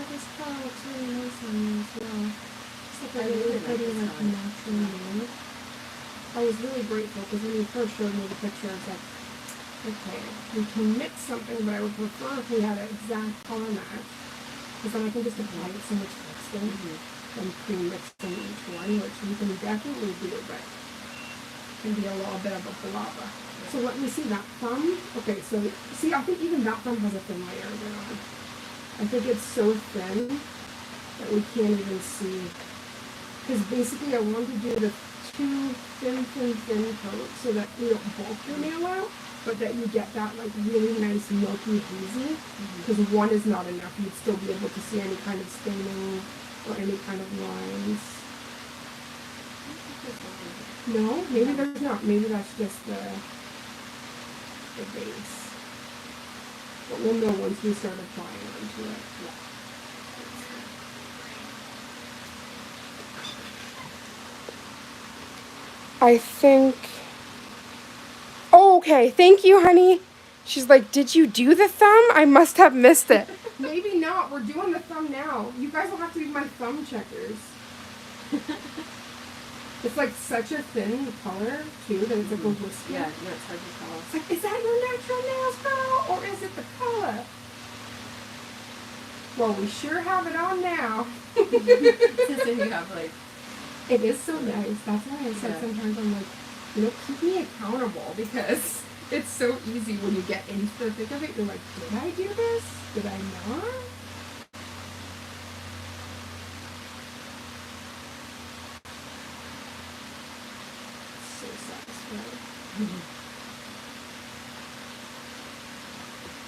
This color looks really nice on me as well. It's like a really pretty, like, natural nail. I was really grateful because when you first showed me the picture, I was like, okay, we can mix something, but I would prefer if we had an exact color match. Because then I can just apply it so much faster and pre-mixing each one, which you can definitely do, but it can be a little bit of a blabber. So let me see that thumb. Okay, so see, I think even that thumb has a thin layer going on. I think it's so thin that we can't even see. Because basically I want to do the two thin coats so that you don't bulk your nail out, but that you get that like really nice milky hazy. Because one is not enough. You'd still be able to see any kind of staining or any kind of lines. No, maybe there's not. Maybe that's just the base. But we'll know once we start applying onto it. Yeah. I think... Oh, okay. Thank you, honey. She's like, did you do the thumb? I must have missed it. Maybe not. We're doing the thumb now. You guys will have to be my thumb checkers. It's like such a thin color, too, that it's like a whisker. Yeah, it's hard to tell. It's like, is that your natural nails, girl? Or is it the color? Well, we sure have it on now. Since then you have like... It is so nice. That's why I said sometimes I'm like, you know, keep me accountable, because it's so easy when you get into the thick of it. You're like, did I do this? Did I not? So satisfying.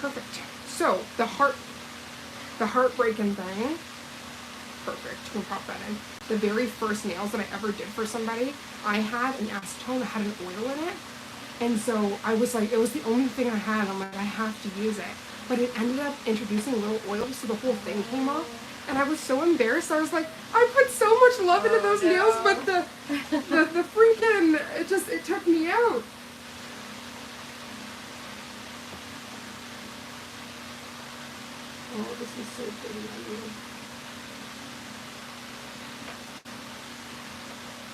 Perfect. So the heartbreaking thing. Perfect. We'll pop that in. The very first nails that I ever did for somebody, I had an acetone that had an oil in it. And so I was like, it was the only thing I had. I'm like, I have to use it. But it ended up introducing a little oil, so the whole thing came off. And I was so embarrassed. I was like, I put so much love into those nails, but the freaking, it took me out. Oh, this is so pretty on you.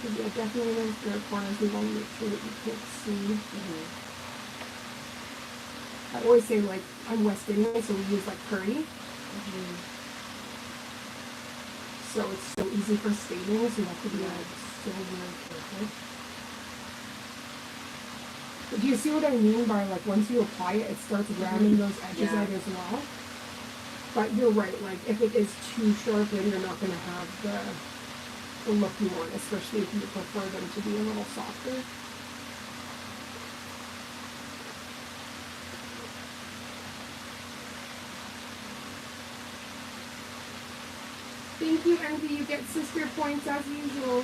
Yeah, definitely in those dark corners, we want to make sure that you can't see. I always say, like, I'm West Indian, so we use, like, curry. So it's so easy for staining, so you have to be, like, so really careful. But do you see what I mean by, like, once you apply it, it starts rounding those edges out as well? But you're right, like, if it is too sharp, then you're not going to have the look you want, especially if you prefer them to be a little softer. Thank you, Envy. You get sister points as usual.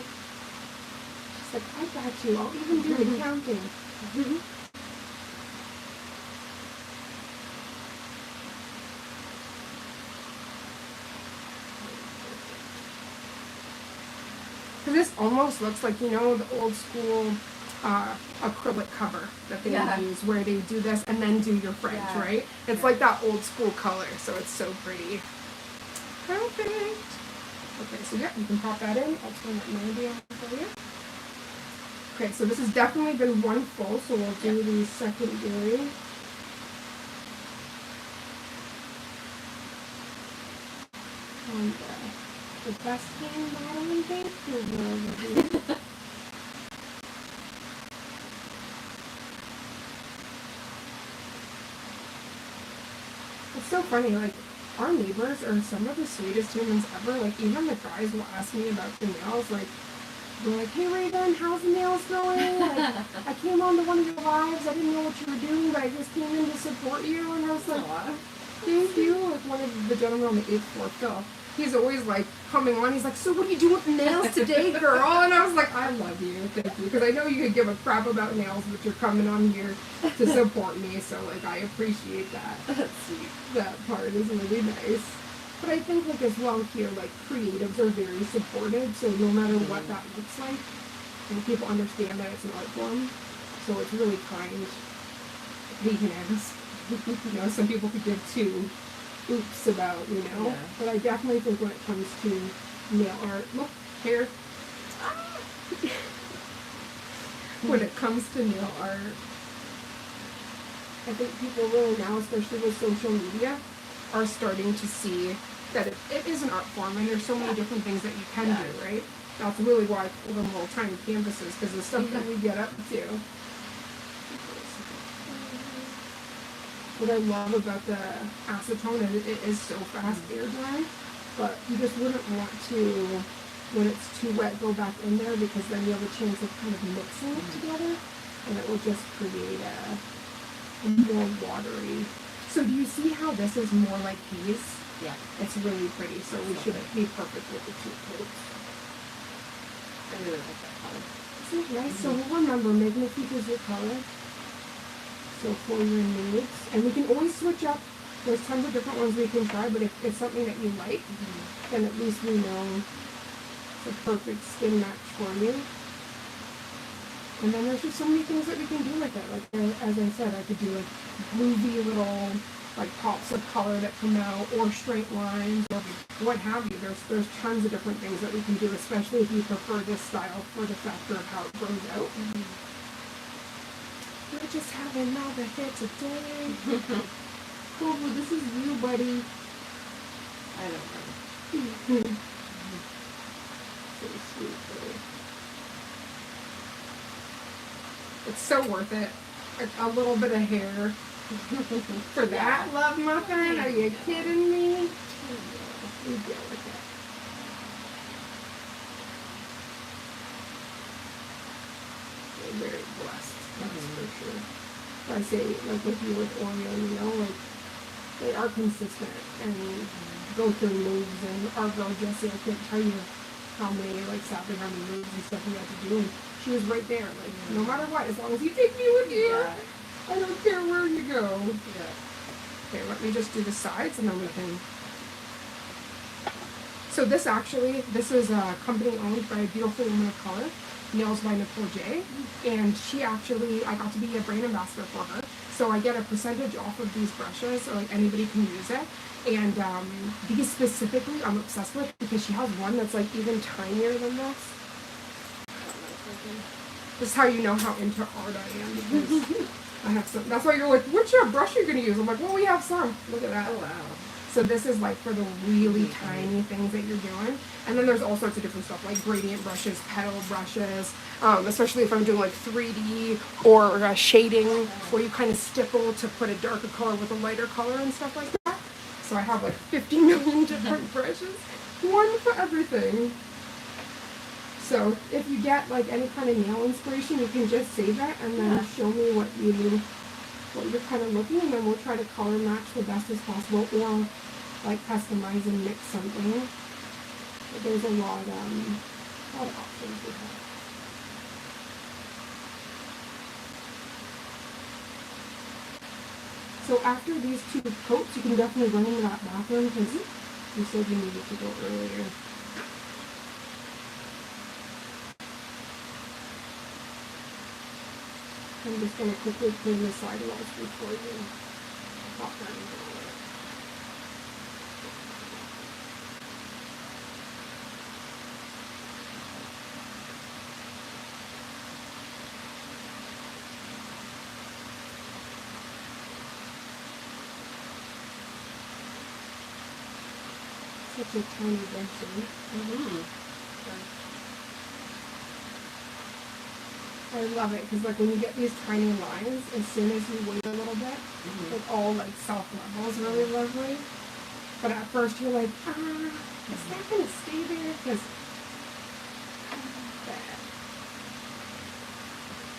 She's like, I got you. I'll even do the counting. This almost looks like, you know, the old school acrylic cover that they use, where they do this and then do your fringe, right? It's like that old school color, so it's so pretty. Perfect. Okay, so yeah, you can pop that in. I'll turn that maybe on for you. Okay, so this has definitely been one full, so we'll do the secondary. And the best hand modeling thing. It's so funny, like, our neighbors are some of the sweetest humans ever. Like, even the guys will ask me about the nails, like, they're like, hey Raven, how's the nails going? Like, I came on to one of your lives, I didn't know what you were doing, but I just came in to support you, and I was like, thank you. Like, one of the gentlemen on the 8th floor, Phil, he's always like coming on, he's like, so what are you doing with the nails today, girl? And I was like, I love you, thank you, because I know you could give a crap about nails, but you're coming on here to support me, so like, I appreciate that. That's sweet. That part is really nice. But I think, like, as well here, like, creatives are very supportive, so no matter what that looks like, and people understand that it's an art form, so it's really kind. They can ask. You know, some people could give two oops about, you know, but I definitely think when it comes to nail art, look, hair, when it comes to nail art, I think people really now, especially with social media, are starting to see that it is an art form, and there's so many different things that you can do, right? That's really why I call them little tiny canvases, because the stuff that we get up to. What I love about the acetone is it is so fast air dry. but you just wouldn't want to, when it's too wet, go back in there, because then you have a chance of kind of mixing it together, and it will just create a more watery. So do you see how this is more like haze? Yeah. It's really pretty, so we should be perfect with the 2 coats. I really like that color. Isn't it nice? So remember, Magnifique is your color. So for your nudes, and we can always switch up. There's tons of different ones we can try, but if it's something that you like, then at least we know the perfect skin match for you. And then there's just so many things that we can do with it. Like, as I said, I could do like groovy little like pops of color that come out, or straight lines, or what have you. There's tons of different things that we can do, especially if you prefer this style for the factor of how it grows out. We're just having another hit today. Cool, well, this is you, buddy. I don't know. So sweet, buddy. It's so worth it. A little bit of hair for that, love muffin. Are you kidding me? You deal with it. You're very blessed, that's for sure. I say, like with you with Oreo, you know, like they are consistent and go through moves. And our girl Jessie, I can't tell you how many, like, sadly, how many moves and stuff we had to do. And she was right there, like, no matter what, as long as you take me with you, I don't care where you go. Okay, let me just do the sides and then we can. So this is a company owned by a beautiful woman of color, Nails by Nicole J. And she actually, I got to be a brand ambassador for her. So I get a percentage off of these brushes, or like anybody can use it. And these specifically I'm obsessed with, because she has one that's like even tinier than this. This is how you know how into art I am, because I have some. That's why you're like, which brush are you going to use? I'm like, well, we have some. Look at that. Oh, wow. So this is like for the really tiny things that you're doing. And then there's all sorts of different stuff, like gradient brushes, petal brushes, especially if I'm doing like 3D or shading, where you kind of stipple to put a darker color with a lighter color and stuff like that. So I have like 50 million different brushes, one for everything. So if you get like any kind of nail inspiration, you can just save it and then show me what you're kind of looking, and then we'll try to color match the best as possible, or like customize and mix something. But there's a lot of options with that. So after these 2 coats, you can definitely run into that bathroom, because you said you needed to go earlier. I'm just going to quickly clean the sidewalls before you pop that in. Such a tiny brush. I love it, because like when you get these tiny lines, as soon as you wait a little bit, it all like self-levels really lovely. But at first you're like, is that going to stay there? Because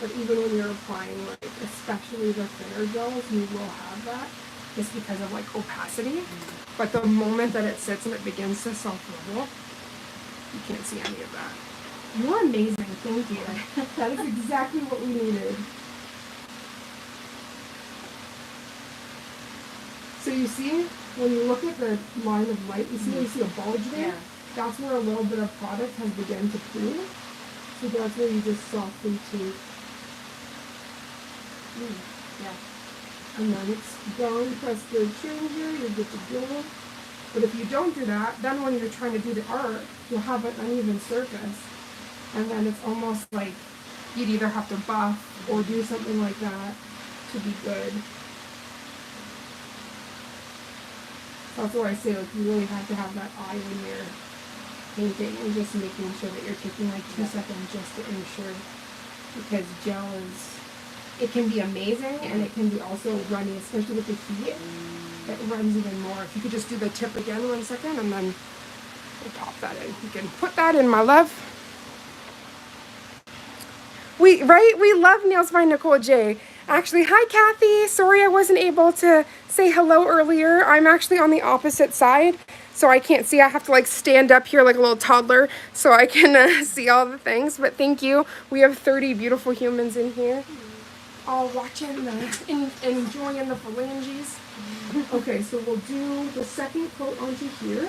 but even when you're applying, like especially the thinner gels, you will have that, just because of like opacity. But the moment that it sits and it begins to self-level, you can't see any of that. You're amazing, thank you. That is exactly what we needed. So you see, when you look at the line of light, you see a bulge there? Yeah. That's where a little bit of product has begun to pool. So that's where you just softly take. And then it's gone, press the changer, you're good to go. But if you don't do that, then when you're trying to do the art, you'll have an uneven surface. And then it's almost like you'd either have to buff or do something like that to be good. That's why I say, like, you really have to have that eye when you're painting, and just making sure that you're taking like 2 seconds just to ensure, because gel it can be amazing and it can be also runny, especially with the heat. It runs even more. If you could just do the tip again 1 second, and then We'll pop that in. You can put that in, my love. We love Nails by Nicole J. Actually, hi Kathy. Sorry I wasn't able to say hello earlier. I'm actually on the opposite side, so I can't see. I have to like stand up here like a little toddler so I can see all the things. But thank you. We have 30 beautiful humans in here, all watching enjoying the phalanges. Okay, so we'll do the second coat onto here.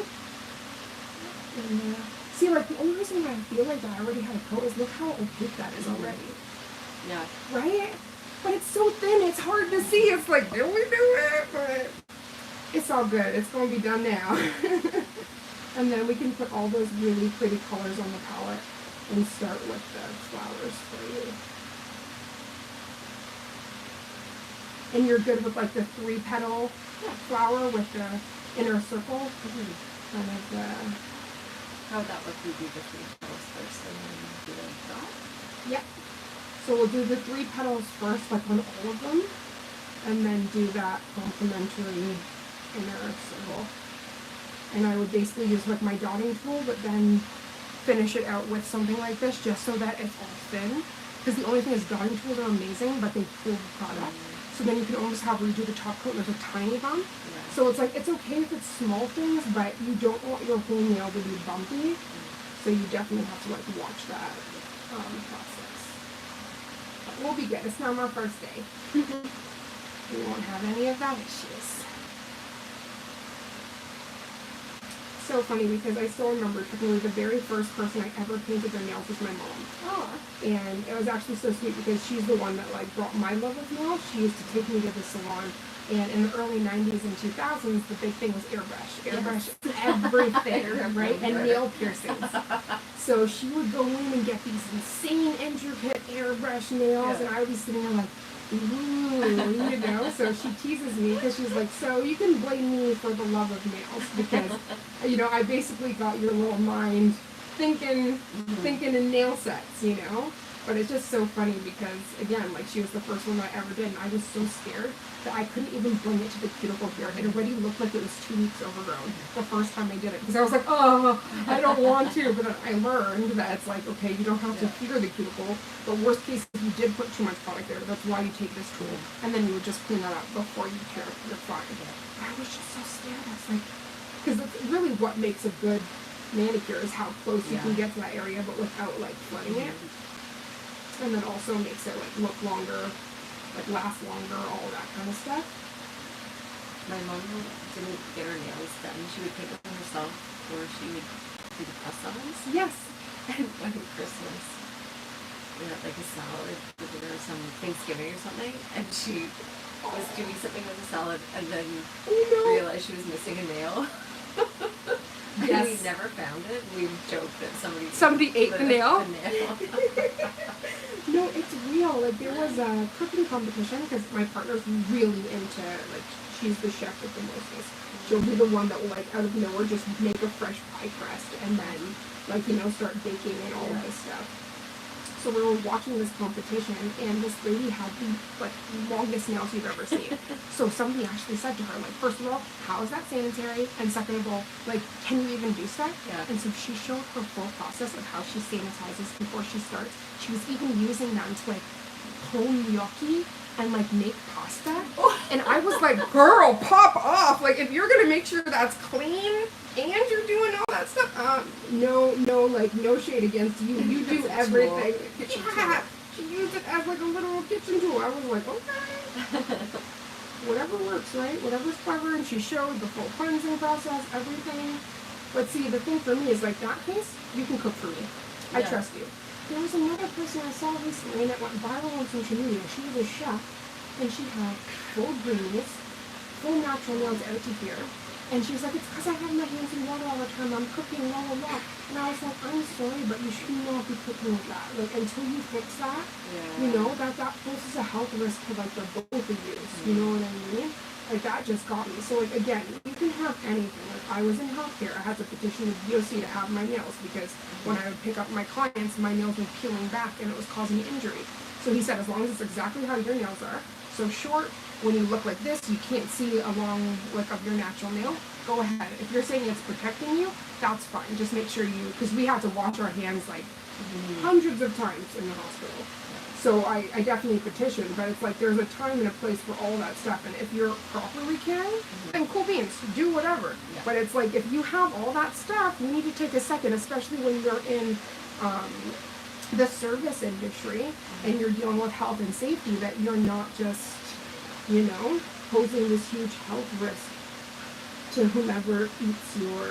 And, see, like, the only reason why I feel like I already had a coat is look how opaque that is already. Yeah. Right? But it's so thin, it's hard to see. It's like, did we do it? But it's all good. It's going to be done now. And then we can put all those really pretty colors on the palette and start with the flowers for you. And you're good with, like, the 3-petal flower with the inner circle. Kind of the... How would that look? We do the 3 petals first and then do the dot? Yep. So we'll do the 3 petals first, like on all of them, and then do that complementary inner circle. And I would basically use like my dotting tool, but then finish it out with something like this, just so that it's all thin. Because the only thing is dotting tools are amazing, but they pull the product. So then you can almost have redo the top coat and there's a tiny bump. So it's like, it's okay if it's small things, but you don't want your whole nail to be bumpy. So you definitely have to like watch that process. But we'll be good. It's not our first day. We won't have any of that issues. So funny because I still remember technically the very first person I ever painted their nails was my mom. Oh. And it was actually so sweet because she's the one that like brought my love of nails. She used to take me to the salon. And in the early 90s and 2000s, the big thing was airbrush. Airbrush everything, right? And nail piercings. So she would go in and get these insane, intricate airbrush nails, and I would be sitting there like, ooh, you know? So she teases me because she's like, so you can blame me for the love of nails because, you know, I basically got your little mind thinking in nail sets, you know? But it's just so funny because, again, like, she was the first one that I ever did, and I was so scared that I couldn't even bring it to the cuticle here. It already looked like it was 2 weeks overgrown the first time I did it. Because I was like, oh, I don't want to. But then I learned that it's like, okay, you don't have to fear the cuticle. But worst case, if you did put too much product there, that's why you take this tool. And then you would just clean that up before you tear it. You're fine. But I was just so scared. I was like, because that's really what makes a good manicure is how close you can get to that area, but without, like, flooding it. And then also makes it like look longer, like last longer, all that kind of stuff. My mom didn't get her nails done. She would paint them herself, or she would do the press-ons. Yes. And one Christmas, we had like a salad for dinner or some Thanksgiving or something, and she was doing something with the salad, and then realized she was missing a nail. Yes. And we never found it. We joked that somebody ate the nail. The No, it's real. Like, there was a cooking competition because my partner's really into, like, she's the chef with the mostest. She'll be the one that will, like, out of nowhere just make a fresh pie crust and then, like, you know, start baking and all of this stuff. So we were watching this competition, and this lady had the, like, longest nails you've ever seen. So somebody actually said to her, like, first of all, how is that sanitary? And second of all, like, can you even do stuff? Yeah. And so she showed her full process of how she sanitizes before she starts. She was even using them to, like, pull gnocchi and, like, make pasta. And I was like, girl, pop off. Like, if you're going to make sure that's clean and you're doing all that stuff, no shade against you. You do everything. Yeah. She used it as, like, a literal kitchen tool. I was like, okay. Whatever works, right? Whatever's clever. And she showed the full cleansing process, everything. But see, the thing for me is, like, that case, you can cook for me. I trust you. There was another person I saw recently that went viral on social media. She was a chef, and she had full greens, full natural nails out to here. And she was like, it's because I have my hands in water all the time. I'm cooking, blah, blah, blah. And I was like, I'm sorry, but you should not be cooking with that. Like, until you fix that, you know, that poses a health risk to, like, the both of you. You know what I mean? Like, that just got me. So, like, again, you can have anything. Like, I was in healthcare. I had to petition the DOC to have my nails because when I would pick up my clients, my nails were peeling back and it was causing injury. So he said, as long as it's exactly how your nails are, So short, when you look like this, you can't see along like of your natural nail. Go ahead. If you're saying it's protecting you, that's fine. Just make sure you, because we have to wash our hands like hundreds of times in the hospital. So I definitely petition, but it's like there's a time and a place for all that stuff. And if you're properly caring, then cool beans, do whatever. Yeah. But it's like if you have all that stuff, you need to take a second, especially when you're in the service industry and you're dealing with health and safety, that you're not just, you know, posing this huge health risk to whomever eats your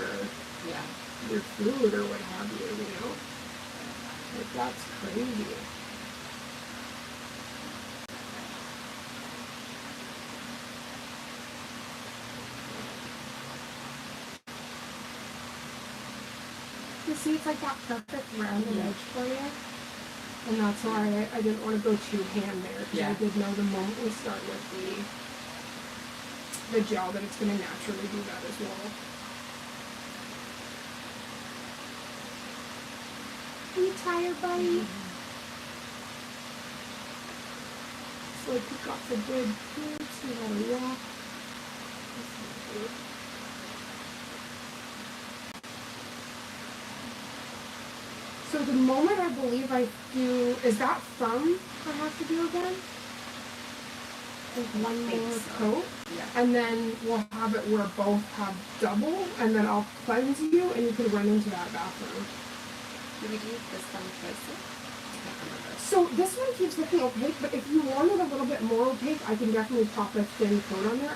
food or what have you, you know? Like, that's crazy. You see, it's like that perfect rounded edge for you. And that's why I didn't want to go too hand there, because I did know the moment we start with the gel that it's going to naturally do that as well. Are you tired, buddy? So like you got the good boots, you gotta walk. So the moment I believe I do, is that thumb I have to do again? Like one more coat? Yeah. And then we'll have it where both have double, and then I'll cleanse you and you can run into that bathroom. Did we do this thumb twice? I can't remember. So this one keeps looking opaque, but if you want it a little bit more opaque, I can definitely pop a thin coat on there.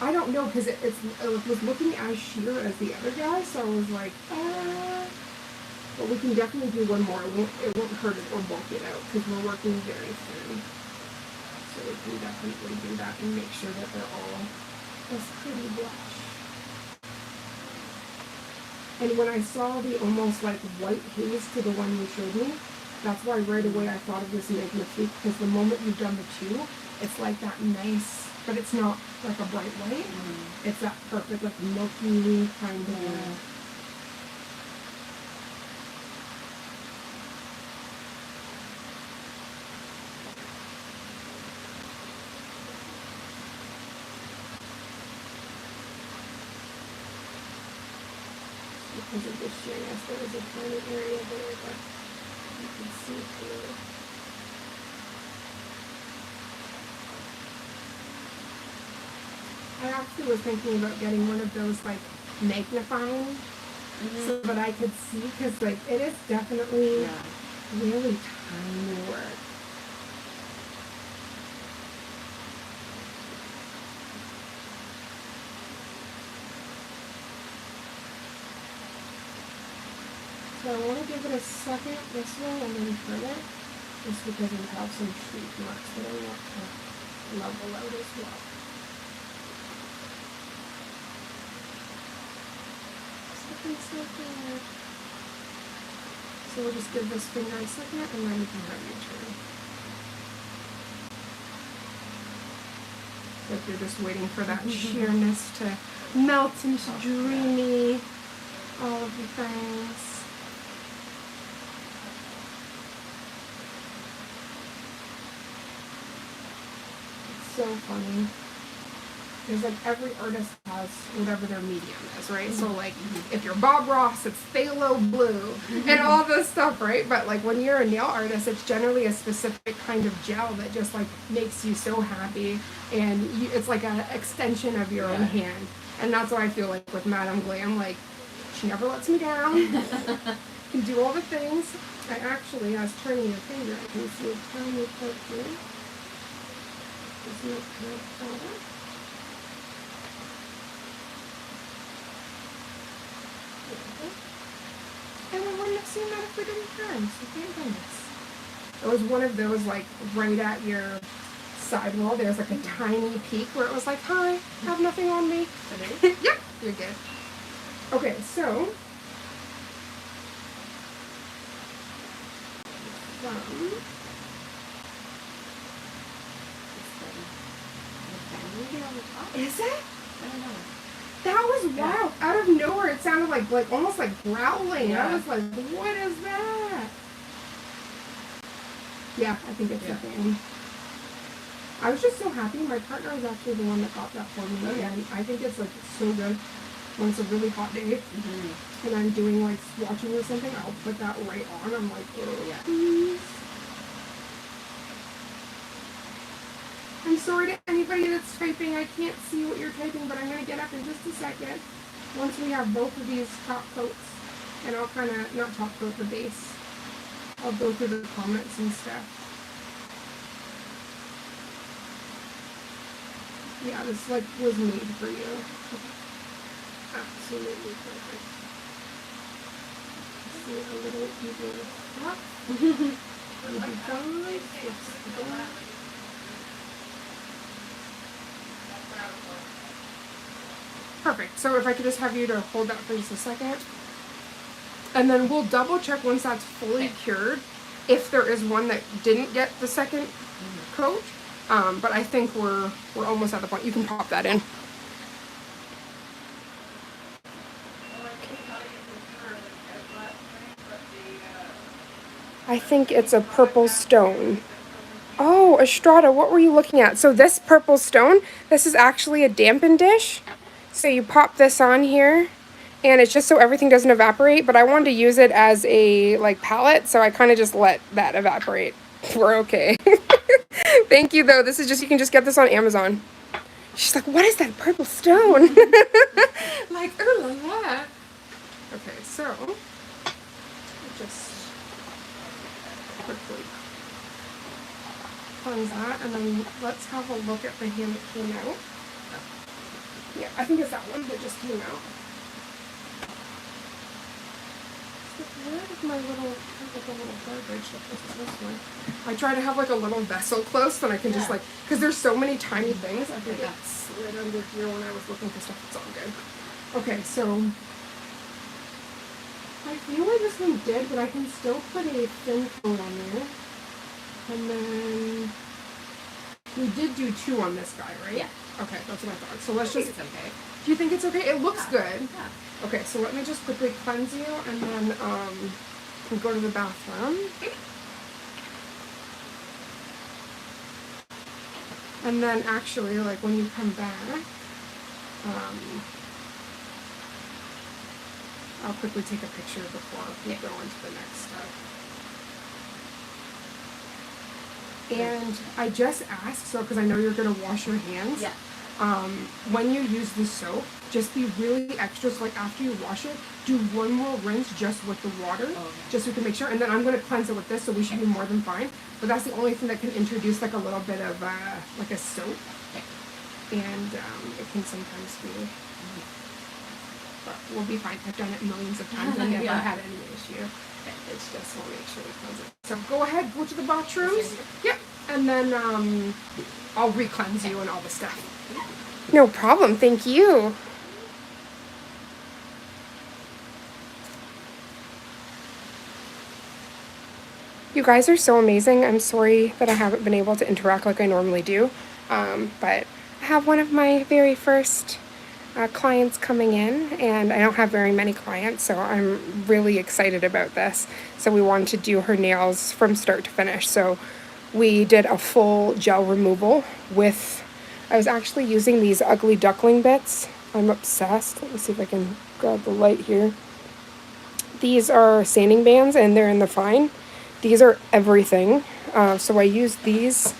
I don't know, because it was looking as sheer as the other guy, so I was like, but we can definitely do one more. It won't hurt it or bulk it out, because we're working very thin. So we can definitely do that and make sure that they're all this pretty blush. And when I saw the almost like white haze to the one you showed me, that's why right away I thought of this Magnifique, because the moment you've done the two, it's like that nice, but it's not like a bright white. It's that perfect like milky kind of. Because of the sheerness, there is a tiny area there that you can see through. I actually was thinking about getting one of those like magnifying so that I could see, because like it is definitely really tiny work. So I want to give it a second this way and then turn it, just because we have some streak marks that I want to level out as well. Second. So we'll just give this finger a second and then we can have you turn. So if you're just waiting for that sheerness to melt into dreamy, all of the things. So funny. There's like every artist has whatever their medium is, right? So like if you're Bob Ross, it's phthalo blue and all this stuff, right? But like when you're a nail artist, it's generally a specific kind of gel that just like makes you so happy, and it's like an extension of your own hand. And that's why I feel like with Madam Glam, like she never lets me down. Can do all the things. I actually, I was turning your finger, I can see a tiny part here. Just make powder. And I wouldn't have seen that if we didn't turn, so thank goodness. It was one of those like right at your sidewall. There's like a tiny peak where it was like, hi, have nothing on me. Yep, you're good. Okay, so is it? I don't know. That was wild. Out of nowhere, it sounded like almost like growling. I was like, what is that? Yeah, I think it's the thing. I was just so happy. My partner was actually the one that got that for me, and I think it's like so good when it's a really hot day and I'm doing like swatching or something. I'll put that right on. I'm like, oh, please. I'm sorry to anybody that's typing. I can't see what you're typing, but I'm going to get up in just a second once we have both of these top coats. And I'll kind of, not top coat, the base. I'll go through the comments and stuff. Yeah, this like was made for you. Absolutely perfect. See a little even up. It'll be fine. It's done. Perfect. So if I could just have you to hold that for just a second. And then we'll double check once that's fully cured if there is one that didn't get the second coat. But I think we're almost at the point. You can pop that in. I think it's a purple stone. Oh, Estrada, what were you looking at? So this purple stone, this is actually a dampen dish. So you pop this on here, and it's just so everything doesn't evaporate, but I wanted to use it as a like palette, so I kind of just let that evaporate. We're okay. Thank you though. This is just, you can just get this on Amazon. She's like, what is that purple stone? Like, ooh la la. Okay, so just quickly cleanse that, and then let's have a look at the hand that came out. Yeah, I think it's that one that just came out. Where is my little garbage? This is this one. I try to have like a little vessel close, and I can just like, because there's so many tiny things. I think it slid under here when I was looking for stuff. It's all good. Okay, so I feel like this one did, but I can still put a thin coat on there. And then we did do 2 on this guy, right? Yeah. Okay, that's what I thought. So let's just. It's okay. Do you think it's okay? It looks good. Yeah. Okay, so let me just quickly cleanse you, and then we'll go to the bathroom. And then actually, like when you come back, I'll quickly take a picture before we go on to the next step. And I just asked, so because I know you're going to wash your hands. Yeah. When you use the soap, just be really extra. So like after you wash it, do one more rinse just with the water, just so we can make sure. And then I'm going to cleanse it with this, so we should be more than fine. But that's the only thing that can introduce like a little bit of like a soap. And it can sometimes be, but we'll be fine. I've done it millions of times and never had any issue. It's just we'll make sure we cleanse it. So go ahead, go to the bathrooms. Yep. And then I'll re-cleanse you and all the stuff. No problem, thank you. You guys are so amazing. I'm sorry that I haven't been able to interact like I normally do. But I have one of my very first clients coming in, and I don't have very many clients, so I'm really excited about this. So we wanted to do her nails from start to finish. So we did a full gel removal with, I was actually using these ugly duckling bits. I'm obsessed. Let me see if I can grab the light here. These are sanding bands, and they're in the fine. These are everything. So I used these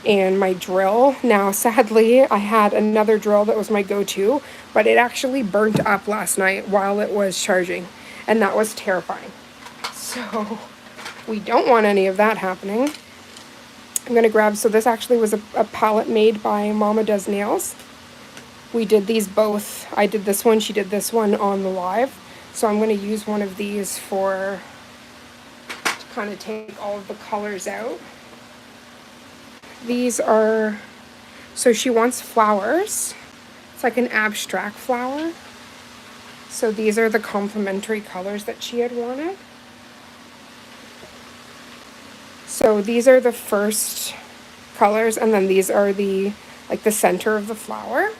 and my drill. Now, sadly, I had another drill that was my go-to, but it actually burnt up last night while it was charging, and that was terrifying. So we don't want any of that happening. I'm going to grab, so this actually was a palette made by Mama Does Nails. We did these both. I did this one, she did this one on the live. So I'm going to use one of these to kind of take all of the colors out. These are, so she wants flowers. It's like an abstract flower. So these are the complementary colors that she had wanted. So these are the first colors, and then these are the center of the flower.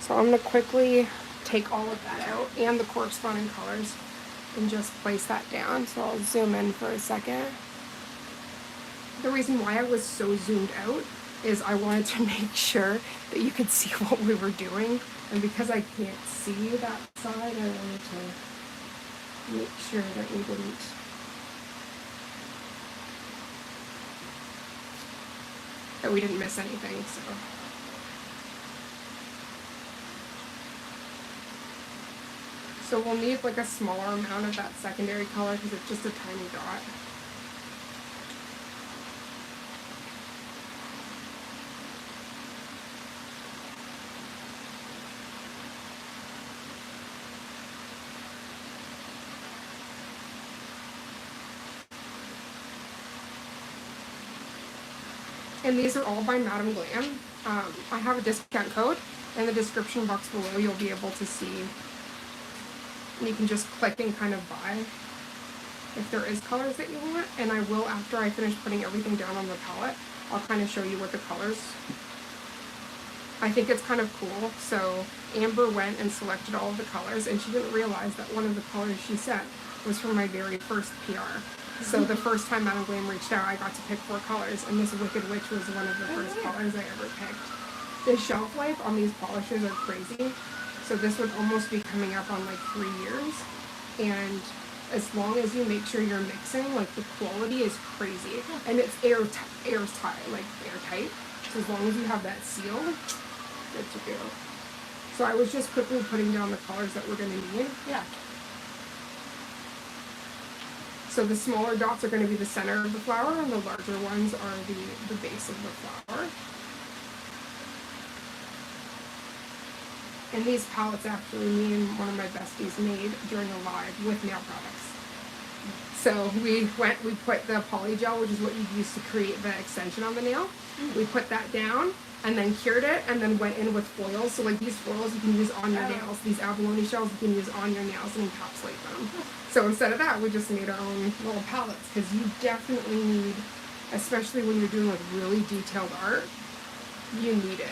So I'm going to quickly take all of that out and the corresponding colors and just place that down. So I'll zoom in for a second. The reason why I was so zoomed out is I wanted to make sure that you could see what we were doing. And because I can't see that side, I wanted to make sure that we didn't miss anything, so we'll need like a smaller amount of that secondary color because it's just a tiny dot. And these are all by Madam Glam. I have a discount code in the description box below. You'll be able to see. And you can just click and kind of buy if there is colors that you want. And I will, after I finish putting everything down on the palette, I'll kind of show you what the colors. I think it's kind of cool. So Amber went and selected all of the colors, and she didn't realize that one of the colors she sent was from my very first PR. So the first time Madam Glam reached out, I got to pick 4 colors, and this Wicked Witch was one of the first colors I ever picked. The shelf life on these polishes are crazy. So this would almost be coming up on like 3 years. And as long as you make sure you're mixing, like the quality is crazy. And it's airtight, like airtight. So as long as you have that seal, good to go. So I was just quickly putting down the colors that we're going to need. Yeah. So the smaller dots are going to be the center of the flower, and the larger ones are the base of the flower. And these palettes actually me and one of my besties made during a live with nail products. So we put the poly gel, which is what you use to create the extension on the nail. We put that down and then cured it and then went in with foils. So like these foils you can use on your nails. These abalone shells you can use on your nails and encapsulate them. So instead of that, we just made our own little palettes because you definitely need, especially when you're doing like really detailed art, you need it.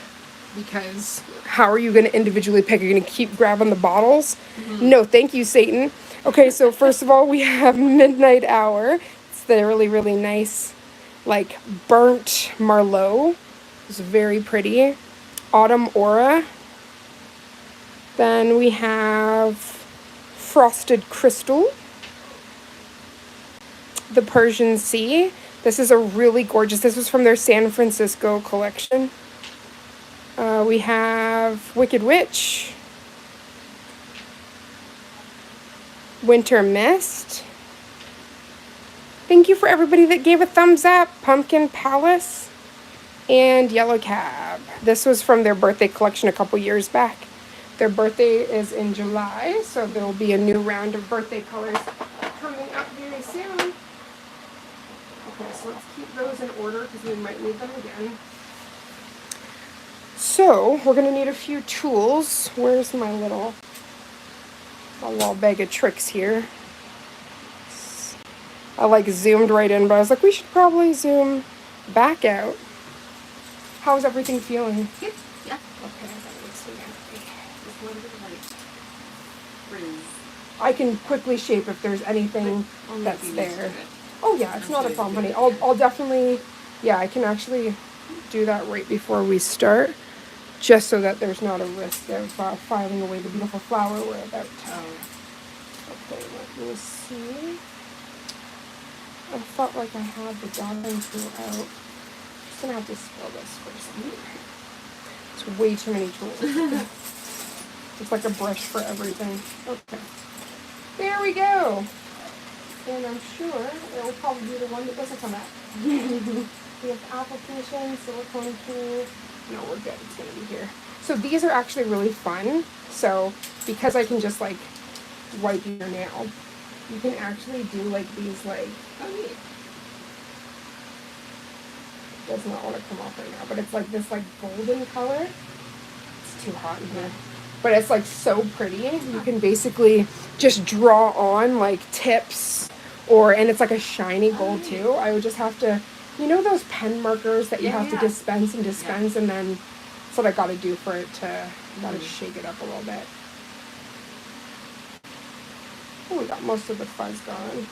Because how are you going to individually pick? You're going to keep grabbing the bottles? No, thank you, Satan. Okay, so first of all, we have Midnight Hour. It's the really, really nice, like, burnt Marlowe. It's very pretty. Autumn Aura. Then we have Frosted Crystal. The Persian Sea. This is a really gorgeous, this was from their San Francisco collection. We have Wicked Witch, Winter Mist. Thank you for everybody that gave a thumbs up. Pumpkin Palace and Yellow Cab. This was from their birthday collection a couple years back. Their birthday is in July, so there will be a new round of birthday colors coming up very soon. Okay, so let's keep those in order because we might need them again. So, we're going to need a few tools. Where's my little bag of tricks here? I like zoomed right in, but I was like, we should probably zoom back out. How's everything feeling? Good. Yeah. Okay, Just a little bit of like frizz. I can quickly shape if there's anything that's there. Oh yeah, it's not a problem, honey. I'll definitely, yeah, I can actually do that right before we start. Just so that there's not a risk of filing away the beautiful flower we're about to. Okay, let me see. I felt like I had the dotting tool out. I'm just gonna have to spill this for a second. It's way too many tools. It's like a brush for everything. Okay. There we go. And I'm sure it will probably be the one that doesn't come out. We have application, silicone tool. No, we're good. It's going to be here. So these are actually really fun. So because I can just like wipe your nail, you can actually do like these like, does not want to come off right now, but it's like this like golden color. It's too hot in here. But it's like so pretty. You can basically just draw on like tips and it's like a shiny gold too. I would just have to, you know those pen markers that you have to dispense and then that's what I got to do for it to, got to shake it up a little bit. Oh, we got most of the fuzz gone.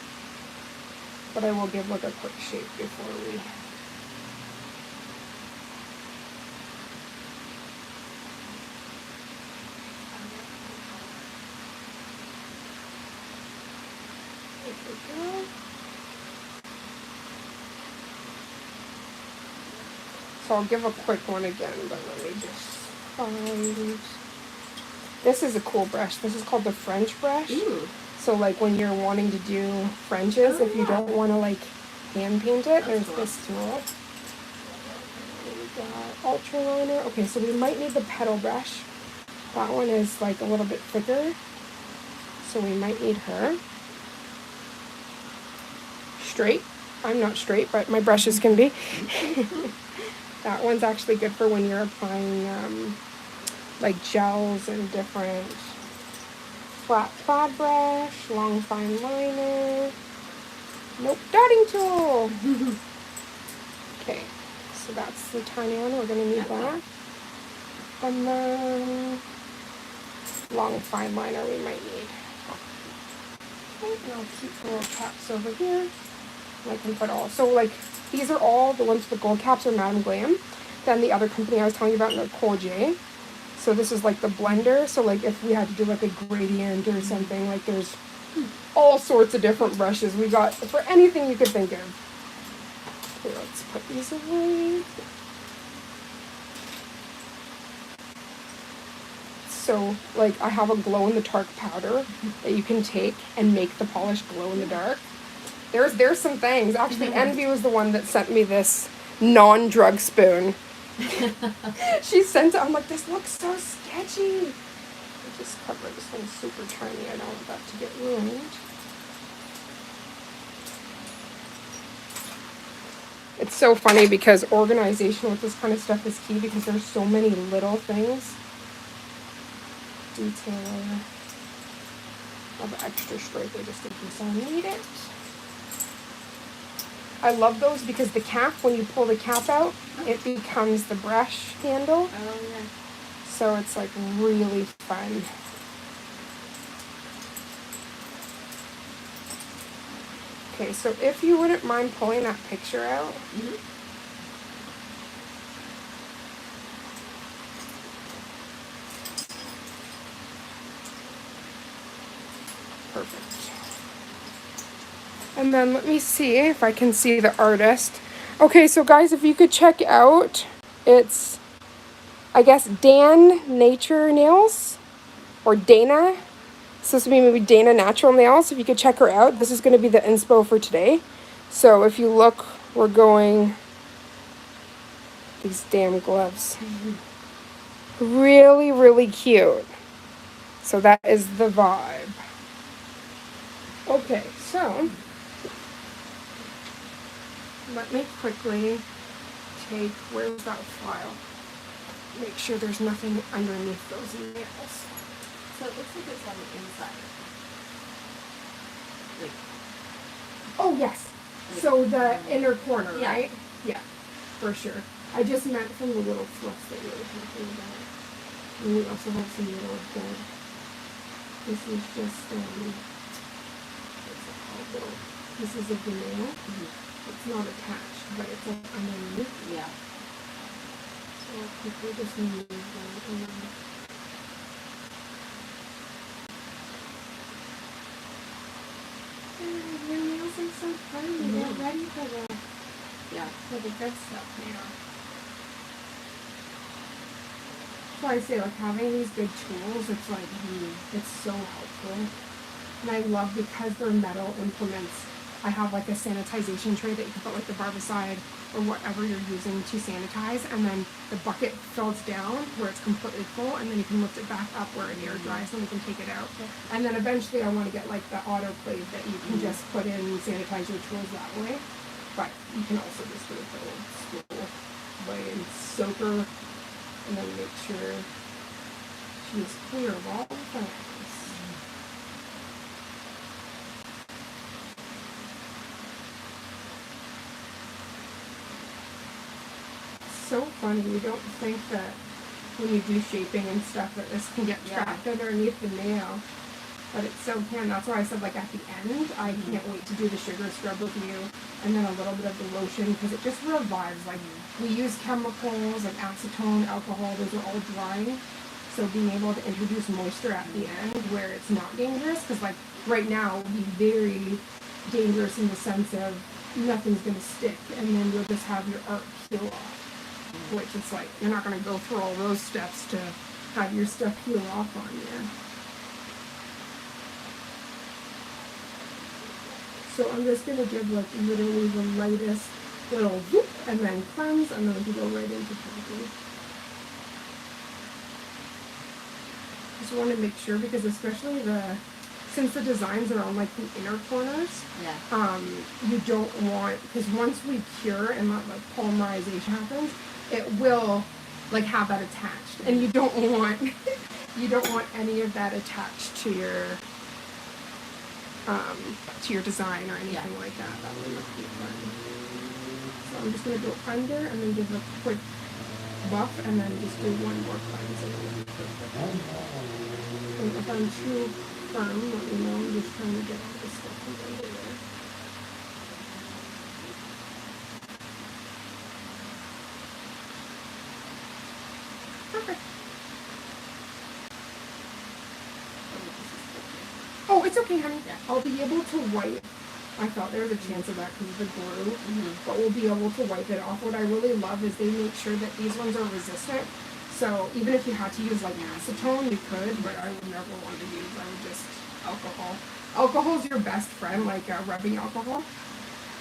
But I will give like a quick shake before we we go. So I'll give a quick one again, but let me just find. This is a cool brush. This is called the French brush. Ooh. So like when you're wanting to do Frenches, if you don't want to like hand paint it, there's this tool. We got ultra liner. Okay, so we might need the petal brush. That one is like a little bit thicker, so we might need her. Straight. I'm not straight, but my brushes can be. That one's actually good for when you're applying like gels and different. Flat pad brush, long fine liner. Nope, dotting tool. Okay, so that's the tiny one. We're gonna need that. And then long fine liner we might need. Okay, and I'll keep the little caps over here. I can put all. So like these are all the ones with the gold caps are Madam Glam. Then the other company I was telling you about, Nicole J. So this is like the blender. So like if we had to do like a gradient or something, like there's all sorts of different brushes. We got for anything you could think of. Okay, let's put these away. So like I have a glow in the dark powder that you can take and make the polish glow in the dark. There's some things. Actually, Envy was the one that sent me this non-drug spoon. She sent it. I'm like, this looks so sketchy. I just cover this one super tiny. I don't want that to get ruined. It's so funny because organization with this kind of stuff is key because there's so many little things. Detailer. I have extra straight there just in case I need it. I love those because the cap, when you pull the cap out, it becomes the brush handle. Oh, yeah. So it's like really fun. Okay, so if you wouldn't mind pulling that picture out. Mm-hmm. Perfect. And then let me see if I can see the artist. Okay, so guys, if you could check out, it's, I guess, Dan Nature Nails, or Dana. So this would be maybe Dana Natural Nails. If you could check her out, this is going to be the inspo for today. So if you look, we're going, these damn gloves. Really, really cute. So that is the vibe. Okay, so let me quickly take, where's that file? Make sure there's nothing underneath those nails. So it looks like it's on the inside. Like, oh, yes. So the inner corner, yeah. right? Yeah, for sure. I just meant from the little fluffs that you were talking about. And we also have some little good. This is just, what's it called? Little pieces of the nail. Mm-hmm. It's not attached, but it's like underneath. Yeah. So I'll quickly just remove that. And then your nails are so pretty. Mm-hmm. They're ready for the good stuff now. So I say, like, having these good tools, it's like, it's so helpful. And I love, because they're metal implements, I have like a sanitization tray that you can put like the barbicide or whatever you're using to sanitize, and then the bucket fills down where it's completely full, and then you can lift it back up where it air dries, and we can take it out. And then eventually I want to get like the autoclave that you can just put in and sanitize your tools that way. But you can also just do it the old school way and soak her, and then make sure she's clear of all the things. So funny, you don't think that when you do shaping and stuff that this can get trapped underneath the nail, but it so can. That's why I said, like, at the end, I can't wait to do the sugar scrub with you, and then a little bit of the lotion, because it just revives. Like, we use chemicals like acetone, alcohol, those are all drying, So being able to introduce moisture at the end where it's not dangerous, because like right now it would be very dangerous in the sense of nothing's going to stick, and then you'll just have your art peel off, which is like, you're not going to go through all those steps to have your stuff peel off on you. So I'm just going to give like literally the lightest little whoop and then cleanse, and then we can go right into packing. Just want to make sure, because especially since the designs are on like the inner corners, you don't want, because once we cure and that like polymerization happens, it will like have that attached, and you don't want any of that attached to your design or anything like that. That would not be fun. So I'm just gonna go under and then give a quick buff, and then just do one more cleanse, and then it'll be perfect. And if I'm too firm, let me know. I'm just trying to get all this stuff from under there. Perfect. Oh, it's okay, honey. Yeah. I'll be able to wipe. I thought there was a chance of that because of the glue, but we'll be able to wipe it off. What I really love is they make sure that these ones are resistant. So even if you had to use like acetone, you could, but I would never want to use. I would just alcohol. Alcohol's your best friend, like rubbing alcohol.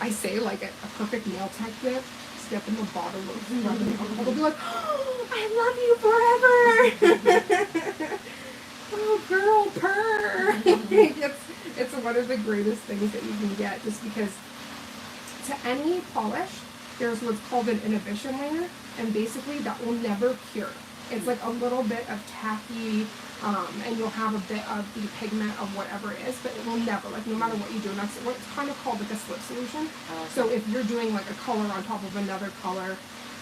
I say like a perfect nail tech dip. Step in the bottle of rubbing alcohol. They'll be like, oh, I love you forever. Oh, girl, purr. It's one of the greatest things that you can get, just because to any polish, there's what's called an inhibition layer, and basically that will never cure. It's like a little bit of tacky, and you'll have a bit of the pigment of whatever it is, but it will never, like no matter what you do, and that's what's kind of called like a slip solution. So if you're doing like a color on top of another color,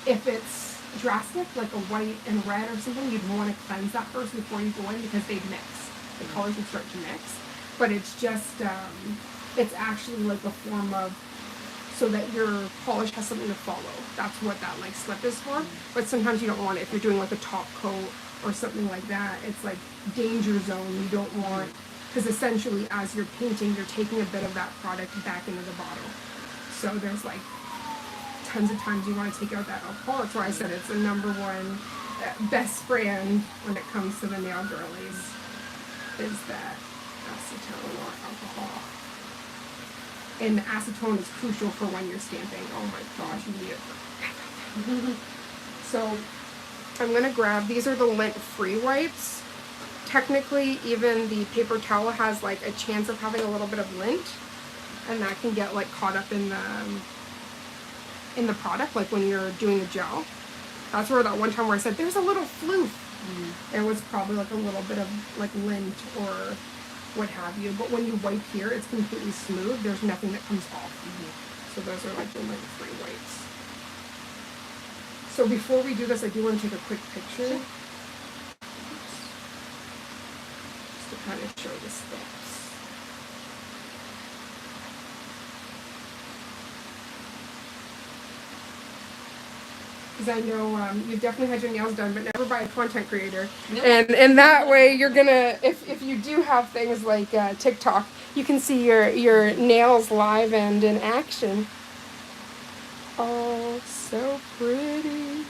if it's drastic, like a white and red or something, you'd want to cleanse that first before you go in, because they mix. The colors would start to mix. But it's just, it's actually like a form of, so that your polish has something to follow. That's what that like slip is for. But sometimes you don't want it if you're doing like a top coat or something like that. It's like danger zone. You don't want, because essentially as you're painting, you're taking a bit of that product back into the bottle. So there's like tons of times you want to take out that alcohol. That's why I said it's the #1 best friend when it comes to the nail girlies, is that acetone or alcohol. And acetone is crucial for when you're stamping. Oh my gosh, you need it. So I'm going to grab, these are the lint-free wipes. Technically, even the paper towel has like a chance of having a little bit of lint, and that can get like caught up in the product, like when you're doing the gel. That's where that one time where I said there's a little floof. It was probably like a little bit of like lint or what have you, but when you wipe here, it's completely smooth. There's nothing that comes off. So those are like the lint-free wipes. So before we do this, I do want to take a quick picture. Just to kind of show the steps. Because I know you've definitely had your nails done, but never by a content creator. Nope. And that way you're gonna, if you do have things like TikTok, you can see your nails live and in action. Oh, so pretty.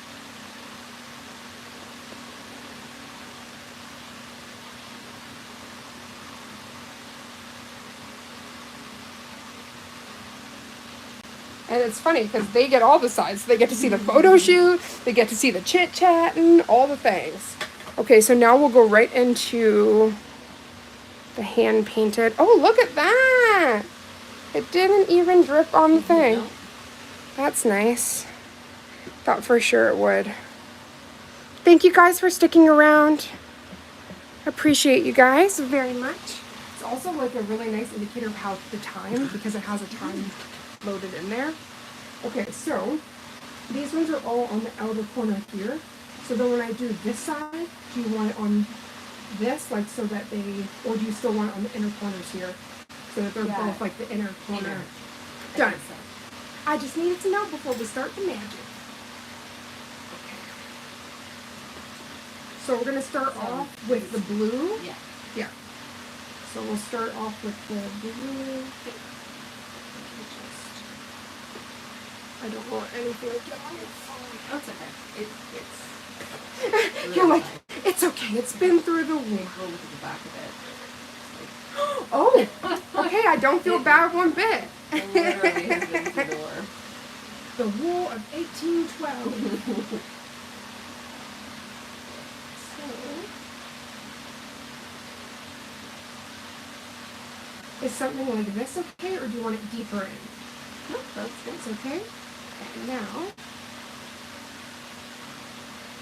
And it's funny because they get all the sides. They get to see the photo shoot, they get to see the chit-chatting, all the things. Okay, so now we'll go right into the hand-painted. Oh, look at that! It didn't even drip on the thing. That's nice. Thought for sure it would. Thank you guys for sticking around. Appreciate you guys very much. It's also like a really nice indicator of how the time, because it has a time loaded in there. Okay, so these ones are all on the outer corner here. So then when I do this side, do you want it on this, like so that they, or do you still want it on the inner corners here? So that they're both like the inner corner. Done. I just needed to know before we start the magic. Okay. So we're gonna start off with the blue. Yeah. Yeah. So we'll start off with the blue. I don't want anything to get on your phone. Oh, it's okay. It's You're like, it's okay. It's been through the We'll week. go look at the back of it. Oh, okay. I don't feel bad one bit. It literally has been through the door. The War of 1812. So, is something like this okay, or do you want it deeper in? No, that's good. It's okay. And now,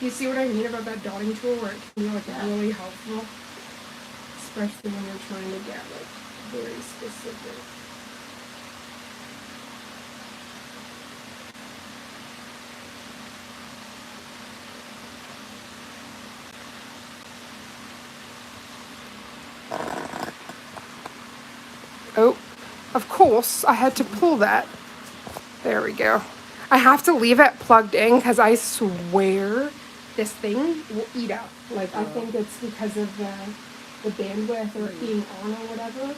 you see what I mean about that dotting tool, where it can be like really helpful, especially when you're trying to get like very specific. Oh, of course, I had to pull that. There we go. I have to leave it plugged in because I swear this thing will eat up. Like, I think it's because of the bandwidth or it being on or whatever.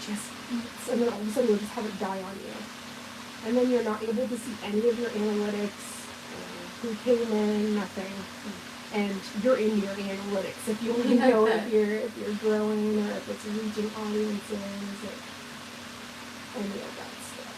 Just eats, and then all of a sudden you'll just have it die on you. And then you're not able to see any of your analytics, who came in, nothing. And you're in your analytics if you want to know if you're growing or if it's reaching audiences or any of that stuff.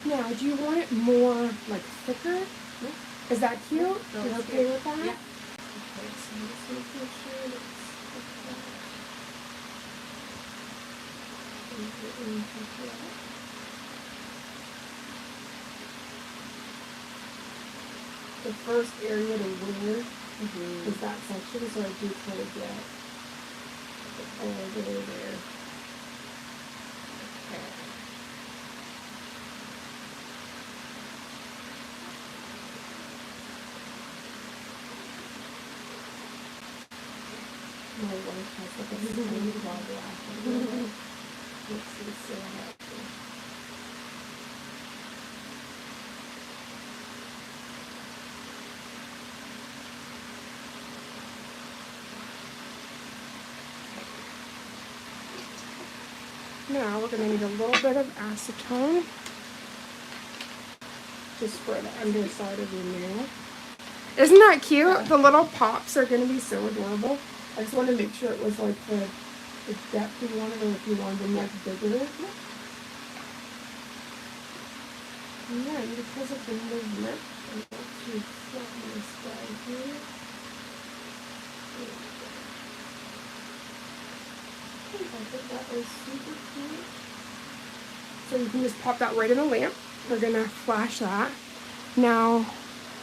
Now, do you want it more like thicker? Yeah. Is that cute? Yeah, You're that's okay good. with that? Yeah. Okay, so just making sure it's like that. The first area to wear is that section, so I do try to get it all the way there. Okay. My wife has like a tiny ball laughing. Makes me so happy. Now we're going to need a little bit of acetone just for the underside of your nail. Isn't that cute? Yeah. The little pops are going to be so adorable. I just wanted to make sure it was like the depth you wanted, or if you wanted them like bigger. And then because of the movement, I'm going to flatten this guy here. I think that was super cute. So you can just pop that right in the lamp. We're going to flash that. Now,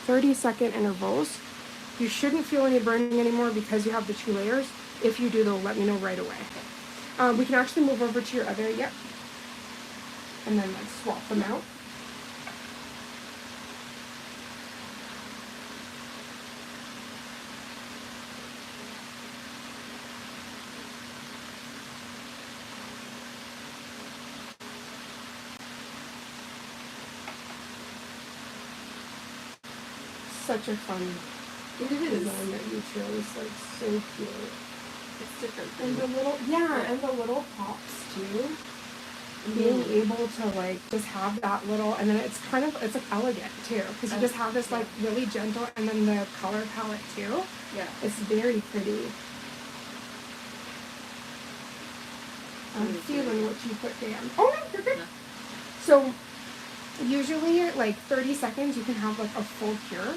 30-second intervals. You shouldn't feel any burning anymore because you have the 2 layers. If you do, though, let me know right away. We can actually move over to your other, and then like swap them out. Such a fun design that you chose, like so cute. It's different. And the little, and the little pops too. Being able to like just have that little, and then it's kind of, it's like elegant too, because you just have this like really gentle, and then the color palette too. Yeah. It's very pretty. I'm feeling what you put down. Oh no, you're good. No. So usually like 30 seconds you can have like a full cure.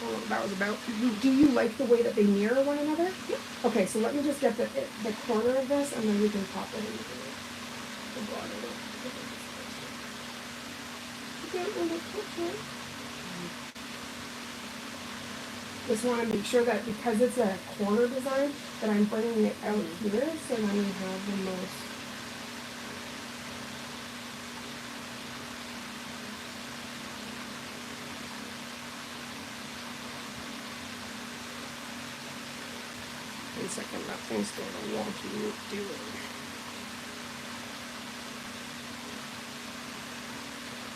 don't know what that was about. Do you like the way that they mirror one another? Yeah. Okay, so let me just get the corner of this, and then we can pop it into the bottom. Just want to make sure that because it's a corner design, that I'm bringing it out here, so then we have the most. Wait a second, that thing's going to wonky doing.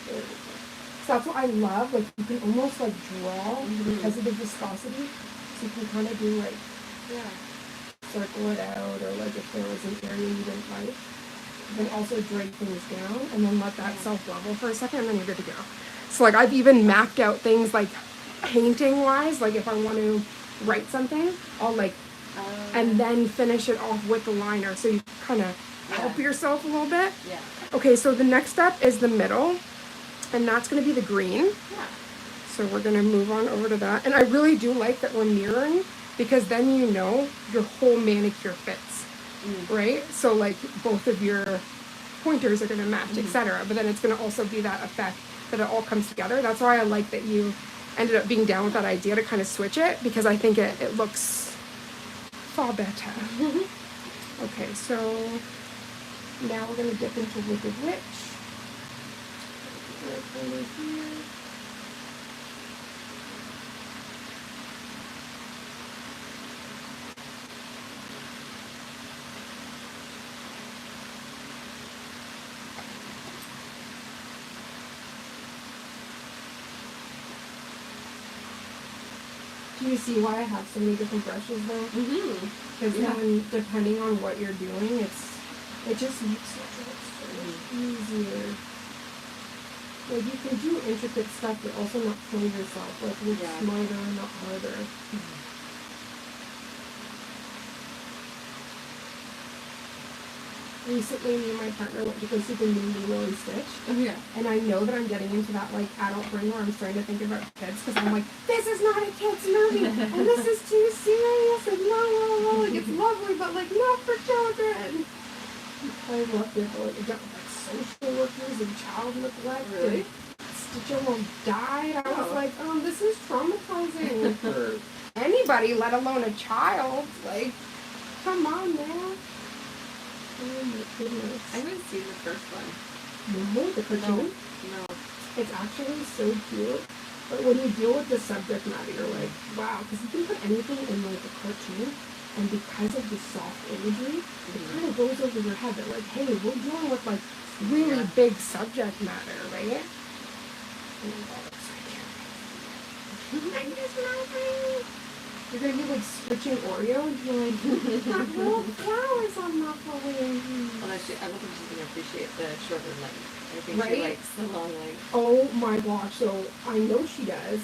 There we go. So that's what I love, like you can almost like draw because of the viscosity. So you can kind of do like, circle it out, or like if there was an area you didn't like. Then also drape things down and then let that self-level for a second and then you're good to go. So like I've even mapped out things like painting wise, like if I want to write something, I'll like, and then finish it off with the liner. So you kind of help yourself a little bit. Yeah. Okay, so the next step is the middle. And that's going to be the green. Yeah. So we're going to move on over to that. And I really do like that we're mirroring because then you know your whole manicure fits, right? So like both of your pointers are going to match, etc. But then it's going to also be that effect that it all comes together. That's why I like that you ended up being down with that idea to kind of switch it because I think it looks far better. Okay, so now we're going to dip into Wicked Witch. Right over here. Do you see why I have so many different brushes though? Because then depending on what you're doing, it just makes it so easier. Like you can do intricate stuff, but also not kill yourself. Like work smarter, not harder. Recently, me and my partner went to go see the new Lilo and Stitch. And I know that I'm getting into that like adult brain where I'm starting to think about kids because I'm like, this is not a kid's movie, and this is too serious, and like it's lovely, but like not for children. I loved it, but like it got like social workers and child neglect. Really? Stitch almost died. I was like, this is traumatizing for anybody, let alone a child. Like, come on, man. Oh my goodness. I haven't seen the first one. No, the cartoon? No. It's actually so cute. But when you deal with the subject matter, you're like, wow, because you can put anything in like a cartoon, and because of the soft imagery, it kind of goes over your head that like, hey, we're dealing with like really big subject matter, right? Oh my god, it's so cute. I'm just laughing. You're gonna be like switching Oreo and be like, got little flowers on my plate. Well, actually, I don't think she's gonna appreciate the shorter length. I think Right? she likes the long length. Oh my gosh, so I know she does.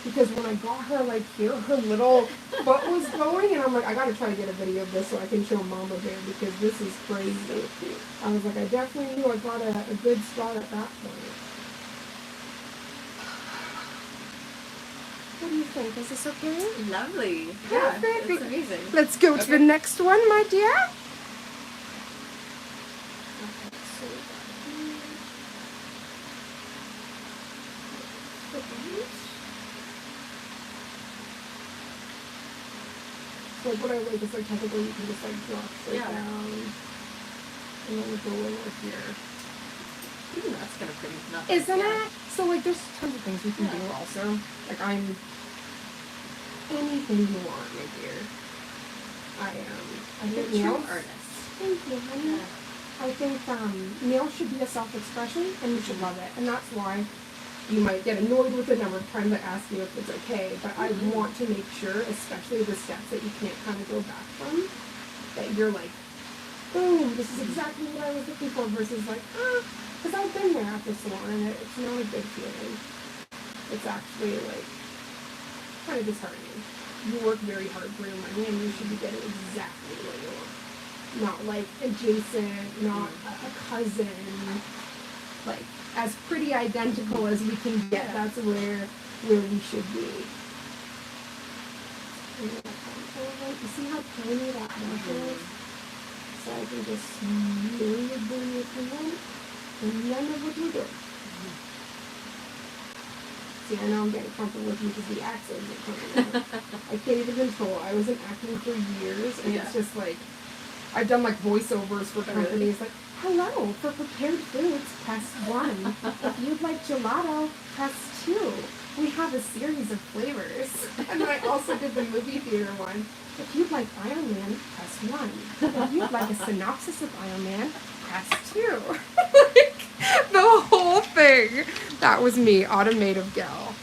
Because when I got her like here, her little foot was going, and I'm like, I gotta try to get a video of this so I can show Mama Bear because this is crazy. I was like, I definitely knew I got a good spot at that point. What do you think? Is this okay? Lovely. Yeah, Yeah, it's amazing. Let's go to the next one, my dear. So what I like is like technically you can just like drop straight down and then go over here. Even that's kind of pretty. Not Isn't it? So like there's tons of things you can do also. Like I'm anything you want, my dear. I think nails. Artist. Thank you, honey. Yeah. I think nails should be a self-expression and you should love it. And that's why you might get annoyed with the number of times I ask you if it's okay, but I want to make sure, especially the steps that you can't kind of go back from, that you're like, boom, this is exactly what I was looking for, versus like, because I've been there at the salon and it's not a good feeling. It's actually like kind of disheartening. You work very hard for your money and you should be getting exactly what you want. Not like adjacent, not a cousin, like as pretty identical as we can get. That's where we should be. And then you see how tiny that brush is? So I can just smooth it in, and none of what you do. See, I know I'm getting comfortable with you because the accents are coming out. I can't even control. I wasn't acting for years, and it's just like, I've done like voiceovers for companies, like, hello, for prepared foods, press 1. If you'd like gelato, press 2. We have a series of flavors. And then I also did the movie theater one. If you'd like Iron Man, press 1. If you'd like a synopsis of Iron Man, press 2. Like, the whole thing. That was me, automative gal.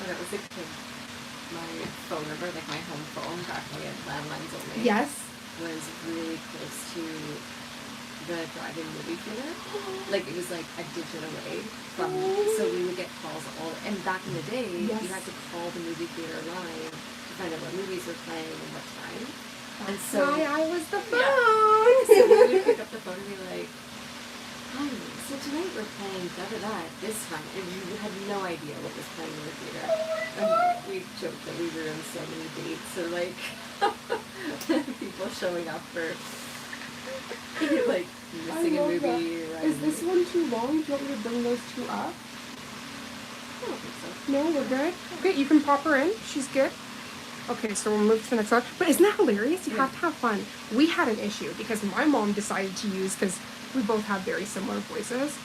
Oh, that was like my phone number, like my home phone, back when we had landlines only. Yes. Was really close to the drive-in movie theater. Like, it was like a digit away from, so we would get calls all, and back in the day, you had to call the movie theater line to find out what movies were playing and what time. And so why I was the phone. Yeah. So we would pick up the phone and be like, hi, so tonight we're playing da-da-da at this time, and you had no idea what was playing in the theater. And we joked that we were on so many dates, so like, people showing up for, like, missing a movie. Is this one too long? Do you want me to bring those two up? I don't think so. No, we're good? Okay, you can pop her in. She's good. Okay, so we'll move to the next one. But isn't that hilarious? You have to have fun. We had an issue because my mom decided to use, because we both have very similar voices,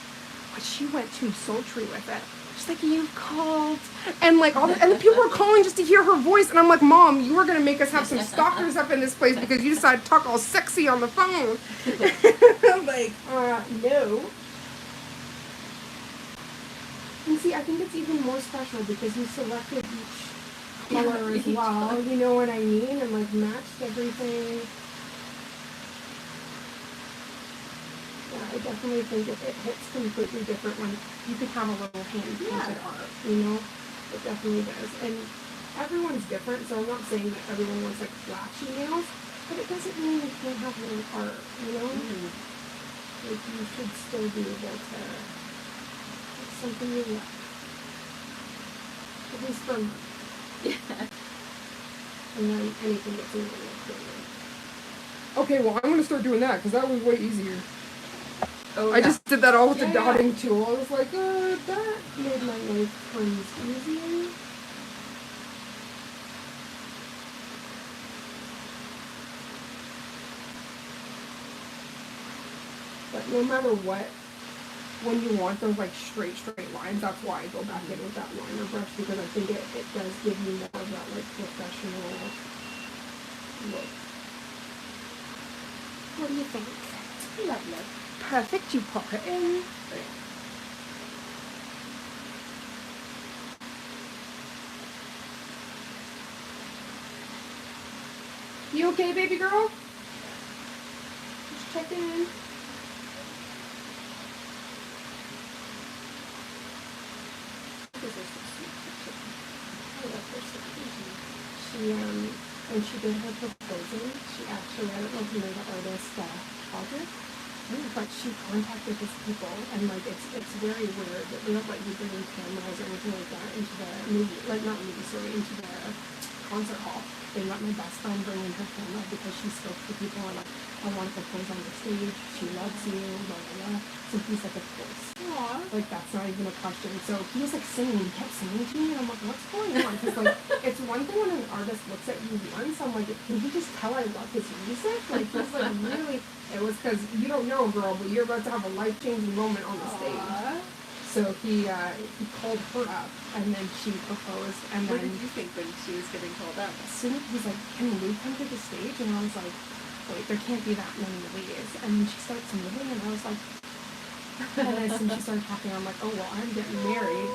but she went too sultry with it. She's like, you called, and like and the people were calling just to hear her voice, and I'm like, Mom, you are gonna make us have some stalkers up in this place because you decided to talk all sexy on the phone. I'm like, no. And see, I think it's even more special because you selected each color as well. You know what I mean? And like matched everything. I definitely think it hits completely different when you can have a little hand-painted art, you know? It definitely does. And everyone's different, so I'm not saying that everyone wants, like, flashy nails, but it doesn't mean you can't have little art, you know? Like, you should still be able to, it's something you like. At least for a month. Yeah. And then anything that's in your life. Okay, well, I'm going to start doing that, because that was way easier. Oh, I just did that all with the dotting tool. I was like, that made my life tons easier. But no matter what, when you want those like straight lines, that's why I go back in with that liner brush, because I think it does give you more of that like professional look. What do you think? Lovely. Perfect, you pop it in. You okay, baby girl? Just checking in. These are so sweet. I love her so cute. She, when she did her proposal, she actually, I don't know if you know the artist, Audrey. But she contacted his people, and like it's very weird that they don't let you bring in cameras or anything like that into the movie, like not movie, sorry, into the concert hall. They let my best friend bring in her camera because she spoke to people and like, I want to propose on the stage. She loves you, blah blah blah. So he's like, of course. Aww. Like that's not even a question. So he was like singing, he kept singing to me, and I'm like, what's going on? Because like it's one thing when an artist looks at you once, I'm like, can he just tell I love his music? Like he's like really. It was because you don't know, girl, but you're about to have a life-changing moment on the stage. So he called her up, and then she proposed, and what then... What did you think when she was getting called up? As soon as he's like, can Lou come to the stage? And I was like, wait, there can't be that many Louis. And then she starts moving, and I was like... And as soon as she started talking, I'm like, oh, well, I'm getting married.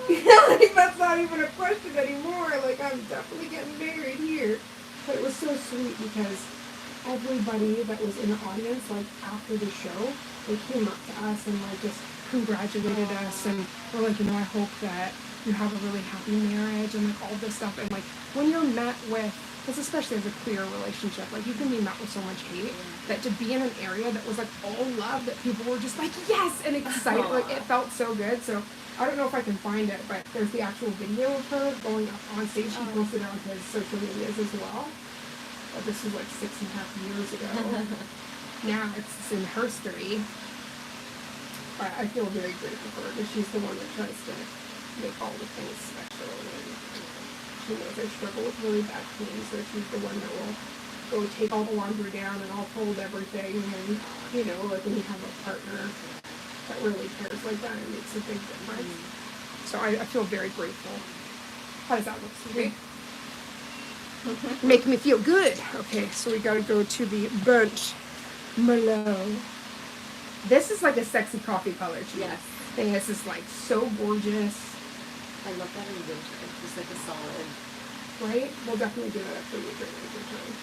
Like, that's not even a question anymore. Like, I'm definitely getting married here. But it was so sweet because... everybody that was in the audience, like, after the show, they came up to us and, like, just congratulated us and were like, you know, I hope that you have a really happy marriage and, like, all this stuff. And, like, when you're met with, because especially as a queer relationship, like, you can be met with so much hate that to be in an area that was, like, all love, that people were just like, yes, and excited, like, it felt so good. So I don't know if I can find it, but there's the actual video of her going up on stage. She posted it on his social medias as well. But this was like 6.5 years ago. Now it's in history. But I feel very grateful for her because she's the one that tries to make all the things special. And she knows I struggle with really bad pain, so she's the one that will go take all the laundry down and I'll fold everything. And, you know, like when you have a partner that really cares like that, it makes a big difference. So I feel very grateful. How does that look, sweetie? Make me feel good. Okay, so we gotta go to the Burnt Merlot. This is like a sexy coffee color to me. Yes. I think this is like so gorgeous. I love that in winter. Just like a solid. Right? We'll definitely do that for you during winter time.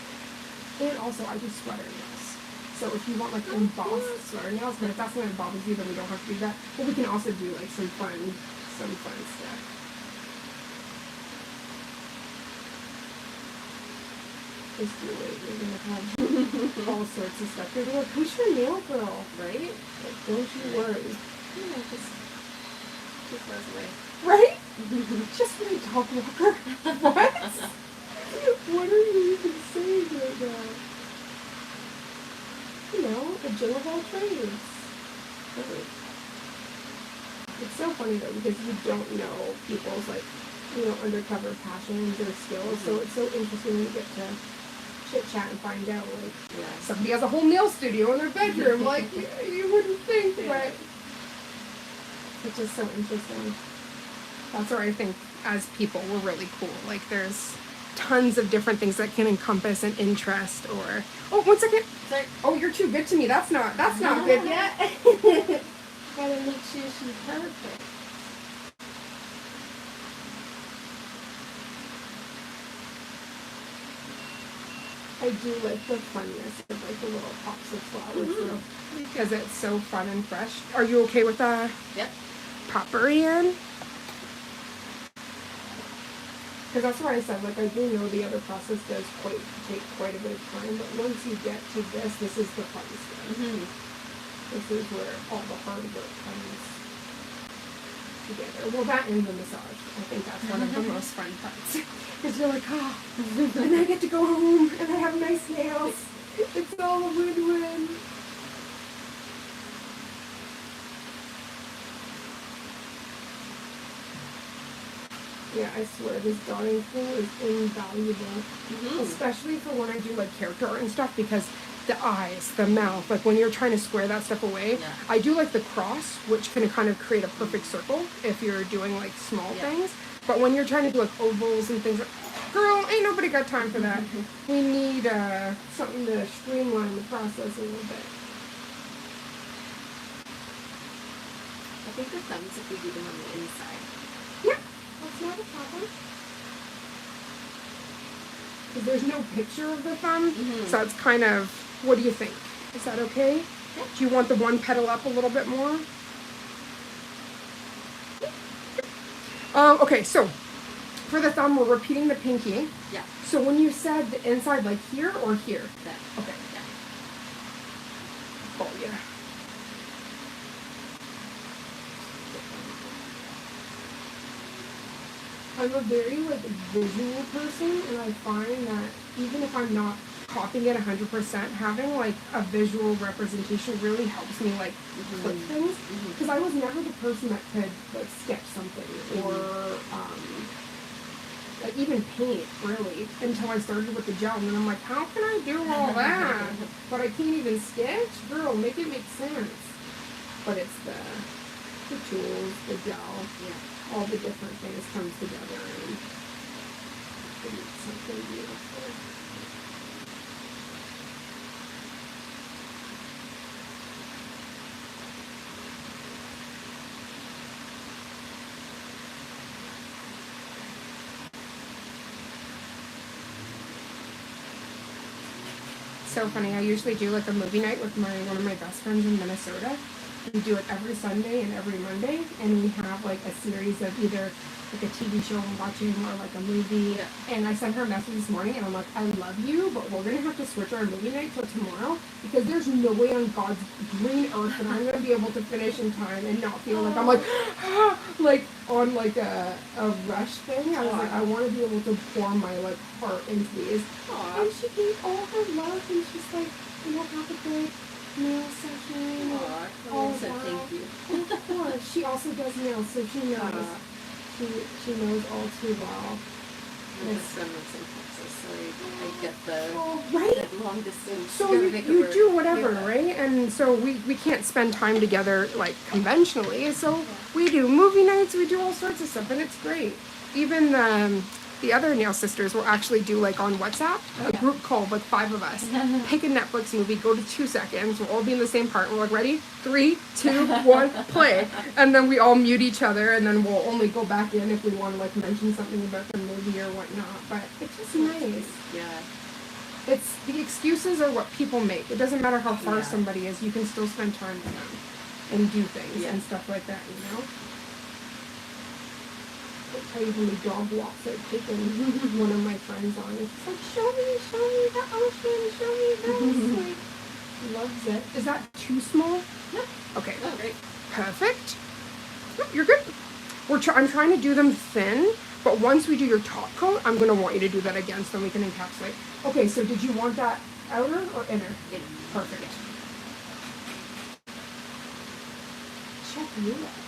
And also, I do sweater nails. So if you want like embossed sweater nails, but if that's not bothers you, then we don't have to do that. But we can also do like some fun stuff. Just do it. You're gonna have all sorts of stuff. You're like, who's your nail girl, right? Like, don't you worry. Yeah, just goes away. Right? Just my dog walker. What? What are you even saying right now? You know, a Jill of all trades. Really. It's so funny though because you don't know people's like, you know, undercover passions or skills. So it's so interesting when you get to chit chat and find out like somebody has a whole nail studio in their bedroom. Like you wouldn't think, but it's just so interesting. That's where I think as people we're really cool. Like there's tons of different things that can encompass an interest or one second. Sorry. Oh, you're too good to me. That's not good yet. Gotta make sure she's perfect. I do like the funness of like the little pops of flowers though, because it's so fun and fresh. Are you okay with that? Yep. Potpourri in? Because that's why I said, like, I do know the other process does take quite a bit of time, but once you get to this is the fun stuff. This is where all the hard work comes together. Well, that and the massage. I think that's one of the most fun parts. Because you're like, and I get to go home, and I have nice nails. It's all a win-win. Yeah, I swear, this dotting tool is invaluable. Especially for when I do, like, character art and stuff, because the eyes, the mouth, like, when you're trying to square that stuff away, I do, like, the cross, which can kind of create a perfect circle if you're doing, like, small things. But when you're trying to do, like, ovals and things, girl, ain't nobody got time for that. We need something to streamline the process a little bit. I think the thumbs if we do them on the inside. Yeah. That's not a problem. Because there's no picture of the thumb, so it's kind of, what do you think? Is that okay? Yeah. Do you want the one petal up a little bit more? Okay, so for the thumb, we're repeating the pinky. Yeah. So when you said the inside, like here or here? That. Okay. Yeah. Oh, yeah. I'm a very, like, visual person, and I find that even if I'm not copying it 100%, having, like, a visual representation really helps me, like, click things. Because I was never the person that could, like, sketch something or, like, even paint, really, until I started with the gel. And then I'm like, how can I do all that? But I can't even sketch? Girl, make it make sense. But it's the tools, the gel, all the different things come together and create something beautiful. So funny. I usually do like a movie night with one of my best friends in Minnesota, We do it every Sunday and every Monday, and we have like a series of either like a TV show I'm watching or like a movie. Yeah. And I sent her a message this morning, and I'm like, I love you, but we're gonna have to switch our movie night till tomorrow because there's no way on God's green earth that I'm gonna be able to finish in time and not feel like I'm like, like on like a rush thing. I was like, I want to be able to pour my like heart into these. And she gave all her love, and she's like, you know, have a good nail session. Oh, said thank you. Of course, she also does nails, so she knows. She knows all too well. My son lives in Texas, so I get right? the long distance. So you do whatever, right? And so we can't spend time together like conventionally. So we do movie nights, we do all sorts of stuff, and it's great. Even the other nail sisters will actually do like on WhatsApp a group call with 5 of us. Pick a Netflix movie, go to 2 seconds. We'll all be in the same part. We're like, ready? 3, 2, 1, play. And then we all mute each other, and then we'll only go back in if we want to like mention something about the movie or whatnot. But it's just nice. Yeah. It's the excuses are what people make. It doesn't matter how far somebody is. You can still spend time with them and do things and stuff like that. You know. I usually dog walks I've taken one of my friends on. It's like, show me the ocean, show me this. Like, loves it. Is that too small? No. Okay. Oh, great. Perfect. No, you're good. I'm trying to do them thin, but once we do your top coat, I'm going to want you to do that again so then we can encapsulate. Okay, so did you want that outer or inner? Inner. Perfect. Check you out.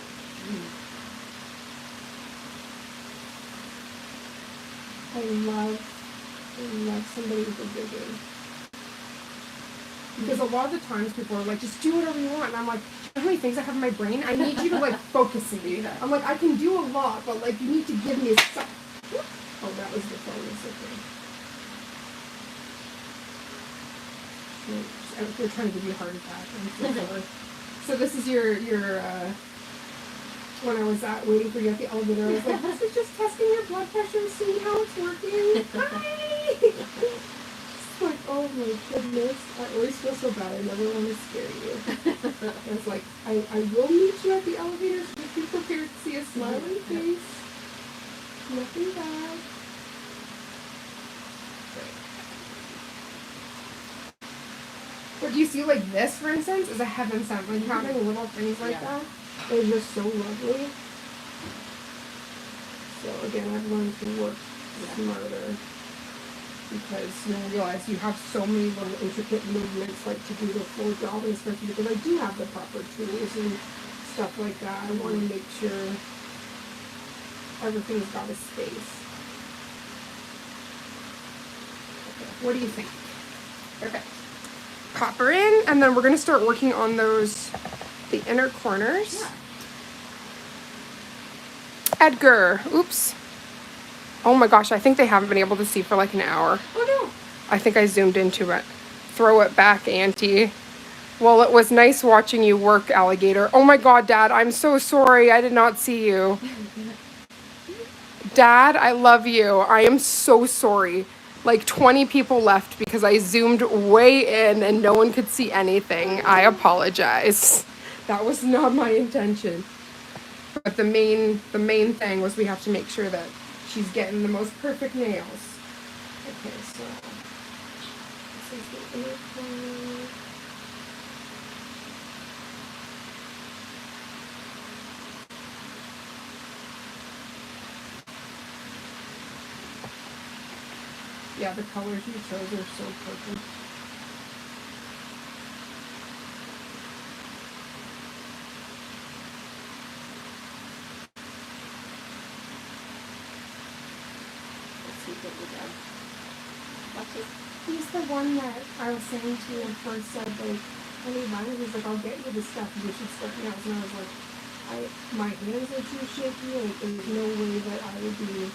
I love somebody with a vision. Because a lot of the times people are like, just do whatever you want. And I'm like, you know how many things I have in my brain? I need you to like focus me. I'm like, I can do a lot, but like you need to give me a stuff. Oh, that was the phone. It's okay. They're trying to give you a heart attack. I'm so sorry. So this is your when I was waiting for you at the elevator, I was like, this is just testing your blood pressure and seeing how it's working. Hi! It's like, oh my goodness. I always feel so bad. I never want to scare you. I was like, I will meet you at the elevator, so just be prepared to see a smiling face. Nothing bad. But do you see, like this, for instance, is a heaven sent. Like having little things like that. It's just so lovely. So again, I've learned to work smarter because you'll realize you have so many little intricate movements like to do the full job, and especially because I do have the proper tools and stuff like that. I want to make sure everything's got a space. Okay, what do you think? Perfect. Pop her in, and then we're going to start working on the inner corners. Yeah. Edgar, oops. Oh my gosh, I think they haven't been able to see for like an hour. Oh no. I think I zoomed into it. Throw it back, Auntie. Well, it was nice watching you work, alligator. Oh my God, Dad, I'm so sorry. I did not see you. Dad, I love you. I am so sorry. Like 20 people left because I zoomed way in and no one could see anything. I apologize. That was not my intention. But the main thing was we have to make sure that she's getting the most perfect nails. Okay, so this is the inner corner. Yeah, the colors you chose are so perfect. He's the one that I was saying to you first said, like, when he wanted, he's like, I'll get you the stuff, you should start nails. And I was like, my hands are too shaky, like, there's no way that I would be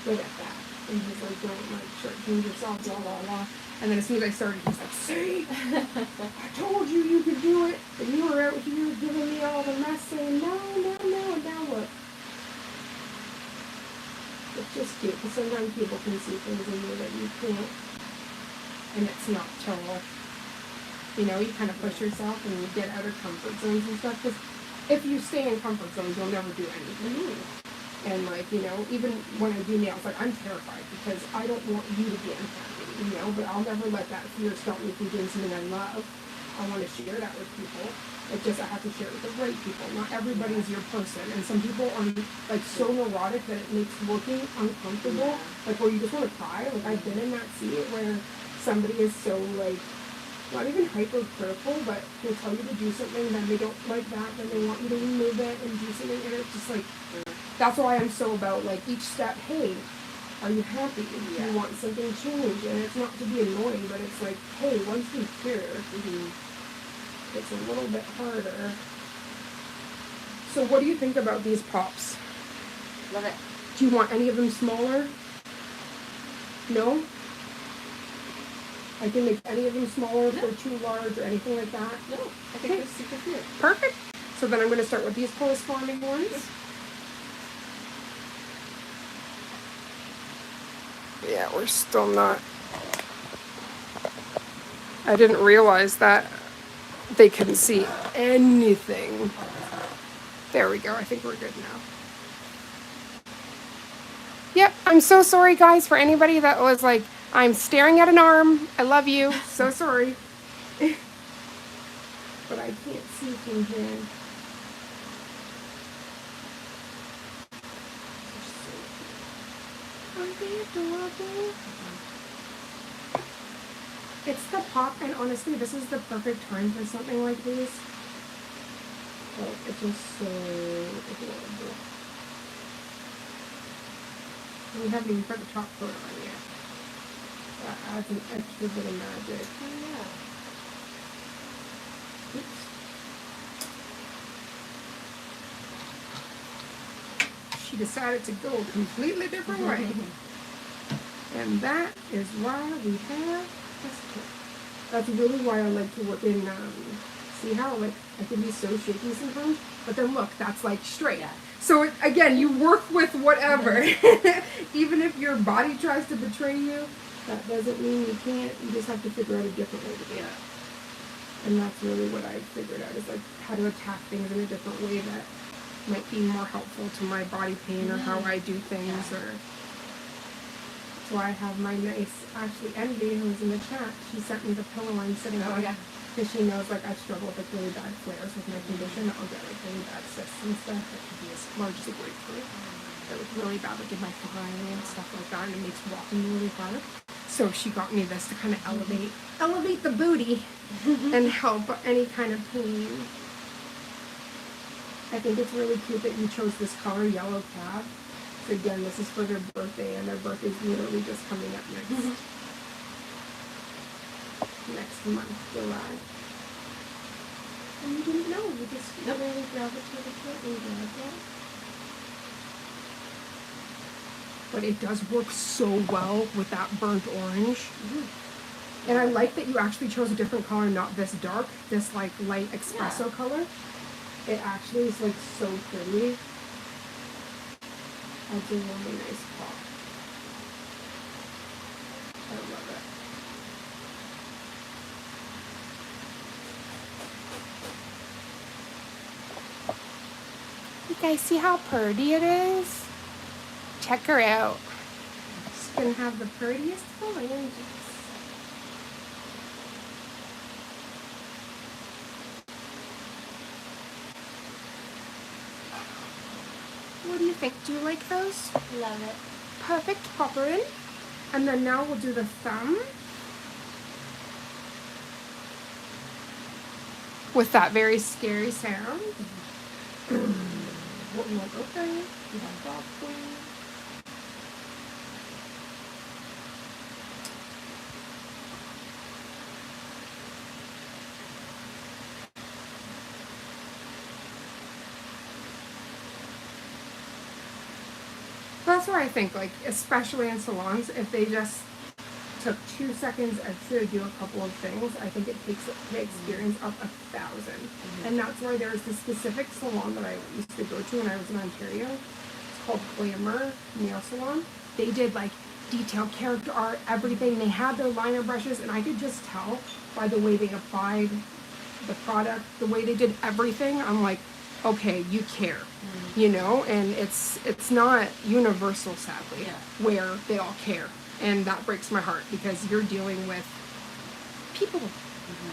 good at that. And he's like, don't, like, shortchange yourself, blah, blah, blah. And then as soon as I started, he's like, see? I told you could do it. And you were out here giving me all the mess, saying, no, and now look. It's just cute, because sometimes people can see things in you that you can't. And it's not till You know, you kind of push yourself and you get out of comfort zones and stuff. Because if you stay in comfort zones, you'll never do anything. And like, you know, even when I do nails, like I'm terrified because I don't want you to be unhappy, you know, but I'll never let that fear stop me from doing something I love. I want to share that with people. It's just I have to share it with the right people. Not everybody's your person. And some people are like so neurotic that it makes working uncomfortable. Like where you just want to cry. Like I've been in that seat where somebody is so like, not even hypercritical, but they'll tell you to do something, then they don't like that, then they want you to remove it and do something, and it's just like, that's why I'm so about like each step, hey, are you happy? Do you want something changed? And it's not to be annoying, but it's like, hey, once we hear, it's a little bit harder. So what do you think about these pops? Love it. Do you want any of them smaller? No? I can make any of them smaller if they're too large or anything like that? No, I think they're super cute. Perfect. So then I'm going to start with these corresponding ones. Yeah, we're still not. I didn't realize that they couldn't see anything. There we go. I think we're good now. Yep, I'm so sorry, guys, for anybody that was like, I'm staring at an arm. I love you. So sorry. But I can't see from here. Aren't they adorable? It's the pop, and honestly, this is the perfect time for something like these. Like, it's just so adorable. We haven't even put the top coat on yet. That adds an extra bit of magic. Oh, yeah. Oops. She decided to go a completely different way. And that is why we have this kit. That's really why I like to work in, see how like I can be so shaky sometimes? But then look, that's like straight. Yeah. So again, you work with whatever. Even if your body tries to betray you, that doesn't mean you can't. You just have to figure out a different way to do it. And that's really what I figured out, is like how to attack things in a different way that might be more helpful to my body pain or how I do things. Or so I have my nice, actually Envy, who's in the chat, she sent me the pillow I'm sitting on. Because she knows like I struggle with like really bad flares with my condition. I'll get like really bad cysts and stuff that can be as large as a grapefruit. That was really bad like in my thigh and stuff like that, and it makes walking really hard. So she got me this to kind of elevate the booty and help any kind of pain. I think it's really cute that you chose this color, Yellow Cab. So again, this is for their birthday, and their birthday's literally just coming up next month, July. And you didn't know, you just really gravitated to it and you liked it. But it does work so well with that burnt orange. And I like that you actually chose a different color, not this dark, this like light espresso color. It actually is like so pretty. That's a really nice pop. I love it. You guys see how pretty it is? Check her out. She's gonna have the prettiest phalanges. What do you think? Do you like those? Love it. Perfect. Pop her in. And then now we'll do the thumb. With that very scary sound. Okay. That's where I think, like, especially in salons, if they just took 2 seconds extra to do a couple of things, I think it takes the experience up 1,000. And that's why there's this specific salon that I used to go to when I was in Ontario. It's called Glamour Nail Salon. They did like detailed character art, everything. They had their liner brushes, and I could just tell by the way they applied the product, the way they did everything. I'm like, okay, you care, you know, and it's not universal, sadly, where they all care, and that breaks my heart because you're dealing with people.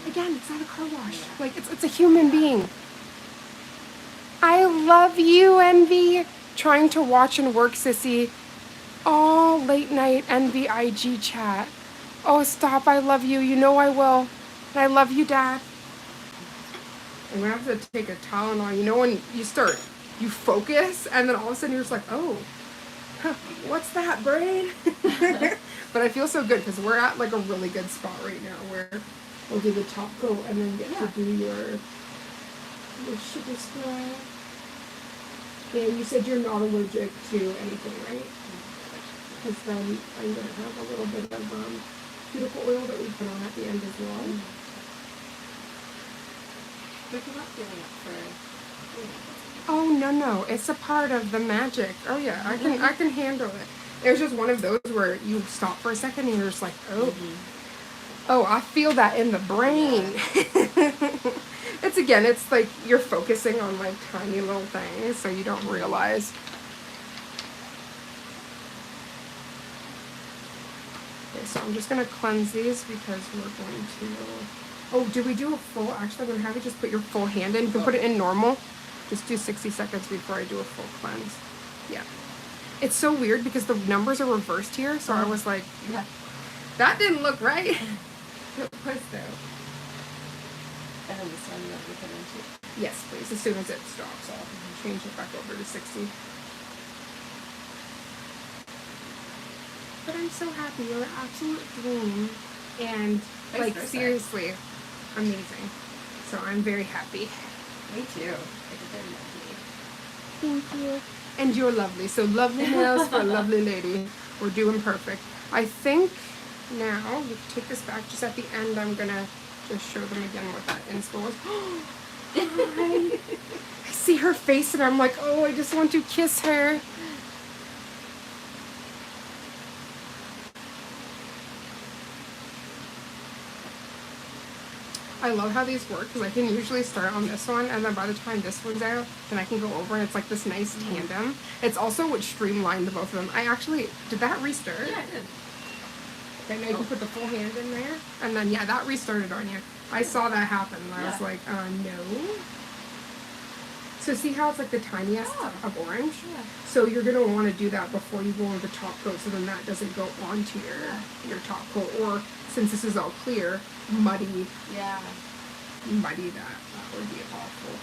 Again, it's not a car wash. Like it's a human being. I love you, Envy. Trying to watch and work, sissy. All late night Envy IG chat. Oh, stop. I love you. You know I will. And I love you, Dad. I'm going to have to take a Tylenol. You know when you focus, and then all of a sudden you're just like, oh, what's that, brain? But I feel so good because we're at like a really good spot right now where we'll do the top coat and then get to do your sugar scrub. Yeah, you said you're not allergic to anything, right? Because then I'm going to have a little bit of cuticle oil that we put on at the end as well. But you're not feeling up for... Oh, no. It's a part of the magic. Oh, yeah. I can handle it. It was just one of those where you stop for a second and you're just like, oh. Oh, I feel that in the brain. It's like you're focusing on like tiny little things so you don't realize. Okay, so I'm just going to cleanse these because we're going to... Oh, did we do a full... Actually, I'm going to have you just put your full hand in. You can put it in normal. Just do 60 seconds before I do a full cleanse. Yeah. It's so weird because the numbers are reversed here, so I was like, that didn't look right. It was though. And then this one you want me to put into? Yes, please. As soon as it stops, I'll change it back over to 60. But I'm so happy. You're an absolute dream. And, like, seriously, amazing. So I'm very happy. Me too. It's very lovely. Thank you. And you're lovely. So lovely nails for a lovely lady. We're doing perfect. I think now, you can take this back. Just at the end, I'm going to just show them again what that inspo was. Hi. I see her face and I'm like, oh, I just want to kiss her. I love how these work because I can usually start on this one and then by the time this one's out, then I can go over and it's like this nice tandem. It's also what streamlined the both of them. I actually, did that restart? Yeah, it did. Okay, now you can put the full hand in there. And then, yeah, that restarted on you. I saw that happen and I was like, no. So see how it's like the tiniest of orange? Yeah. So you're going to want to do that before you go on the top coat so then that doesn't go onto your top coat. Or since this is all clear, muddy that. That would be awful.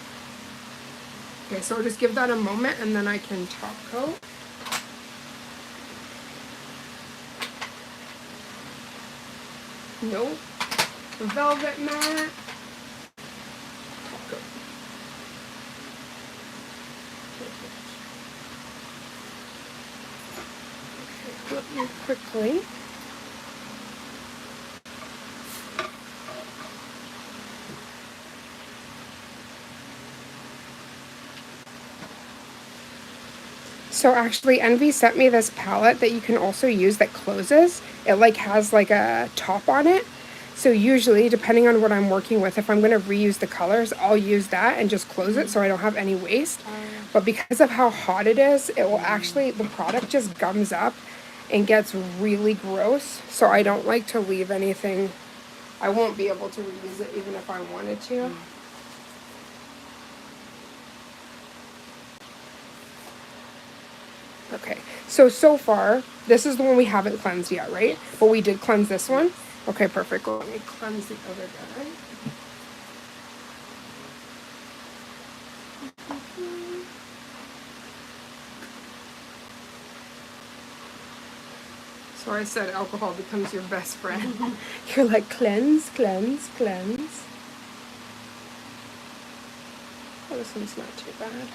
Okay, so I'll just give that a moment and then I can top coat. Nope. Velvet matte. Top coat. Okay, let me quickly. So actually Envy sent me this palette that you can also use that closes. It like has like a top on it. So usually depending on what I'm working with, if I'm going to reuse the colors, I'll use that and just close it so I don't have any waste. But because of how hot it is, it will actually, the product just gums up and gets really gross. So I don't like to leave anything. I won't be able to reuse it even if I wanted to. Okay, so far, this is the one we haven't cleansed yet, right? But we did cleanse this one. Okay, perfect. Let me cleanse the other guy. So I said alcohol becomes your best friend. You're like, cleanse, cleanse, cleanse. Oh, this one's not too bad.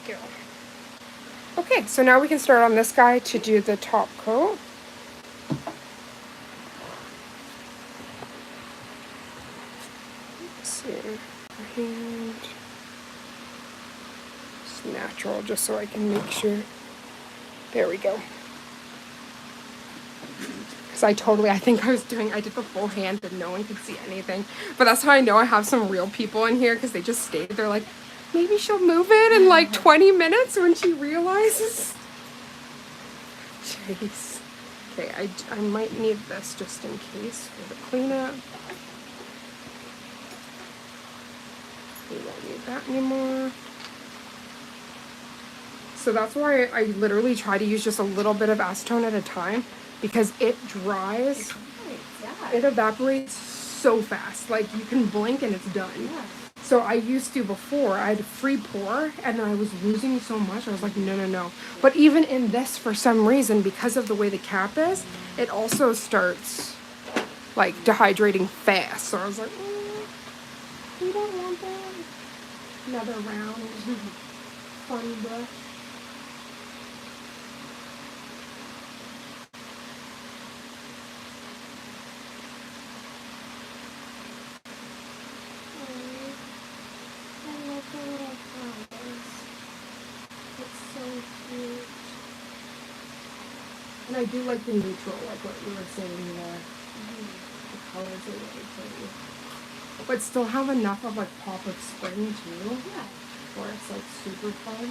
Go. Okay, so now we can start on this guy to do the top coat. Let's see, hand. It's natural, just so I can make sure. There we go. Because I think I did the full hand, but no one could see anything. But that's how I know I have some real people in here, because they just stayed. They're like, maybe she'll move it in like 20 minutes when she realizes. Jeez. Okay, I might need this just in case for the cleanup. We won't need that anymore. So that's why I literally try to use just a little bit of acetone at a time, because it dries. It evaporates so fast. Like, you can blink and it's done. Yeah. So I used to before, I had free pour, and then I was losing so much. I was like, no. But even in this, for some reason, because of the way the cap is, it also starts like dehydrating fast. So I was like, we don't want that. Another round fun brush. And I do like the neutral, like what you were saying there. The colors are really pretty. But still have enough of like pop of spring too. Yeah. Where it's like super fun.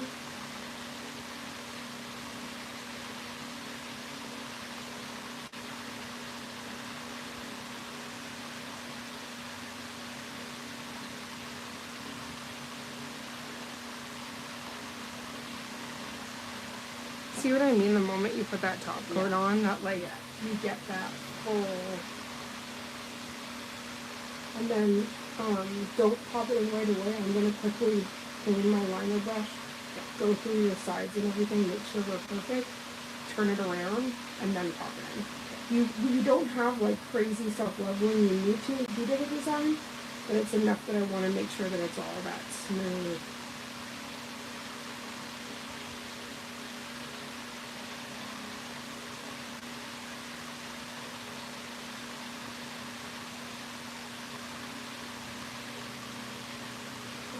See what I mean? The moment you put that top coat on, that like you get that full. And then don't pop it in right away. I'm gonna quickly clean my liner brush, go through the sides and everything, make sure they're perfect, turn it around, and then pop it in. You don't have like crazy self-love when you need to do the design, but it's enough that I want to make sure that it's all that smooth.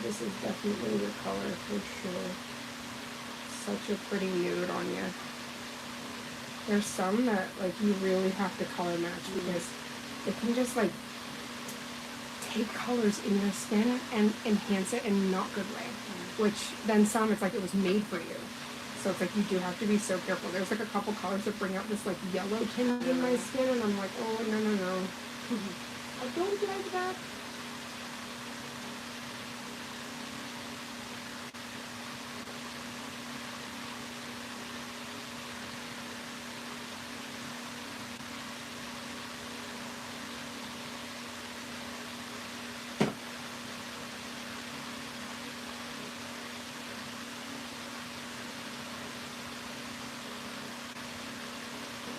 This is definitely the color for sure. Such a pretty nude on you. There's some that like you really have to color match, because it can just like take colors in your skin and enhance it in a not good way. Which then some, it's like it was made for you. So it's like you do have to be so careful. There's like a couple colors that bring out this like yellow tint in my skin, and I'm like, oh no. I don't like that.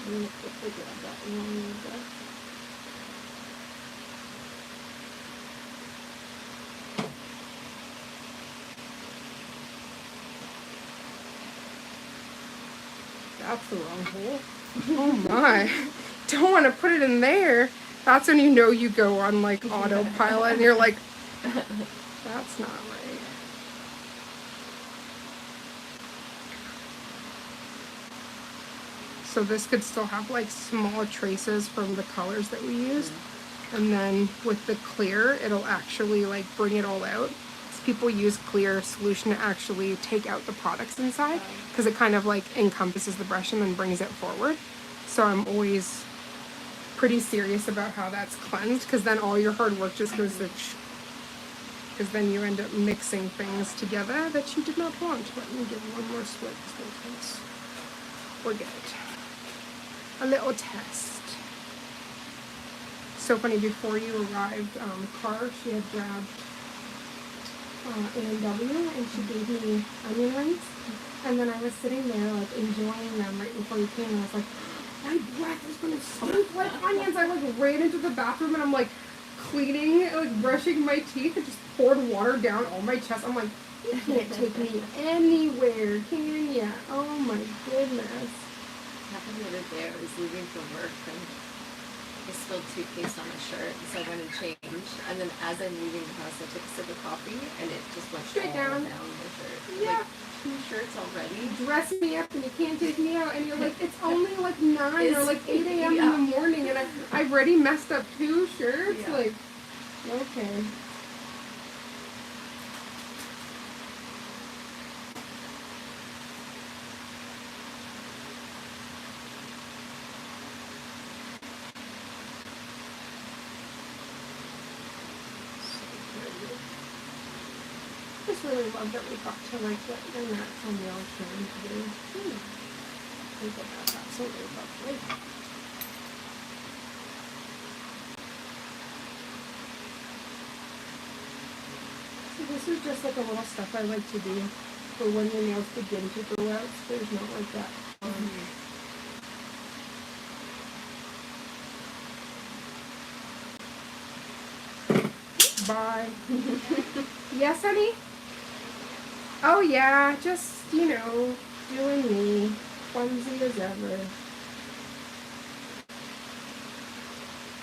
I'm gonna quickly grab that one brush. That's the wrong hole. Oh my. Don't want to put it in there. That's when you know you go on like autopilot and you're like, that's not right. So this could still have like small traces from the colors that we used. And then with the clear, it'll actually like bring it all out. So people use clear solution to actually take out the products inside, because it kind of like encompasses the brush and then brings it forward. So I'm always pretty serious about how that's cleansed, because then all your hard work just goes to because then you end up mixing things together that you did not want. Let me give one more swig, because we're good. A little test. So funny, before you arrived, Car, she had grabbed A&W, and she gave me onion rings. And then I was sitting there, like, enjoying them right before you came, and I was like, my breath is gonna stink like onions. I, like, ran into the bathroom, and I'm, like, cleaning, like, brushing my teeth, and just poured water down all my chest. I'm like, you can't take me anywhere, can ya? Oh, my goodness. Happened the other day. I was leaving from work and I spilled toothpaste on my shirt, so I went and changed. And then as I'm leaving the house, I took a sip of coffee and it just went straight down my shirt. Yeah. Like, 2 shirts already. Dress me up and you can't take me out, and you're like, it's only like 9 or like 8 a.m. Yeah. in the morning, and I've already messed up 2 shirts. Yeah. Like, okay. I just really love that we got to like get the natural nail trim today. I think that's absolutely lovely. So this is just like a little stuff I like to do for when your nails begin to grow out. So there's not like that. Bye. Yes, honey? Oh, yeah. Just, you know, doing me. Clumsy as ever.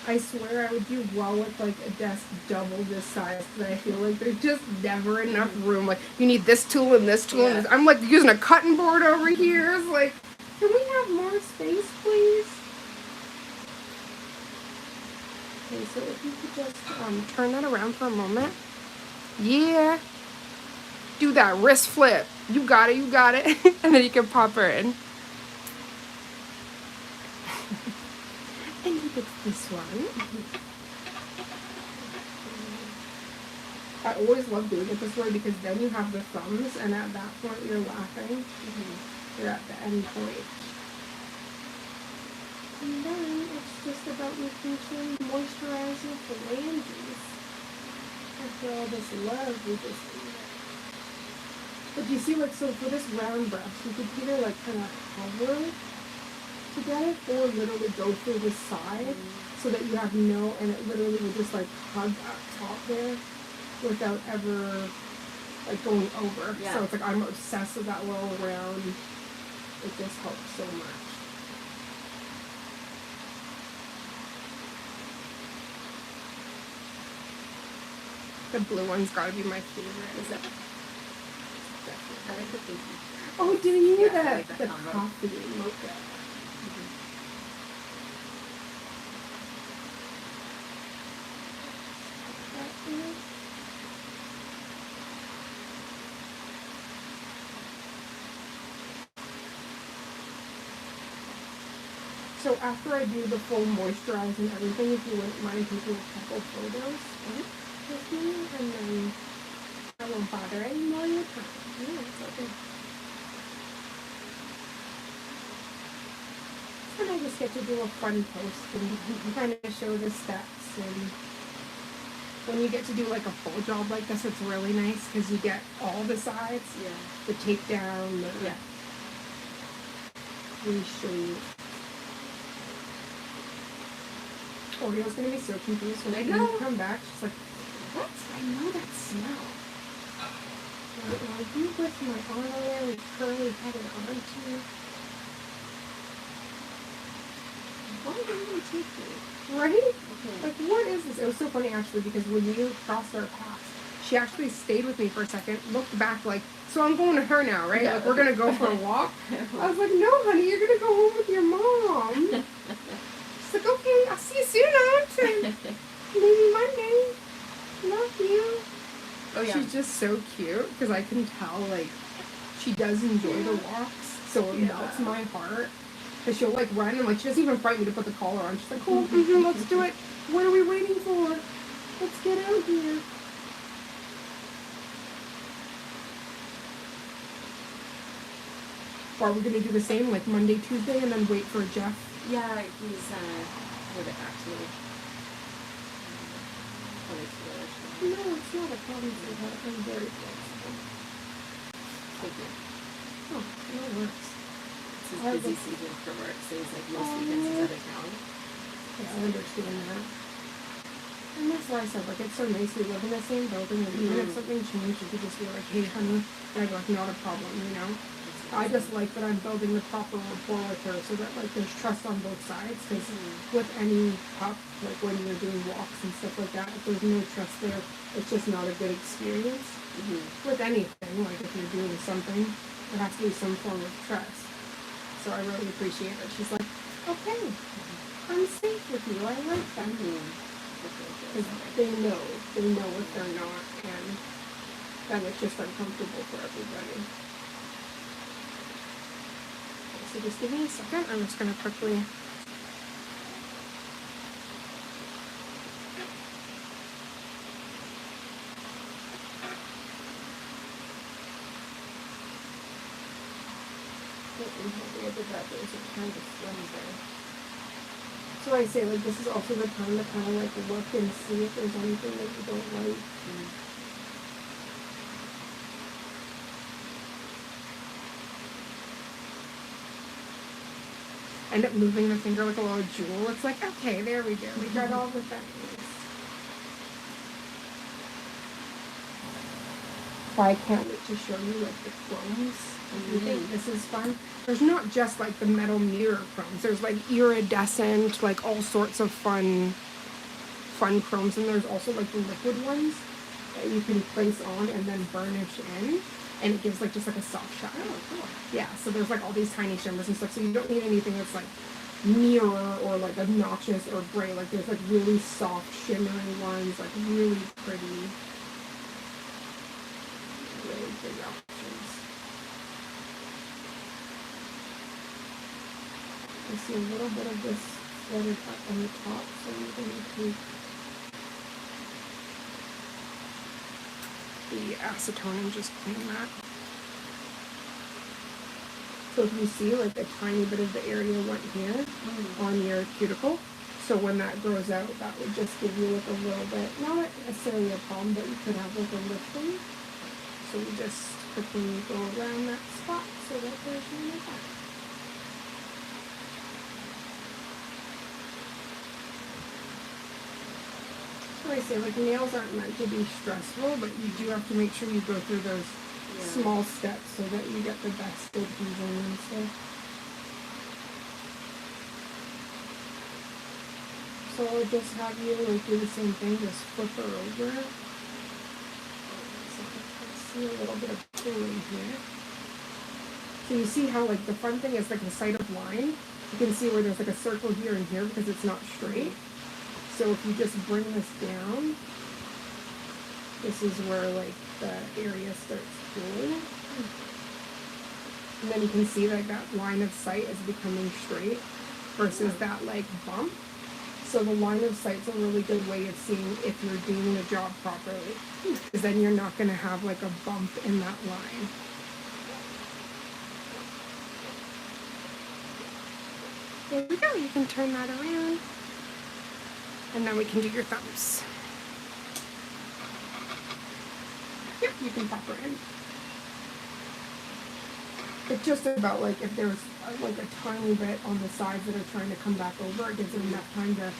I swear I would do well with, like, a desk double this size. Because I feel like there's just never enough room. Like, you need this tool and this tool. Yeah. And this. I'm, like, using a cutting board over here. It's like, can we have more space, please? Okay, so if you could just turn that around for a moment. Yeah. Do that wrist flip. You got it, you got it. And then you can pop her in. And you get this one. I always love doing it this way because then you have the thumbs, and at that point you're laughing. You're at the end point. And then it's just about making sure you moisturize your phalanges after all this love we just did. But you see, like, so for this round brush, you could either, like, kind of hover to get it, or literally go through the side so that you have no, and it literally will just, like, hug up top there without ever, like, going over. Yeah. So it's like, I'm obsessed with that little round. It just helps so much. The blue one's gotta be my favorite. Is it? I like the pinky. Oh, do you Yeah, I that like that the combo. coffee mocha? So after I do the full moisturize and everything, if you wouldn't mind taking a couple photos with me, and then I won't bother any more of your time. Yeah, it's okay. And I just get to do a fun post and kind of show the steps. And when you get to do like a full job like this, it's really nice because you get all the sides, Yeah. the takedown, the Yeah. reshape. Oreo's gonna be so confused when I come back. She's like, "What? I know that smell." Are you with my arm there with curly headed auntie? Why didn't you take me? Right? Okay. Like, what is this? It was so funny actually because when you crossed our paths, she actually stayed with me for a second, looked back like, so I'm going to her now, right? Yeah. Like, we're gonna go for a walk. I was like, no, honey, you're gonna go home with your mom. She's like, okay, I'll see you soon, Aunt. Maybe Monday. Love you. Oh, yeah. She's just so cute because I can tell, like, she does enjoy the walks, so it melts my heart. Because she'll, like, run and, like, she doesn't even frighten me to put the collar on. She's like, oh, let's do it. What are we waiting for? Let's get out here. Or are we going to do the same, like, Monday, Tuesday, and then wait for Jeff? Yeah, he's, we'll get back to me. No, it's not a problem, sweetheart. I'm very flexible. Thank you. Oh, that works. It's his busy season for work, so he's like most weekends he's out of town. Yeah, I understand that. And that's why I said, like, it's so nice we live in the same building, and even if something changed, you could just be like, hey, honey, and I'd be like, not a problem, you know? I just like that I'm building the proper rapport with her so that, like, there's trust on both sides, because with any pup, like, when you're doing walks and stuff like that, if there's no trust there, it's just not a good experience. With anything, like, if you're doing something, There has to be some form of trust. So I really appreciate it. She's like, okay, I'm safe with you. I like that. Because they know what they're not, and then it's just uncomfortable for everybody. So just give me a second. I'm just going to quickly... So I say, like, this is also the time to kind of, like, look and see if there's anything that you don't like. End up moving the finger like a little jewel. It's like, okay, there we go. We got all the things. So I can't wait to show you, like, the chromes. You think this is fun? There's not just, like, the metal mirror chromes. There's, like, iridescent, like, all sorts of fun chromes. And there's also, like, the liquid ones that you can place on and then burnish in. And it gives, like, just, like, a soft shine. Oh, cool. Yeah, so there's, like, all these tiny shimmers and stuff. So you don't need anything that's, like, mirror or, like, obnoxious or gray. Like, there's, like, really soft, shimmering ones. Like, really pretty. Really pretty options. I see a little bit of this flooded up on the top, so I'm going to take the acetone and just clean that. So if you see, like, a tiny bit of the area went here on your cuticle, so when that grows out, that would just give you, like, a little bit, not necessarily a problem, but you could have, like, a lifting. So we just quickly go around that spot so that there's no impact. So I say, like, nails aren't meant to be stressful, but you do have to make sure you go through those small steps so that you get the best adhesion and stuff. So I'll just have you, like, do the same thing, just flip her over. See a little bit of pooling here. So you see how, like, the front thing is like a sight of line. You can see where there's like a circle here and here because it's not straight. So if you just bring this down, this is where, like, the area starts pooling. And then you can see, like, that line of sight is becoming straight versus that, like, bump. So the line of sight's a really good way of seeing if you're doing the job properly. Because then you're not going to have, like, a bump in that line. There we go. You can turn that around. And then we can do your thumbs. Yep, you can pop her in. It's just about, like, if there's, like, a tiny bit on the sides that are trying to come back over, it gives them enough time to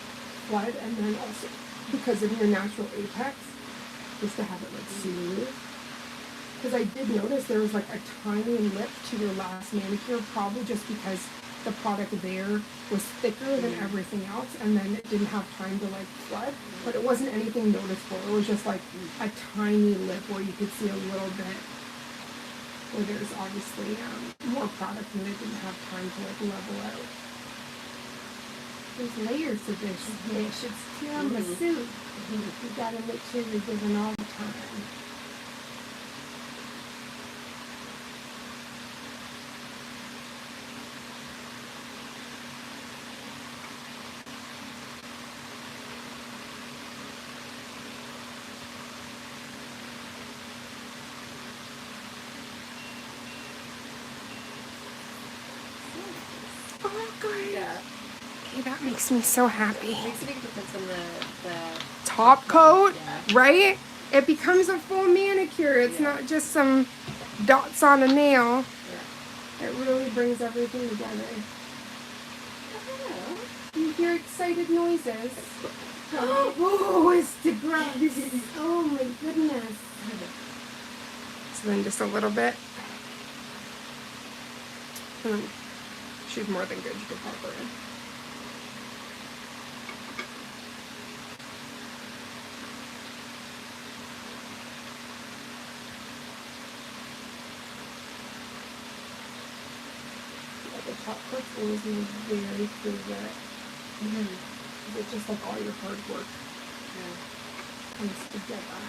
flood, and then also, because of your natural apex, just to have it, like, smooth. Because I did notice there was, like, a tiny lip to your last manicure, probably just because the product there was thicker than everything else, and then it didn't have time to, like, flood. But it wasn't anything noticeable. It was just, like, a tiny lip where you could see a little bit where there's obviously more product and they didn't have time to, like, level out. There's layers to this dish. It's tiramisu. You gotta make sure you're giving all the time. Oh, good. Yeah. Okay, that makes me so happy. It makes a big difference on the top coat, yeah. right? It becomes a full manicure. It's not just some dots on a nail. Yeah. It really brings everything together. Oh, You hear excited noises. Oh, it's the gross. Oh my goodness. So then just a little bit. She's more than good. You can pop her in. top coat's always made very clear that it's just like all your hard work comes together.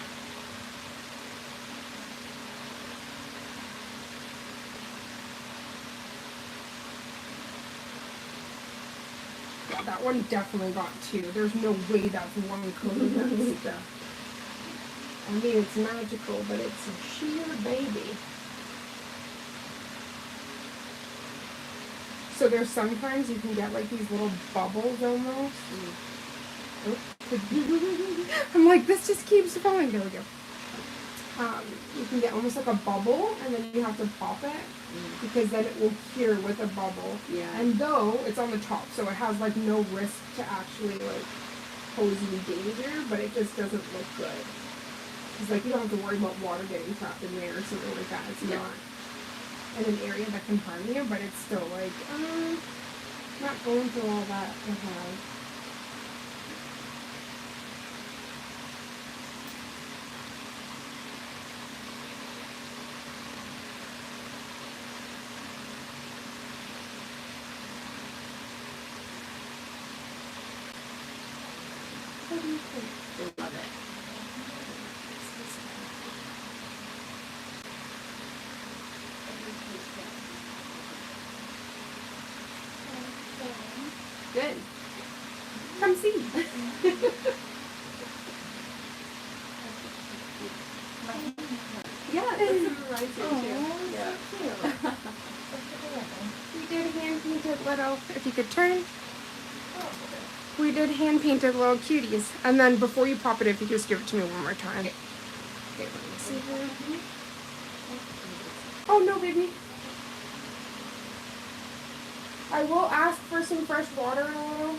Yeah, that one definitely got 2. There's no way that's one coat of that stuff. I mean, it's magical, but it's a sheer baby. So there's sometimes you can get like these little bubbles almost. I'm like, this just keeps going. There we go. You can get almost like a bubble, and then you have to pop it because then it will cure with a bubble. Yeah. And though it's on the top, so it has like no risk to actually like pose you danger, but it just doesn't look good. It's like you don't have to worry about water getting trapped in there or something like that. It's not in an area that can harm you, but it's still like, not going through all that to have. What do you think? I love it. Good. Come see. Yeah, that's what reminds me too. Yeah. We did hand painted little, if you could turn. We did hand painted little cuties. And then before you pop it, if you just give it to me one more time. Okay, let me see here. Oh no, baby. I will ask for some fresh water in a little.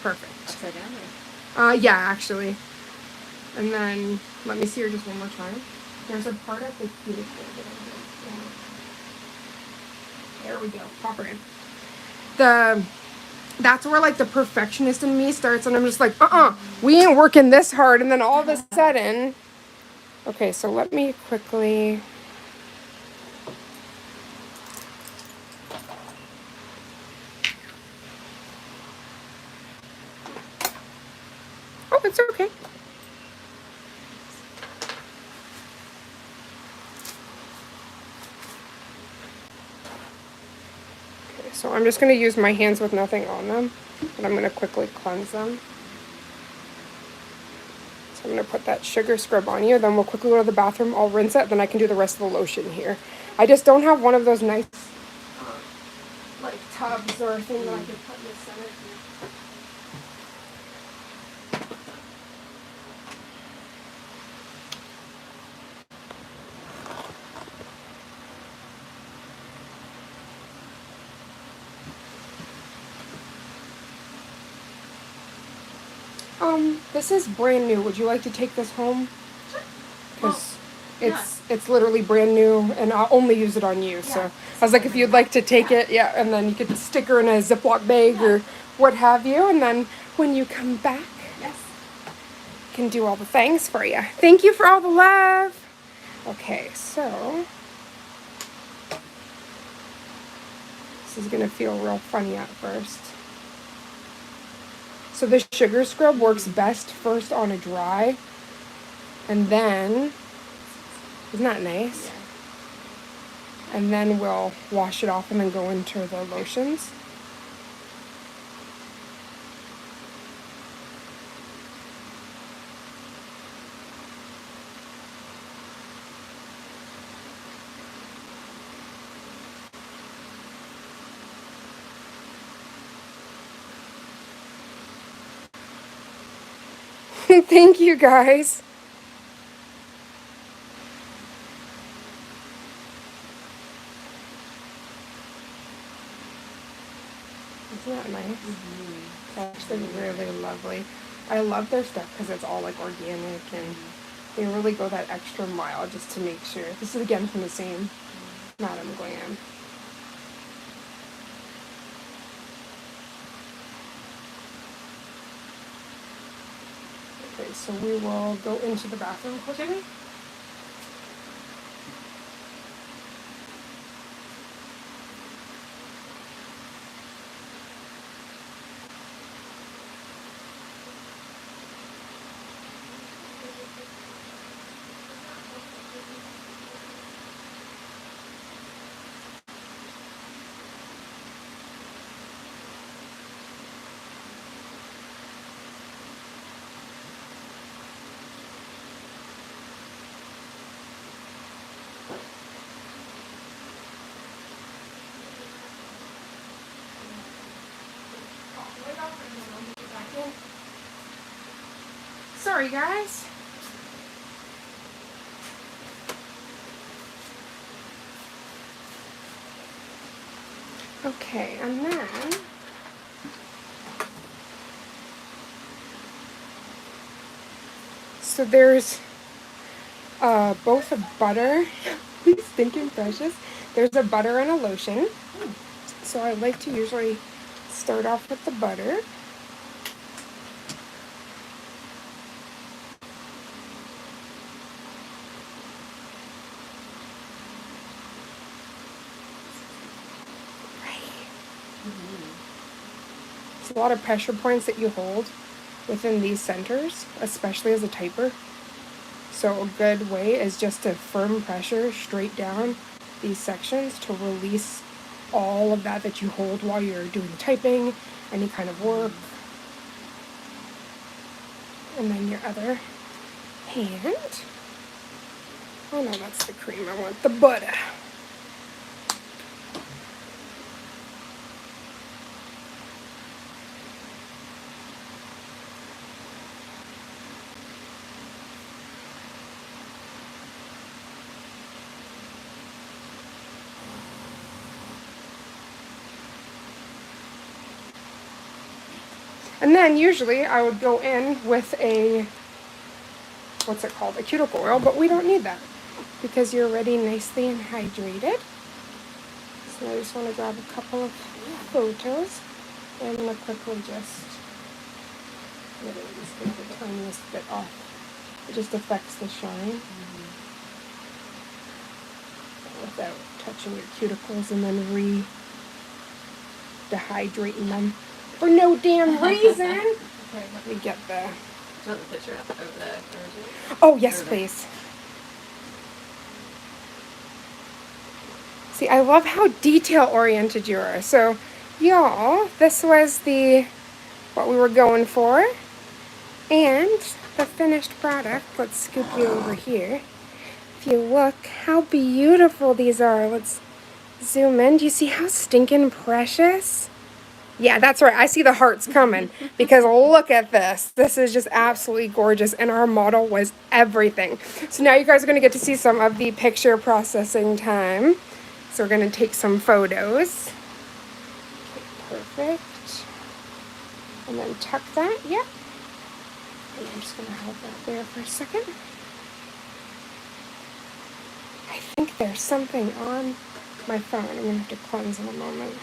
Perfect. Upside down or? Yeah, actually. And then, let me see her just one more time. There's a part of the cuticle that I don't. There we go. Pop her in. That's where like the perfectionist in me starts, and I'm just like, we ain't working this hard, and then all of a sudden, okay, so let me quickly. Oh, it's okay. Okay, so I'm just going to use my hands with nothing on them, and I'm going to quickly cleanse them. So I'm going to put that sugar scrub on you, then we'll quickly go to the bathroom, I'll rinse it, then I can do the rest of the lotion here. I just don't have one of those nice, like, tubs or thing that I can put in the center here. This is brand new. Would you like to take this home? Because it's literally brand new, and I'll only use it on you. So I was like, if you'd like to take it, and then you could stick her in a Ziploc bag or what have you, and then when you come back, I can do all the things for you. Thank you for all the love. Okay, so this is gonna feel real funny at first. So the sugar scrub works best first on a dry, and then, isn't that nice? Yeah. And then we'll wash it off and then go into the lotions. Thank you, guys. Isn't that nice? It's actually really lovely. I love their stuff because it's all like organic, and they really go that extra mile just to make sure. This is again from the same Madam Glam. Okay, Okay, so we will go into the bathroom quickly. Sorry, guys. Okay, and then so there's both a butter, stinking precious. There's a butter and a lotion. So I like to usually start off with the butter. There's a lot of pressure points that you hold within these centers, especially as a typer. So a good way is just to firm pressure straight down these sections to release all of that you hold while you're doing typing, any kind of work. And then your other hand. Oh no, that's the cream. I want the butter. And then usually I would go in with a, what's it called, a cuticle oil, but we don't need that because you're already nicely and hydrated. So I just want to grab a couple of photos. I'm going to quickly just take the tiniest bit off. It just affects the shine without touching your cuticles and then dehydrating them for no damn reason. Okay, Let me get the... do you want the picture of the original? Oh, yes, please. See, I love how detail-oriented you are. So, y'all, this was what we were going for. And the finished product. Let's scoop you over here. If you look how beautiful these are. Let's zoom in. Do you see how stinking precious? Yeah, that's right. I see the hearts coming because look at this. This is just absolutely gorgeous, and our model was everything. So now you guys are going to get to see some of the picture processing time. So we're going to take some photos. Okay, perfect. And then tuck that. Yep. And I'm just going to hold that there for a second. I think there's something on my phone. I'm going to have to cleanse in a moment.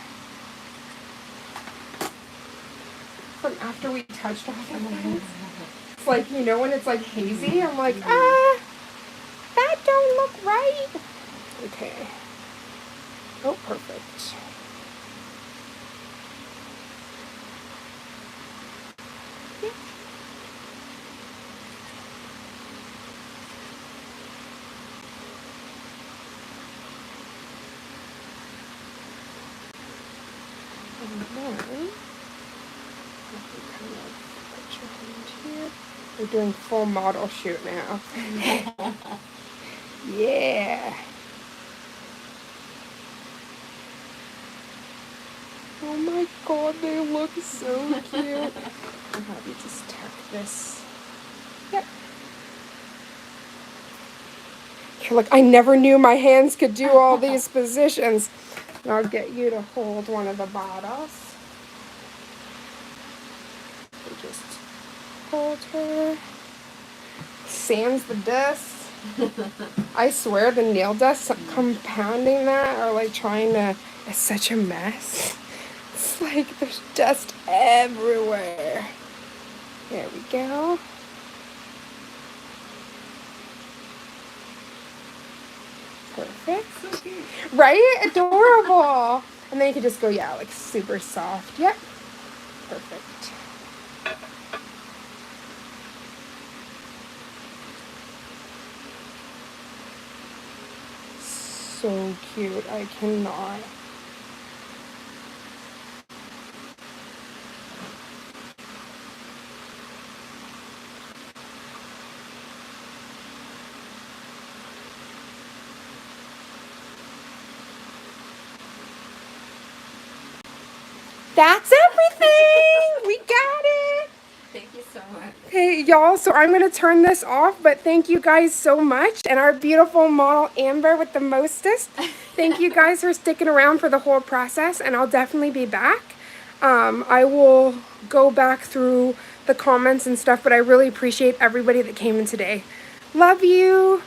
From after we touched all the things. It's like, you know, when it's like hazy, I'm like, that don't look right. Okay. Oh, perfect. Yeah. And then we're doing full model shoot now. Yeah. Oh my god, they look so cute. I'll have you just tuck this. Yep. You're like, I never knew my hands could do all these positions. And I'll get you to hold one of the bottles. Just hold her. Sands the dust. I swear the nail dust compounding that or like trying to, it's such a mess. It's like there's dust everywhere. There we go. perfect. So cute. Right? Adorable. And then you could just go, yeah, like super soft. Yep. Perfect. So cute. I cannot. That's everything. We got it. Thank you so much. Okay, y'all, so I'm going to turn this off, but thank you guys so much. And our beautiful model, Amber, with the mostest. Thank you guys for sticking around for the whole process, and I'll definitely be back. I will go back through the comments and stuff, but I really appreciate everybody that came in today. Love you.